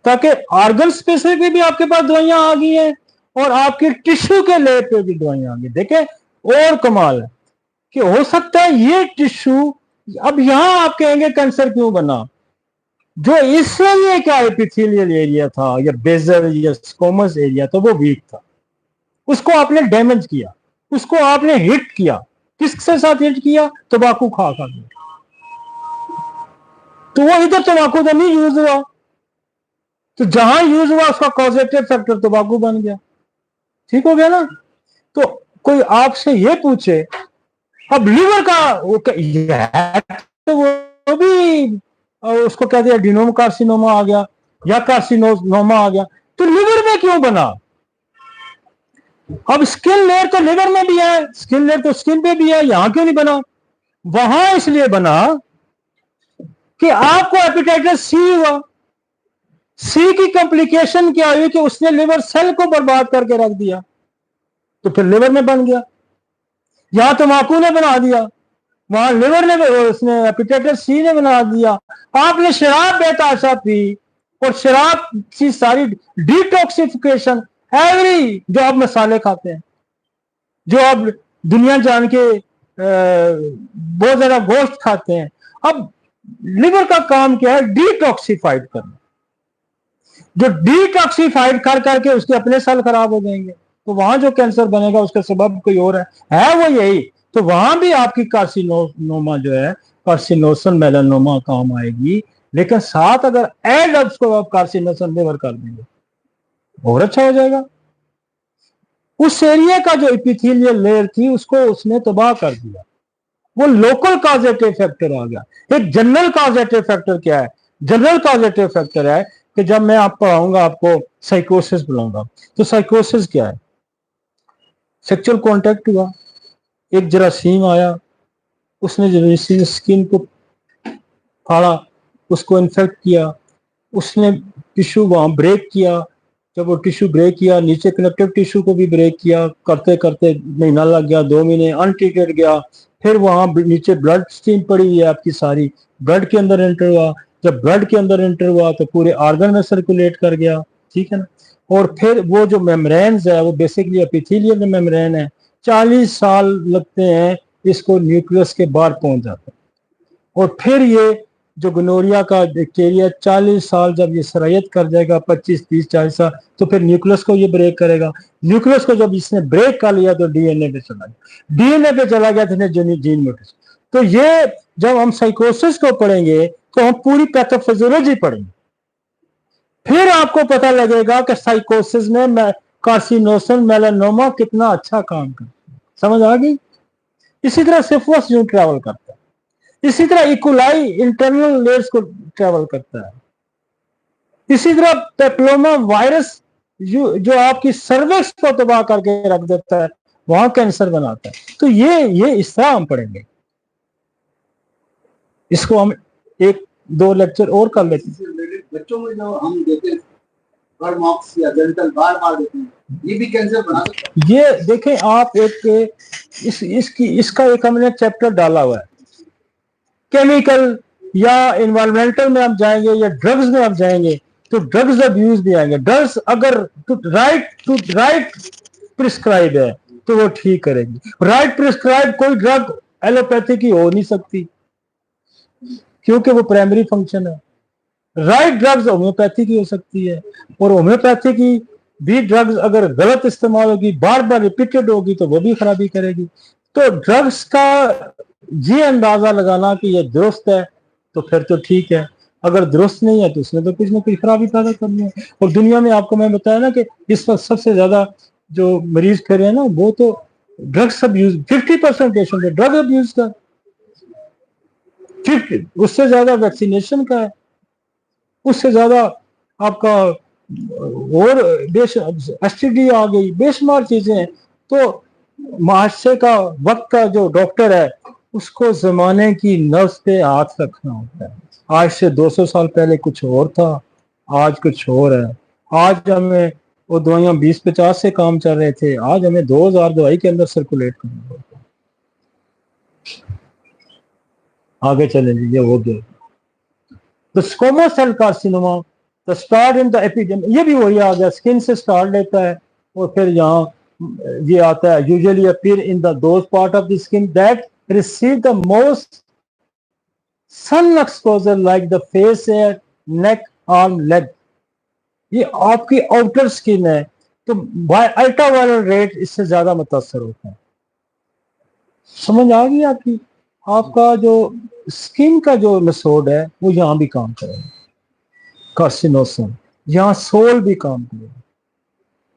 ताकि ऑर्गन स्पेसिफिक भी आपके पास दवाइयां आ गई हैं और आपके टिश्यू के लेवल पे भी दवाइयां आ गई। देखें और कमाल है कि हो सकता है ये टिश्यू, अब यहां आप कहेंगे कैंसर क्यों बना, जो इस एरिया का एपिथेलियल एरिया था या बेजल या स्कोमस एरिया था वो वीक था, उसको आपने डैमेज किया, उसको आपने हिट किया। किसके साथ हिट किया? तंबाकू खा खा के। तो वो इधर तंबाकू तो नहीं यूज हुआ, तो जहां यूज हुआ उसका कॉजेटिव फैक्टर तंबाकू बन गया। ठीक हो गया ना। तो कोई आपसे ये पूछे अब लीवर का तो वो भी उसको कहते हैं एडिनोम कार्सिनोमा आ गया या कार्सिनोमा आ गया, तो लिवर में क्यों बना? अब स्किन लेयर तो लिवर में भी है, स्किन लेयर तो स्किन पे भी है, यहां क्यों नहीं बना? वहां इसलिए बना कि आपको हेपेटाइटिस सी हुआ। सी की कॉम्प्लिकेशन क्या हुई कि उसने लिवर सेल को बर्बाद करके रख दिया, तो फिर लिवर में बन गया। यहां तंबाकू ने बना दिया, वहां लिवर ने, उसने हेपेटाइटिस सी ने बना दिया। आपने शराब बेताशा पी और शराब की सारी डिटॉक्सिफिकेशन, एवरी जो आप मसाले खाते हैं, जो आप दुनिया जान के बहुत ज्यादा गोश्त खाते हैं, अब लिवर का काम क्या है? डिटॉक्सिफाइड करना। जो डिटॉक्सिफाइड कर करके उसके अपने सेल खराब हो जाएंगे, तो वहां जो कैंसर बनेगा उसका सबब कोई और है वो यही। तो वहां भी आपकी कार्सिनोमा जो है, कार्सिनोसन मेलानोमा काम आएगी, लेकिन साथ अगर एड उसको आप कार्सिनोसन लिवर कर देंगे और अच्छा हो जाएगा। उस एरिया का जो एपिथेलियल लेयर थी उसको उसने तबाह कर दिया, वो लोकल कॉजेटिव फैक्टर आ गया। एक जनरल कॉजेटिव फैक्टर क्या है? जनरल कॉजेटिव फैक्टर है कि जब मैं आप पढ़ाऊंगा, आपको साइकोसिस बुलाऊंगा, तो साइकोसिस क्या है? सेक्सुअल कांटेक्ट हुआ, एक जरासीम आया, उसने जरासीम स्किन को फाड़ा, उसको इन्फेक्ट किया, उसने टिश्यू वहां ब्रेक किया। जब वो टिश्यू ब्रेक किया, नीचे कनेक्टिव टिश्यू को भी ब्रेक किया, करते करते महीना लग गया, 2 महीने अनट्रीटेड गया। फिर वहां नीचे ब्लड स्ट्रीम पड़ी हुई है आपकी सारी, ब्लड के अंदर एंटर हुआ। जब ब्लड के अंदर एंटर हुआ तो पूरे ऑर्गन में सर्कुलेट कर गया। ठीक है ना। और फिर वो जो मेम्ब्रेन्स है वो बेसिकली एपिथेलियल मेम्ब्रेन है, 40 साल लगते हैं इसको न्यूक्लियस के बाहर पहुंच जाता है। और फिर ये जो गोनोरिया का बैक्टीरिया 40 साल जब ये सरायत कर जाएगा, 25, 30, 40 साल, तो फिर न्यूक्लियस को ये ब्रेक करेगा। न्यूक्लियस को जब इसने ब्रेक कर लिया तो डीएनए पे चला गया, डीएनए पे चला गया तो जीन म्यूटेशन। तो ये जब हम साइकोसिस को पढ़ेंगे तो हम पूरी पैथोफिजियोलॉजी पढ़ेंगे, फिर आपको पता लगेगा कि साइकोसिस में कार्सिनोसन मेलानोमा कितना अच्छा काम करता है। समझ आ गई? इसी तरह सिफिलिस जो ट्रैवल करता है, इसी तरह इकोलाई इंटरनल लेयर्स को ट्रैवल करता है, इसी तरह पेप्लोमा वायरस जो आपकी सर्विक्स को तबाह करके रख देता है, वहां कैंसर बनाता है। तो ये इस तरह हम पढ़ेंगे, इसको हम 1-2 लेक्चर और कर लेते हैं। बच्चों में जो हम देते हैं बर्ड मॉक्स या जेनिटल बार बार देते हैं, ये भी कैंसर बना सकता है। ये देखें आप, एक इसका एक हमने चैप्टर डाला हुआ है। केमिकल या इन्वायरमेंटल में आप जाएंगे या ड्रग्स में आप जाएंगे तो ड्रग्स अब्यूज भी आएंगे। ड्रग्स अगर राइट प्रिस्क्राइब है तो वो ठीक करेगी। राइट प्रिस्क्राइब कोई ड्रग एलोपैथी की हो नहीं सकती, क्योंकि वो प्राइमरी फंक्शन है। राइट ड्रग्स होम्योपैथी की हो सकती है, और होम्योपैथी की भी ड्रग्स अगर गलत इस्तेमाल होगी, बार बार रिपीटेड होगी, तो वो भी खराबी करेगी। तो ड्रग्स का ये अंदाजा लगाना कि ये दुरुस्त है तो फिर तो ठीक है, अगर दुरुस्त नहीं है तो उसमें तो कुछ ना कुछ खराबी पैदा करनी है। और दुनिया में आपको मैं बताया ना कि इस वक्त सबसे ज्यादा जो मरीज फिर है ना, वो तो ड्रग्स अब्यूज, 50% पेशेंट है ड्रग अब्यूज का, 50, उससे ज्यादा वैक्सीनेशन का है, उससे ज्यादा आपका और एसटीडी आ गई, बेशुमार चीजें हैं। तो मुआशरे का वक्त का जो डॉक्टर है उसको जमाने की नब्ज पे हाथ रखना होता है। आज से 200 साल पहले कुछ और था, आज कुछ और है। आज हमें वो दवाइयां 20-50 से काम चल रहे थे, आज हमें 2000 दवाई के अंदर सर्कुलेट करना होता है। आगे चले लीजिए, हो गया। तो squamous cell carcinoma the start in the epidemic, ये भी वही आ गया, स्किन से स्टार्ट लेता है और फिर यहाँ ये आता है, usually appear in the those part of the skin that receive the most sun exposure like the face, hair, neck, arm, leg. ये आपकी आउटर स्किन है, तो अल्ट्रावायलेट रेट इससे ज्यादा मुतासर होता है। समझ आ गई आपकी? आपका जो स्किन का जो मेथड है वो यहाँ भी काम करेगा, कार्सिनोसम, यहाँ सोल भी काम करेगा,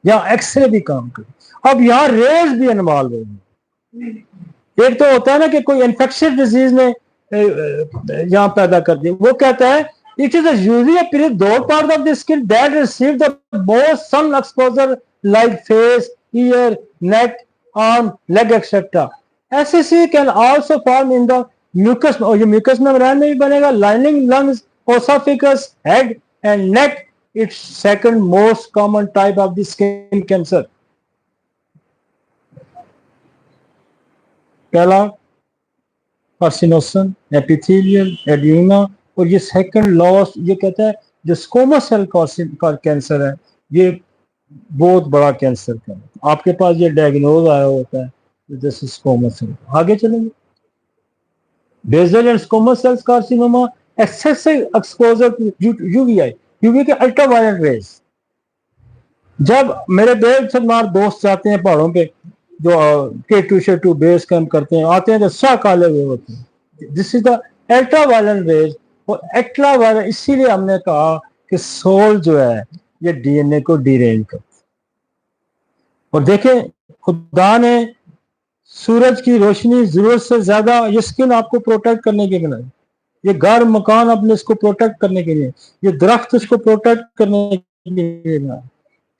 यहाँ एक्सरे भी काम करेगा। अब यहाँ रेज भी इन्वॉल्व होंगे। एक तो होता है ना कि कोई इन्फेक्शियस डिजीज ने यहाँ पैदा कर दी, वो कहता है इट इज यूजली पीरियड दो part of the skin that receive the most sun exposure like face, ear, neck, arm, leg etcetera. SCC can also form in the mucus, और ये म्यूकस मेम्ब्रेन में भी बनेगा, lining lungs, oesophagus, head and neck. It's second most common type of the skin cancer. पहला कार्सिनोसन, एपिथेलियल, एडिमा, और ये सेकंड लॉस, ये कहता है जो स्क्वामस सेल कैंसर है, ये बहुत बड़ा कैंसर है। आपके पास ये डायग्नोज आया होता है, दिस इज स्क्वामस सेल। आगे चलेंगे। Basal and squamous cell carcinoma, excessive exposure to UVI, UV के अल्ट्रावायलेट रेज। जब मेरे बेशुमार दोस्त जाते हैं पहाड़ों पे, जो K2 बेस कैंप करते हैं, आते हैं तो सा काले हुए होते हैं, this is the ultraviolet rays. और अल्ट्रावायलेट, इसीलिए हमने कहा कि सोल जो है ये डीएनए को डीरेंज करता है। और देखें, खुदा ने सूरज की रोशनी जरूरत से ज्यादा, ये स्किन आपको प्रोटेक्ट करने के लिए, ये घर मकान अपने इसको प्रोटेक्ट करने के लिए, ये दरख्त इसको प्रोटेक्ट करने के लिए।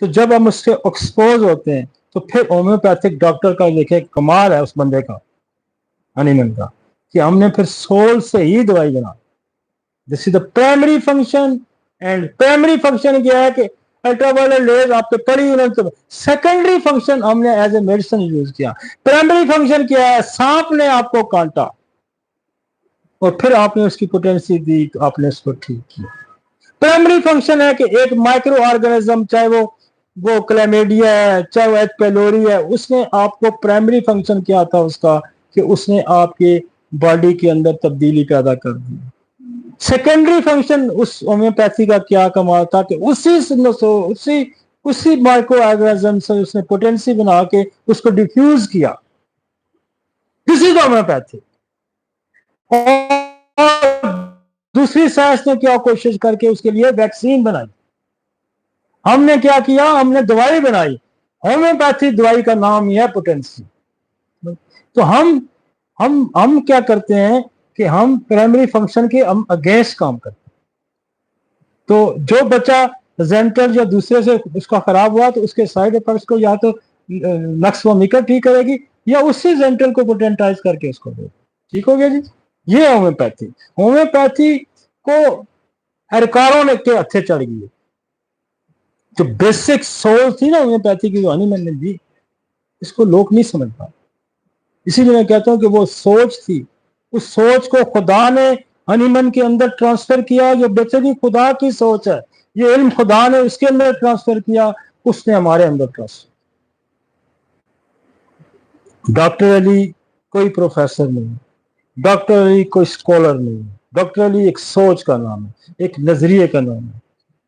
तो जब हम उससे एक्सपोज होते हैं तो फिर होम्योपैथिक डॉक्टर का देखे कमाल है उस बंदे का, हनीमन का, कि हमने फिर सोल से ही दवाई बना। This is the primary function. And primary function क्या है कि अल्ट्रावायलेट रेज आपके पड़ी, तो सेकेंडरी फंक्शन हमने एज ए मेडिसिन यूज किया। प्राइमरी फंक्शन क्या है? सांप ने आपको काटा और फिर आपने उसकी पोटेंसी दी, तो आपने उसको ठीक किया। प्राइमरी फंक्शन है कि एक माइक्रो ऑर्गेनिज्म, चाहे वो क्लैमिडिया है, चाहे वो एच पेलोरी है, उसने आपको, प्राइमरी फंक्शन क्या था उसका कि उसने आपके बॉडी के अंदर तब्दीली पैदा कर दी। सेकेंडरी फंक्शन उस होम्योपैथी का क्या कमाल था कि उसी माइक्रो ऑर्गेनिज्म से उसने पोटेंसी बना के उसको डिफ्यूज किया। This is homeopathy. और दूसरी साइंस ने क्या कोशिश करके उसके लिए वैक्सीन बनाई। हमने क्या किया? हमने दवाई बनाई। होम्योपैथी दवाई का नाम ही है पोटेंसी। तो हम क्या करते हैं कि हम प्राइमरी फंक्शन के हम अगेंस्ट काम करते हैं। तो जो बच्चा जेंटल या दूसरे से उसका खराब हुआ तो उसके साइड इफेक्ट्स को या तो नक्स वोमिकर ठीक करेगी या उसी जेंटल को पोटेंटाइज करके उसको देगी। ठीक हो गया जी? ये होम्योपैथी। होम्योपैथी को अरकारों ने के हथे चढ़ गई। जो बेसिक सोल थी ना होम्योपैथी की, जो हनीमैन ने दी, इसको लोग नहीं समझ पाए। इसीलिए मैं कहता हूं कि वो सोच थी, उस सोच को खुदा ने हनीमैन के अंदर ट्रांसफर किया। जो बेचनी खुदा की सोच है, ये इल्म खुदा ने उसके अंदर ट्रांसफर किया, उसने हमारे अंदर ट्रांसफर। डॉक्टर अली कोई प्रोफेसर नहीं, डॉक्टर अली कोई स्कॉलर नहीं, डॉक्टर अली एक सोच का नाम है, एक नजरिए का नाम है।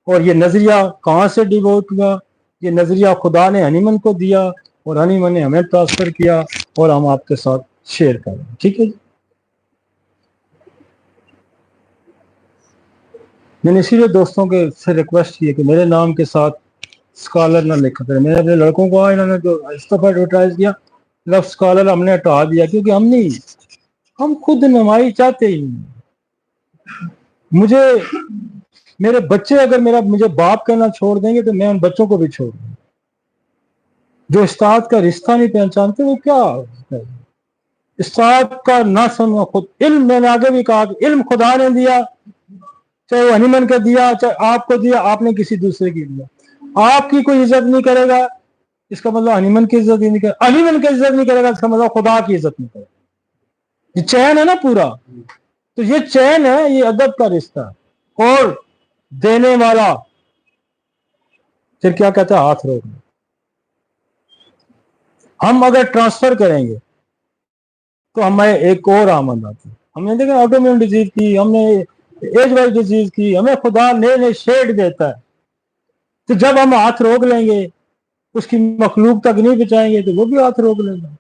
और ये नजरिया कहाँ से डिवोट हुआ? ये नजरिया खुदा ने हनीमैन को दिया और हनीमैन ने हमें ट्रांसफर किया और हम आपके साथ शेयर कर रहे हैं। ठीक है जी? मैंने इसीलिए दोस्तों के से रिक्वेस्ट की है कि मेरे नाम के साथ स्कॉलर ना लिखा करें। मैंने अपने लड़कों को इन्होंने जो इस्तीफा एडवर्टाइज किया, लफ्ज स्कॉलर हमने हटा दिया, क्योंकि हम खुद नमाई चाहते ही नहीं। मेरे बच्चे अगर मुझे बाप कहना छोड़ देंगे तो मैं उन बच्चों को भी छोड़ दूंगा। जो उस्ताद का रिश्ता नहीं पहचानते वो क्या है? उस्ताद का ना सुनो खुद। इल्म, मैंने आगे भी कहा कि इल्म खुदा ने दिया, चाहे वो हनीमैन का दिया, चाहे आपको दिया, आपने किसी दूसरे की दिया। आपकी कोई इज्जत नहीं करेगा इसका मतलब हनीमैन की इज्जत ही नहीं करेगा, हनीमैन की इज्जत नहीं करेगा इसका मतलब खुदा की इज्जत नहीं करेगा। ये चैन है ना पूरा, तो ये चैन है, ये अदब का रिश्ता। और देने वाला फिर क्या कहता है, हाथ रोक लो। हम अगर ट्रांसफर करेंगे तो हमें एक और आमद आती है। हमने देखा ऑटोइम्यून डिजीज की, हमने एज वाइज डिजीज की, हमें खुदा नए नए शेड देता है। तो जब हम हाथ रोक लेंगे, उसकी मखलूक तक नहीं बचाएंगे, तो वो भी हाथ रोक लेगा।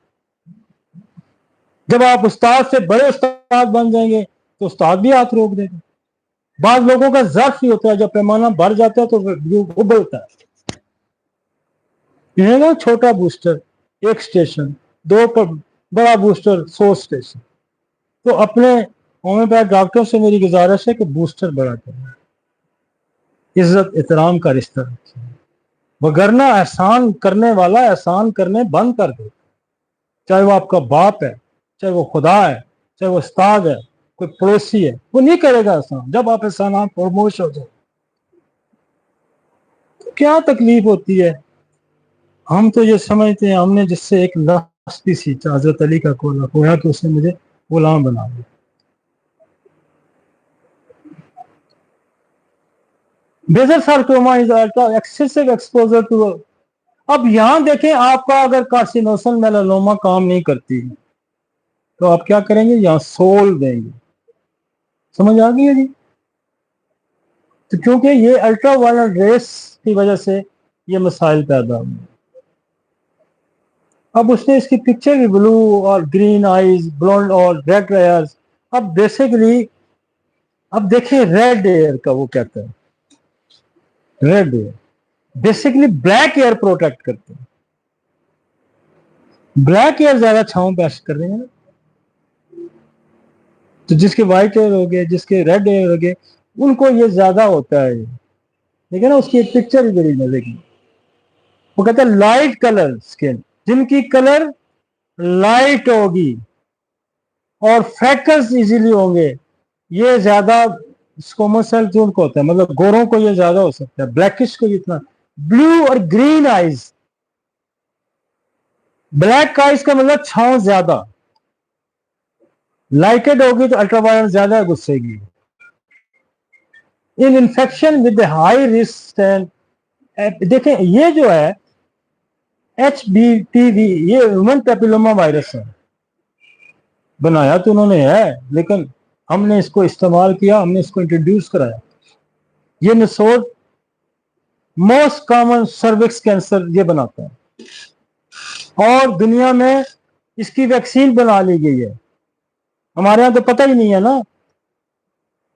जब आप उस्ताद से बड़े उस्ताद बन जाएंगे तो उस्ताद भी हाथ रोक देगा। बाद लोगों का ज़र्फ ही होता है, जब पैमाना भर जाता है तो उबलता है। ये ना छोटा बूस्टर 1 स्टेशन, 2 पर बड़ा बूस्टर 100 स्टेशन। तो अपने होम्योपैथ डॉक्टर से मेरी गुजारिश है कि बूस्टर बड़ा करें, इज्जत एहतराम का रिश्ता रखें, वगरना एहसान करने वाला एहसान करने बंद कर दे। चाहे वो आपका बाप है, चाहे वो खुदा है, चाहे वो उस्ताद है, कोई पड़ोसी है, वो नहीं करेगा एहसान। जब आप एहसानात फरमोश हो जाए तो क्या तकलीफ होती है। हम तो ये समझते हैं हमने जिससे एक लफ्ज़ सींचा, हजरत अली का खोया कि उसने मुझे गुलाम बना दिया। बेजर sarcoma is excessive exposure to. अब यहां देखें, आपका अगर कार्सिनोसल मेलानोमा काम नहीं करती तो आप क्या करेंगे, यहां सोल देंगे। समझ आ गई है जी। तो क्योंकि ये अल्ट्रा वायलेट रेस की वजह से ये मसाइल पैदा हुए। अब उसने इसकी पिक्चर भी ब्लू और ग्रीन आईज, ब्लॉन्ड और रेड हेयर्स। अब बेसिकली अब देखिए रेड एयर का वो कहता है, red air basically black air protect करते हैं। ब्लैक एयर ज्यादा छांव पेश कर रहे हैं, तो जिसके व्हाइट एयर हो गए, जिसके रेड एयर हो गए, उनको ये ज्यादा होता है। ठीक है ना, उसकी एक पिक्चर भी बड़ी मजे की। वो कहता है लाइट कलर स्किन, जिनकी कलर लाइट होगी और फ्रैकल्स इजीली होंगे, ये ज्यादा स्क्वैमस सेल ट्यून को होता है, मतलब गोरों को ये ज्यादा हो सकता है, ब्लैकिश को इतना। ब्लू और ग्रीन आइज, ब्लैक आइज का मतलब छांव ज्यादा, लाइटेड होगी तो अल्ट्रावायलेट ज्यादा घुसेगी। In infection with high risk and, देखें ये जो है HBPV, ये ह्यूमन पैपिलोमा वायरस है। बनाया तो उन्होंने है, लेकिन हमने इसको इस्तेमाल किया, हमने इसको इंट्रोड्यूस कराया। ये नसोड मोस्ट कॉमन सर्विक्स कैंसर ये बनाता है, और दुनिया में इसकी वैक्सीन बना ली गई है। हमारे यहाँ तो पता ही नहीं है ना।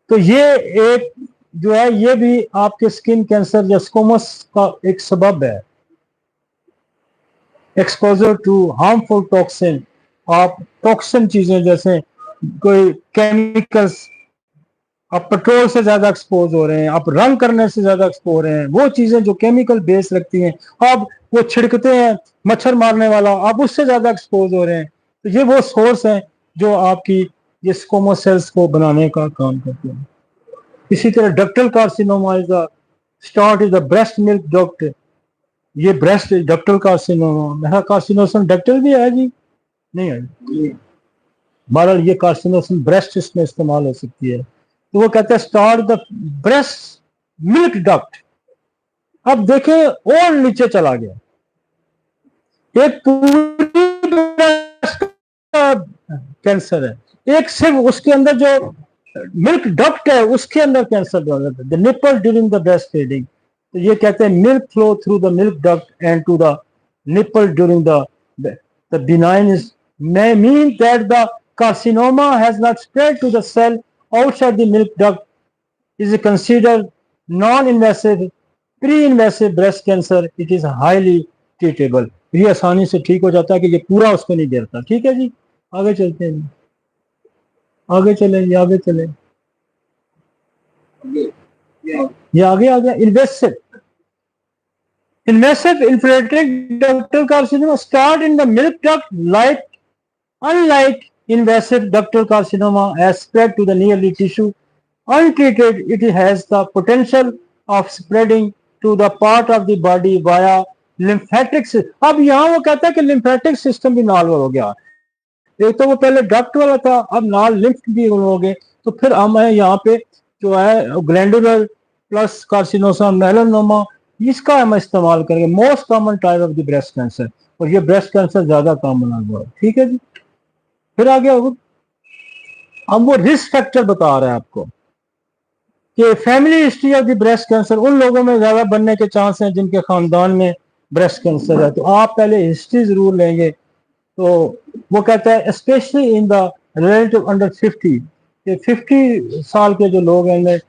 तो ये एक जो है, ये भी आपके स्किन कैंसर या स्क्वैमस का एक सबब है। एक्सपोजर टू हार्मफुल टॉक्सिन, आप टॉक्सिन चीजें जैसे कोई केमिकल्स, आप पेट्रोल से ज्यादा एक्सपोज हो रहे हैं, आप रंग करने से ज्यादा एक्सपोज हो रहे हैं, वो चीजें जो केमिकल बेस रखती हैं, आप वो छिड़कते हैं मच्छर मारने वाला, आप उससे ज्यादा एक्सपोज हो रहे हैं। तो ये वो सोर्स हैं जो आपकी ये स्क्वैमस सेल्स को बनाने का काम करते हैं। इसी तरह ductal carcinoma is the start is the breast milk duct. ये ब्रेस्ट डक्टल कार्सिनोमा, मेरा कार्सिनोसम डक्टल भी है जी, नहीं है बहरहाल ये कार्सिनोसम ब्रेस्ट इसमें इस्तेमाल हो सकती है। तो वो कहते हैं start the breast milk duct. अब देखें और नीचे चला गया, एक पूरी कैंसर है, एक सिर्फ उसके अंदर जो मिल्क डक्ट है उसके अंदर cancer the nipple during the breast feeding. तो ये कहते हैं milk flow through the milk duct and to the nipple during the benign is may mean that the carcinoma has not spread to the cell outside the milk duct is considered non-invasive pre-invasive breast cancer. It is highly treatable. ये आसानी से ठीक हो जाता है कि ये पूरा उसको नहीं गिरता। ठीक है जी, आगे चलते हैं, आगे चलें, आगे चलें, ये आगे आ गया। Invasive infiltrating ductal carcinoma start in the milk duct, like unlike invasive ductal carcinoma has spread to the nearly tissue. Untreated, it has the potential of spreading to the part of the body via lymphatic system. अब यहाँ वो कहता है कि lymphatic system भी इन्वॉल्व हो गया। एक तो वो पहले डक्ट वाला था, अब नाल लिम्फ भी होंगे, तो फिर हम है यहाँ पे जो है ग्लैंडुलर प्लस कार्सिनोसा मेलानोमा, इसका हम इस्तेमाल करेंगे, most common type of the breast cancer, और ये ब्रेस्ट कैंसर ज्यादा कॉमन आ गया। ठीक है जी। फिर आगे हम वो रिस्क फैक्टर बता रहे हैं आपको कि family history of the breast cancer, उन लोगों में ज्यादा बनने के चांस हैं जिनके खानदान में ब्रेस्ट कैंसर है, तो आप पहले हिस्ट्री जरूर लेंगे। तो वो कहता है especially in the relative under 50, कि 50 साल के जो लोग हैं,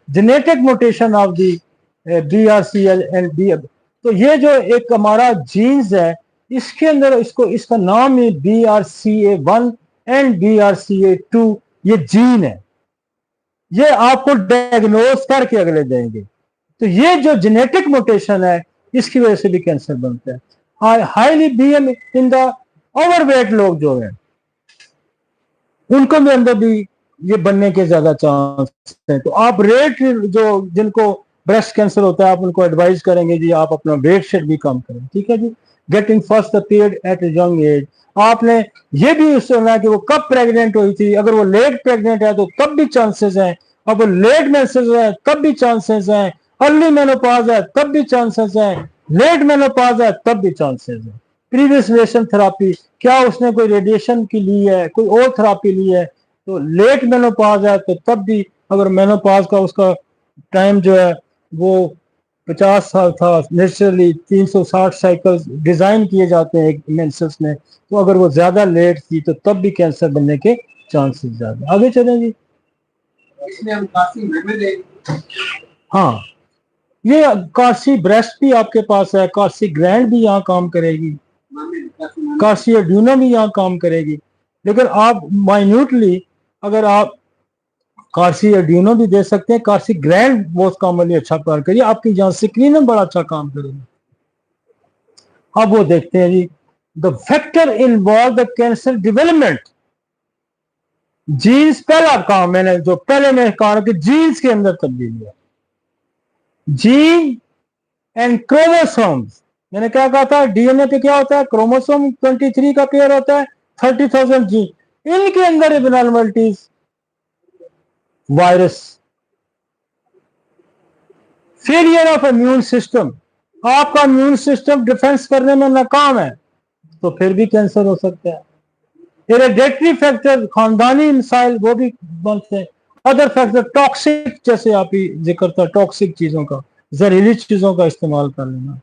genetic mutation of the BRCA and B, तो ये जो एक हमारा जीन्स है, इसके अंदर इसका नाम है BRCA1 एंड BRCA2, ये जीन है, ये आपको डायग्नोज करके अगले देंगे। तो ये जो जेनेटिक म्यूटेशन है, इसकी वजह से भी कैंसर बनता है। Highly BM in the overweight लोग जो है, उनको भी अंदर भी ये बनने के ज्यादा चांस है। तो आप रेट जो जिनको ब्रेस्ट कैंसर होता है, आप उनको एडवाइस करेंगे जी आप अपना वेट शेट भी कम करें। ठीक है जी। Getting first period at a young age, आपने ये भी सुना कि वो कब प्रेग्नेंट हुई थी, अगर वो लेट प्रेग्नेंट है तो तब भी चांसेस हैं, अब वो लेट मेंसेस है तब भी चांसेस हैं, अर्ली मेनोपॉज है तब भी चांसेस हैं, लेट मेनोपॉज है तब भी चांसेस है। प्रीवियस रेडिएशन थेरापी, क्या उसने कोई रेडिएशन की ली है, कोई और थेरापी ली है, तो लेट मेनोपॉज है तो तब भी, अगर मेनोपॉज का उसका टाइम जो है वो 50 साल था, नेचुरली 360 साइकिल्स डिजाइन किए जाते हैं एक मेंसेस में, तो अगर वो ज्यादा लेट थी तो तब भी कैंसर बनने के चांसेस ज्यादा। आगे चलें जी। इसमें हम काफी मेमोरी, हाँ, ये कार्सी ब्रेस्ट भी आपके पास है, कार्सी ग्लैंड भी यहाँ काम करेगी, कार्सी एड्यूना भी यहाँ काम करेगी, लेकिन आप माइन्यूटली अगर आप कार्सी एड्यूनो भी दे सकते हैं, कार्सी ग्लैंड बहुत कॉमनली अच्छा काम करिए, आपकी यहाँ स्क्रीन में बड़ा अच्छा काम करेगी। अब वो देखते हैं जी, the factor involve the cancer development, genes पहला काम, मैंने जो पहले मैं कहा कि जीन्स के अंदर तब्दीली है, जीन एंड क्रोमोसोम्स। मैंने क्या कहा था, DNA पे क्या होता है, क्रोमोसोम 23 का पेयर होता है, 30,000 जीन, इनके अंदर abnormalities, virus, failure of immune system, आपका इम्यून सिस्टम डिफेंस करने में नाकाम है तो फिर भी कैंसर हो सकता है। हेरेडिटरी फैक्टर, खानदानी मिसाइल, वो भी बनते हैं। अदर फैक्टर टॉक्सिक, जैसे आप ही जिक्र था टॉक्सिक चीजों का, जहरीली चीजों का इस्तेमाल कर लेना,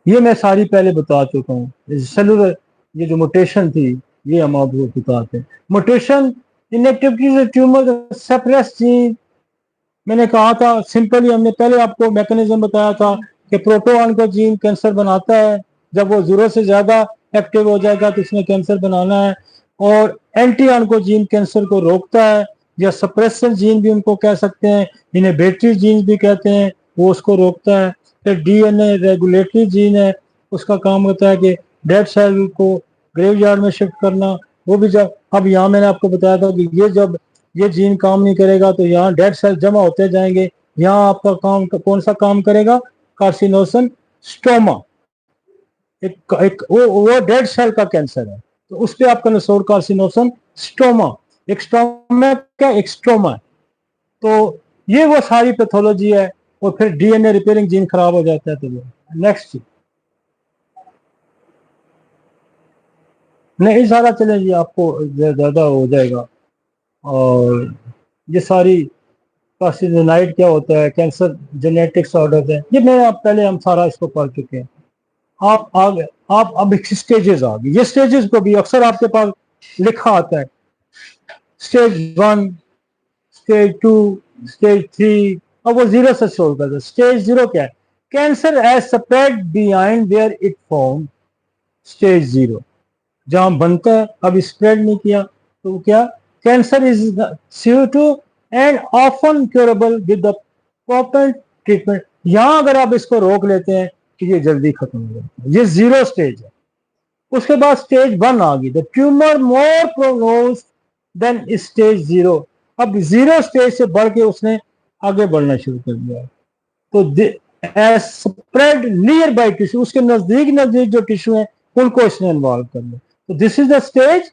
ये मैं सारी पहले बता चुका हूँ। सेलुलर ये जो म्यूटेशन थी, ये हम आपको बताते हैं। म्यूटेशन इनएक्टिविटी से ट्यूमर सप्रेस जीन, मैंने कहा था सिंपली, हमने पहले आपको मैकेनिज्म बताया था कि प्रोटोऑन्कोजीन कैंसर बनाता है, जब वो 0 से ज्यादा एक्टिव हो जाएगा तो इसमें कैंसर बनाना है, और एंटी ऑन्कोजीन कैंसर को रोकता है, या सप्रेसर जीन भी उनको कह सकते हैं, इनहिबिटरी जीन भी कहते हैं, वो उसको रोकता है। फिर DNA रेगुलेटरी जीन है, उसका काम होता है कि डेड सेल को ग्रेवयार्ड में शिफ्ट करना, वो भी जब, अब यहाँ मैंने आपको बताया था कि ये जब ये जीन काम नहीं करेगा तो यहाँ डेड सेल जमा होते जाएंगे, यहाँ आपका काम कौन सा काम करेगा, कार्सिनोसन स्टोमा, एक वो डेड सेल का कैंसर है, तो उस पर आपका नसोर कार्सिनोसन स्टोमा, एक स्टोमा क्या एक स्टोमा, तो ये वो सारी पैथोलॉजी है। और फिर DNA रिपेयरिंग जीन खराब हो जाता है तो नेक्स्ट नहीं सारा चले जी, आपको ज्यादा हो जाएगा। और ये सारी कार्सिनोनाइड क्या होता है, कैंसर जेनेटिक्स ऑर्डर है, ये मैं आप पहले हम सारा इसको पढ़ चुके हैं। आप आगे आप अब स्टेजेस आ गए, ये स्टेजेस को भी अक्सर आपके पास लिखा आता है, स्टेज 1, स्टेज 2, स्टेज 3, अब वो 0 से सोल्व करते। स्टेज 0 क्या है, cancer has spread behind where it form, stage 0 जहां बनता है, अब स्प्रेड नहीं किया तो क्या, cancer is CO2 and often curable with the proper treatment. यहां अगर आप इसको रोक लेते हैं तो ये जल्दी खत्म हो जाता है, ये 0 स्टेज है। उसके बाद स्टेज 1 आ गई, the tumour more prognosed then stage 0, अब 0 स्टेज से बढ़ के उसने आगे बढ़ना शुरू कर दिया। तो स्प्रेड नियर बाई टिश्यू, उसके नजदीक नजदीक जो टिश्यू है उनको इसमें इन्वॉल्व कर लो। तो दिस इज द स्टेज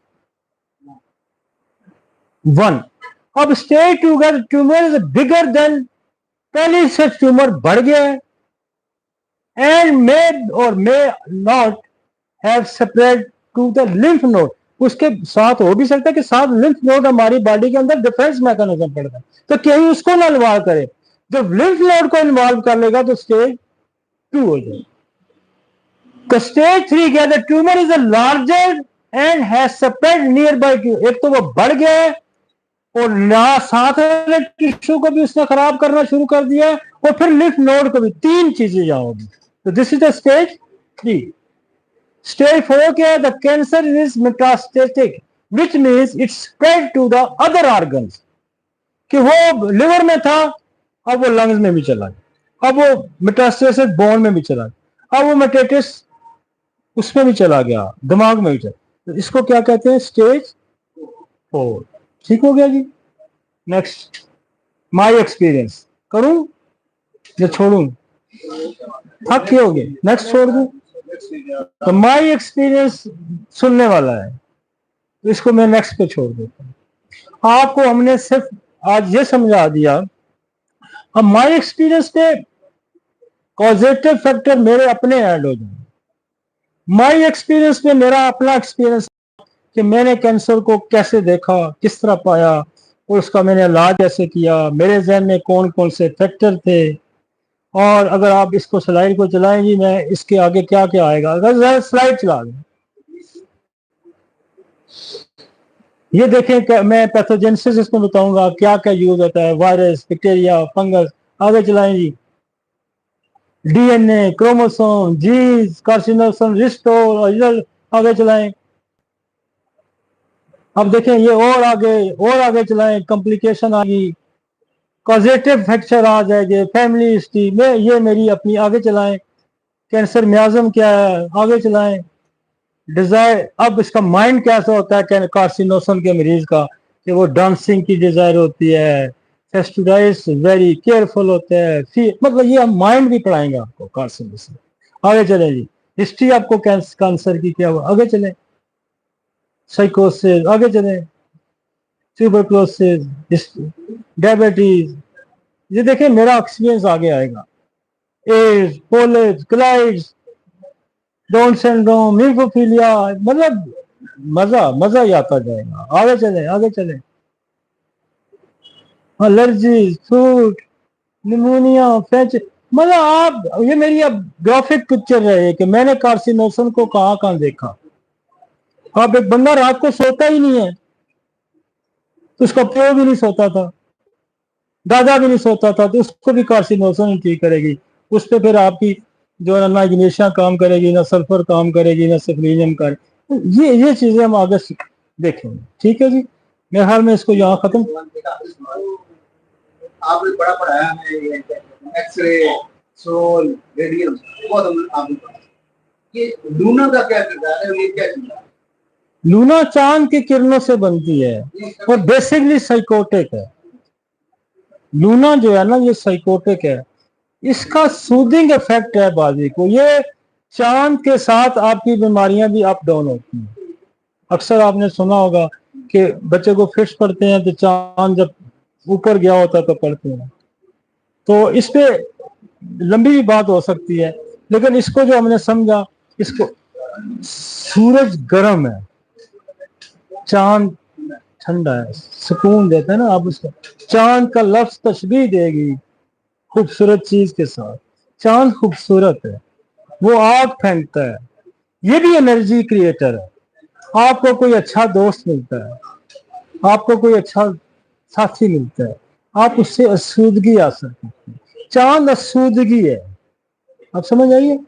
1। अब स्टेज 2 का ट्यूमर इज बिगर देन, पहले से ट्यूमर बढ़ गया है and may not have spread to the lymph node. उसके साथ हो भी सकता है कि साथ लिम्फ नोड हमारी बॉडी के अंदर डिफेंस मैकेनिज्म पड़ता है, तो कहीं उसको ना इन्वॉल्व करे। जब लिम्फ नोड को इन्वॉल्व कर लेगा तो स्टेज 2 हो जाएगा। तो स्टेज 3 क्या है, tumour is a larger and has spread near by two. एक तो वो बढ़ गया है और साथ वाले टिश्यू को भी उसने खराब करना शुरू कर दिया और फिर लिम्फ नोड को भी। 3 चीजें यहां होगी। तो this is the stage 3। Stage 4 क्या है, the cancer is metastatic which means it's spread to the other organs. कि वो लिवर में था, अब वो लंग्स में भी चला गया, अब वो मेटास्टेसिस बोन में भी चला गया, अब वो मेटास्टेसिस उसमें भी चला गया, दिमाग में भी चला। तो इसको क्या कहते हैं, स्टेज 4। ठीक हो गया जी। नेक्स्ट, माई एक्सपीरियंस करूं या छोड़ूं, थक के हो गए, नेक्स्ट छोड़ दूं। तो माई एक्सपीरियंस सुनने वाला है, तो इसको मैं नेक्स्ट पे छोड़ देता हूं। आपको हमने सिर्फ आज ये समझा दिया। अब माई एक्सपीरियंस पे कॉजेटिव फैक्टर मेरे अपने ऐड हो जाए। माई एक्सपीरियंस पे मेरा अपना एक्सपीरियंस कि मैंने कैंसर को कैसे देखा, किस तरह पाया और उसका मैंने इलाज कैसे किया, मेरे जहन में कौन कौन से फैक्टर थे। और अगर आप इसको स्लाइड को चलाएंगी, मैं इसके आगे क्या क्या आएगा, अगर स्लाइड चला दें, ये देखें। मैं पैथोजेनेसिस इसमें बताऊंगा क्या क्या यूज होता है, वायरस, बैक्टीरिया, फंगस। आगे चलाएं जी, DNA, chromosome, genes, carcinosin, restore, original. आगे चलाएं। अब देखें ये और आगे चलाएं, कॉम्प्लिकेशन आ गई, कॉजेटिव फ्रैक्चर आ जाएंगे, फैमिली हिस्ट्री में ये मेरी अपनी। आगे चलाएं, कैंसर मियाज्म क्या है, आगे चलाएं, डिजायर। अब इसका माइंड कैसा होता है कार्सिनोसम के मरीज का, कि वो डांसिंग की डिजायर होती है, फेस्टिडाइज वेरी केयरफुल होते हैं, मतलब ये हम माइंड भी पढ़ाएंगे आपको कार्सिनोसम। आगे चले जी, हिस्ट्री आपको कैंसर की क्या हुआ, आगे चले, साइकोसिस, आगे चले, ट्यूबरक्लोसिस, डायबिटीज। ये देखिए मेरा एक्सपीरियंस आगे आएगा, एड्स, पोलिस, क्लाइड्स, डाउन सिंड्रोम, हीमोफीलिया, मतलब मजा ही आता जाएगा। आगे चले, एलर्जी, फूड, निमोनिया, फ्रेंच। मतलब आप, ये मेरी अब ग्राफिक पिक्चर रहे कि मैंने कार्सिनोसम को कहां देखा। अब एक बंदा रात को सोता ही नहीं है, तो उसका प्यो भी नहीं सोता था, दादा भी नहीं सोता था, तो उसको भी कार्सिनोसम ही ठीक करेगी। उस पर फिर आपकी जो है ना इग्निशिया काम करेगी, ना सल्फर काम करेगी, ना सेफनीजियम करेगी। ये चीजें हम आगे देखेंगे। ठीक है जी, मेरे ख्याल में इसको यहाँ खत्म। आपने बड़ा पढ़ाया हमें, एक्सरे, सोल, रेडियम, बहुत आपने पढ़ा। ये लूना का क्या किरदार है, ये क्या चीज है? लूना चांद की किरणों से बनती है और बेसिकली साइकोटिक है। लूना जो है ना, ये साइकोटिक है, इसका सूदिंग इफेक्ट है बाजी को। ये चांद के साथ आपकी बीमारियां भी अप डाउन होती हैं। अक्सर आपने सुना होगा कि बच्चे को फिट्स पड़ते हैं तो चांद जब ऊपर गया होता तो पड़ते हैं। तो इस पे लंबी भी बात हो सकती है, लेकिन इसको जो हमने समझा, इसको सूरज गर्म है, चांद ठंडा है, सुकून देता है ना। आप उसको चांद का लफ्ज तशबीह देगी खूबसूरत चीज के साथ। चांद खूबसूरत है, वो आग फेंकता है, ये भी एनर्जी क्रिएटर है। आपको कोई अच्छा दोस्त मिलता है, आपको कोई अच्छा साथी मिलता है, आप उससे आसूदगी आ सकती है। चांद आसूदगी है, आप समझ आइए,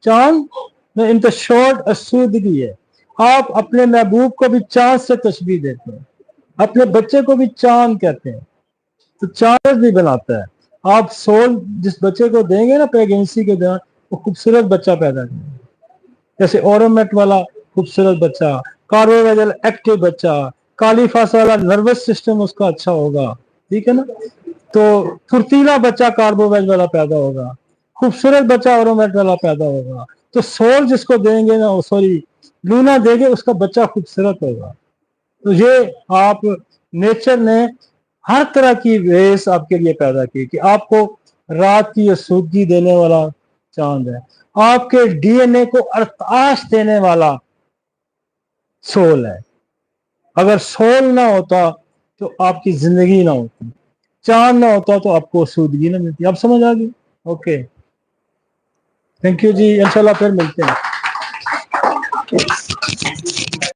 चांद में इन द शॉर्ट आसूदगी है। आप अपने महबूब को भी चांद से तशबीह देते हैं, अपने बच्चे को भी चांद कहते हैं, तो चांद भी बनाता है। आप सोल जिस बच्चे को देंगे ना प्रेगनेंसी के दौरान, वो खूबसूरत बच्चा पैदा करेगा। जैसे ओरोमेट वाला खूबसूरत बच्चा, कार्बोवेजल एक्टिव बच्चा, कालीफास वाला नर्वस सिस्टम उसका अच्छा होगा, ठीक है ना। तो फुर्तीला बच्चा कार्बोवेज वाला पैदा होगा, खूबसूरत बच्चा ओरोमेट वाला पैदा होगा। तो सोल जिसको देंगे ना, सॉरी लूना देंगे, उसका बच्चा खूबसूरत होगा। तो ये आप नेचर ने हर तरह की वेस आपके लिए पैदा की कि आपको रात की सूदगी देने वाला चांद है, आपके डीएनए को अरताश देने वाला सोल है। अगर सोल ना होता तो आपकी जिंदगी ना होती, चांद ना होता तो आपको सूदगी ना मिलती। आप समझ आ गई? ओके, थैंक यू जी, इंशाल्लाह फिर मिलते हैं।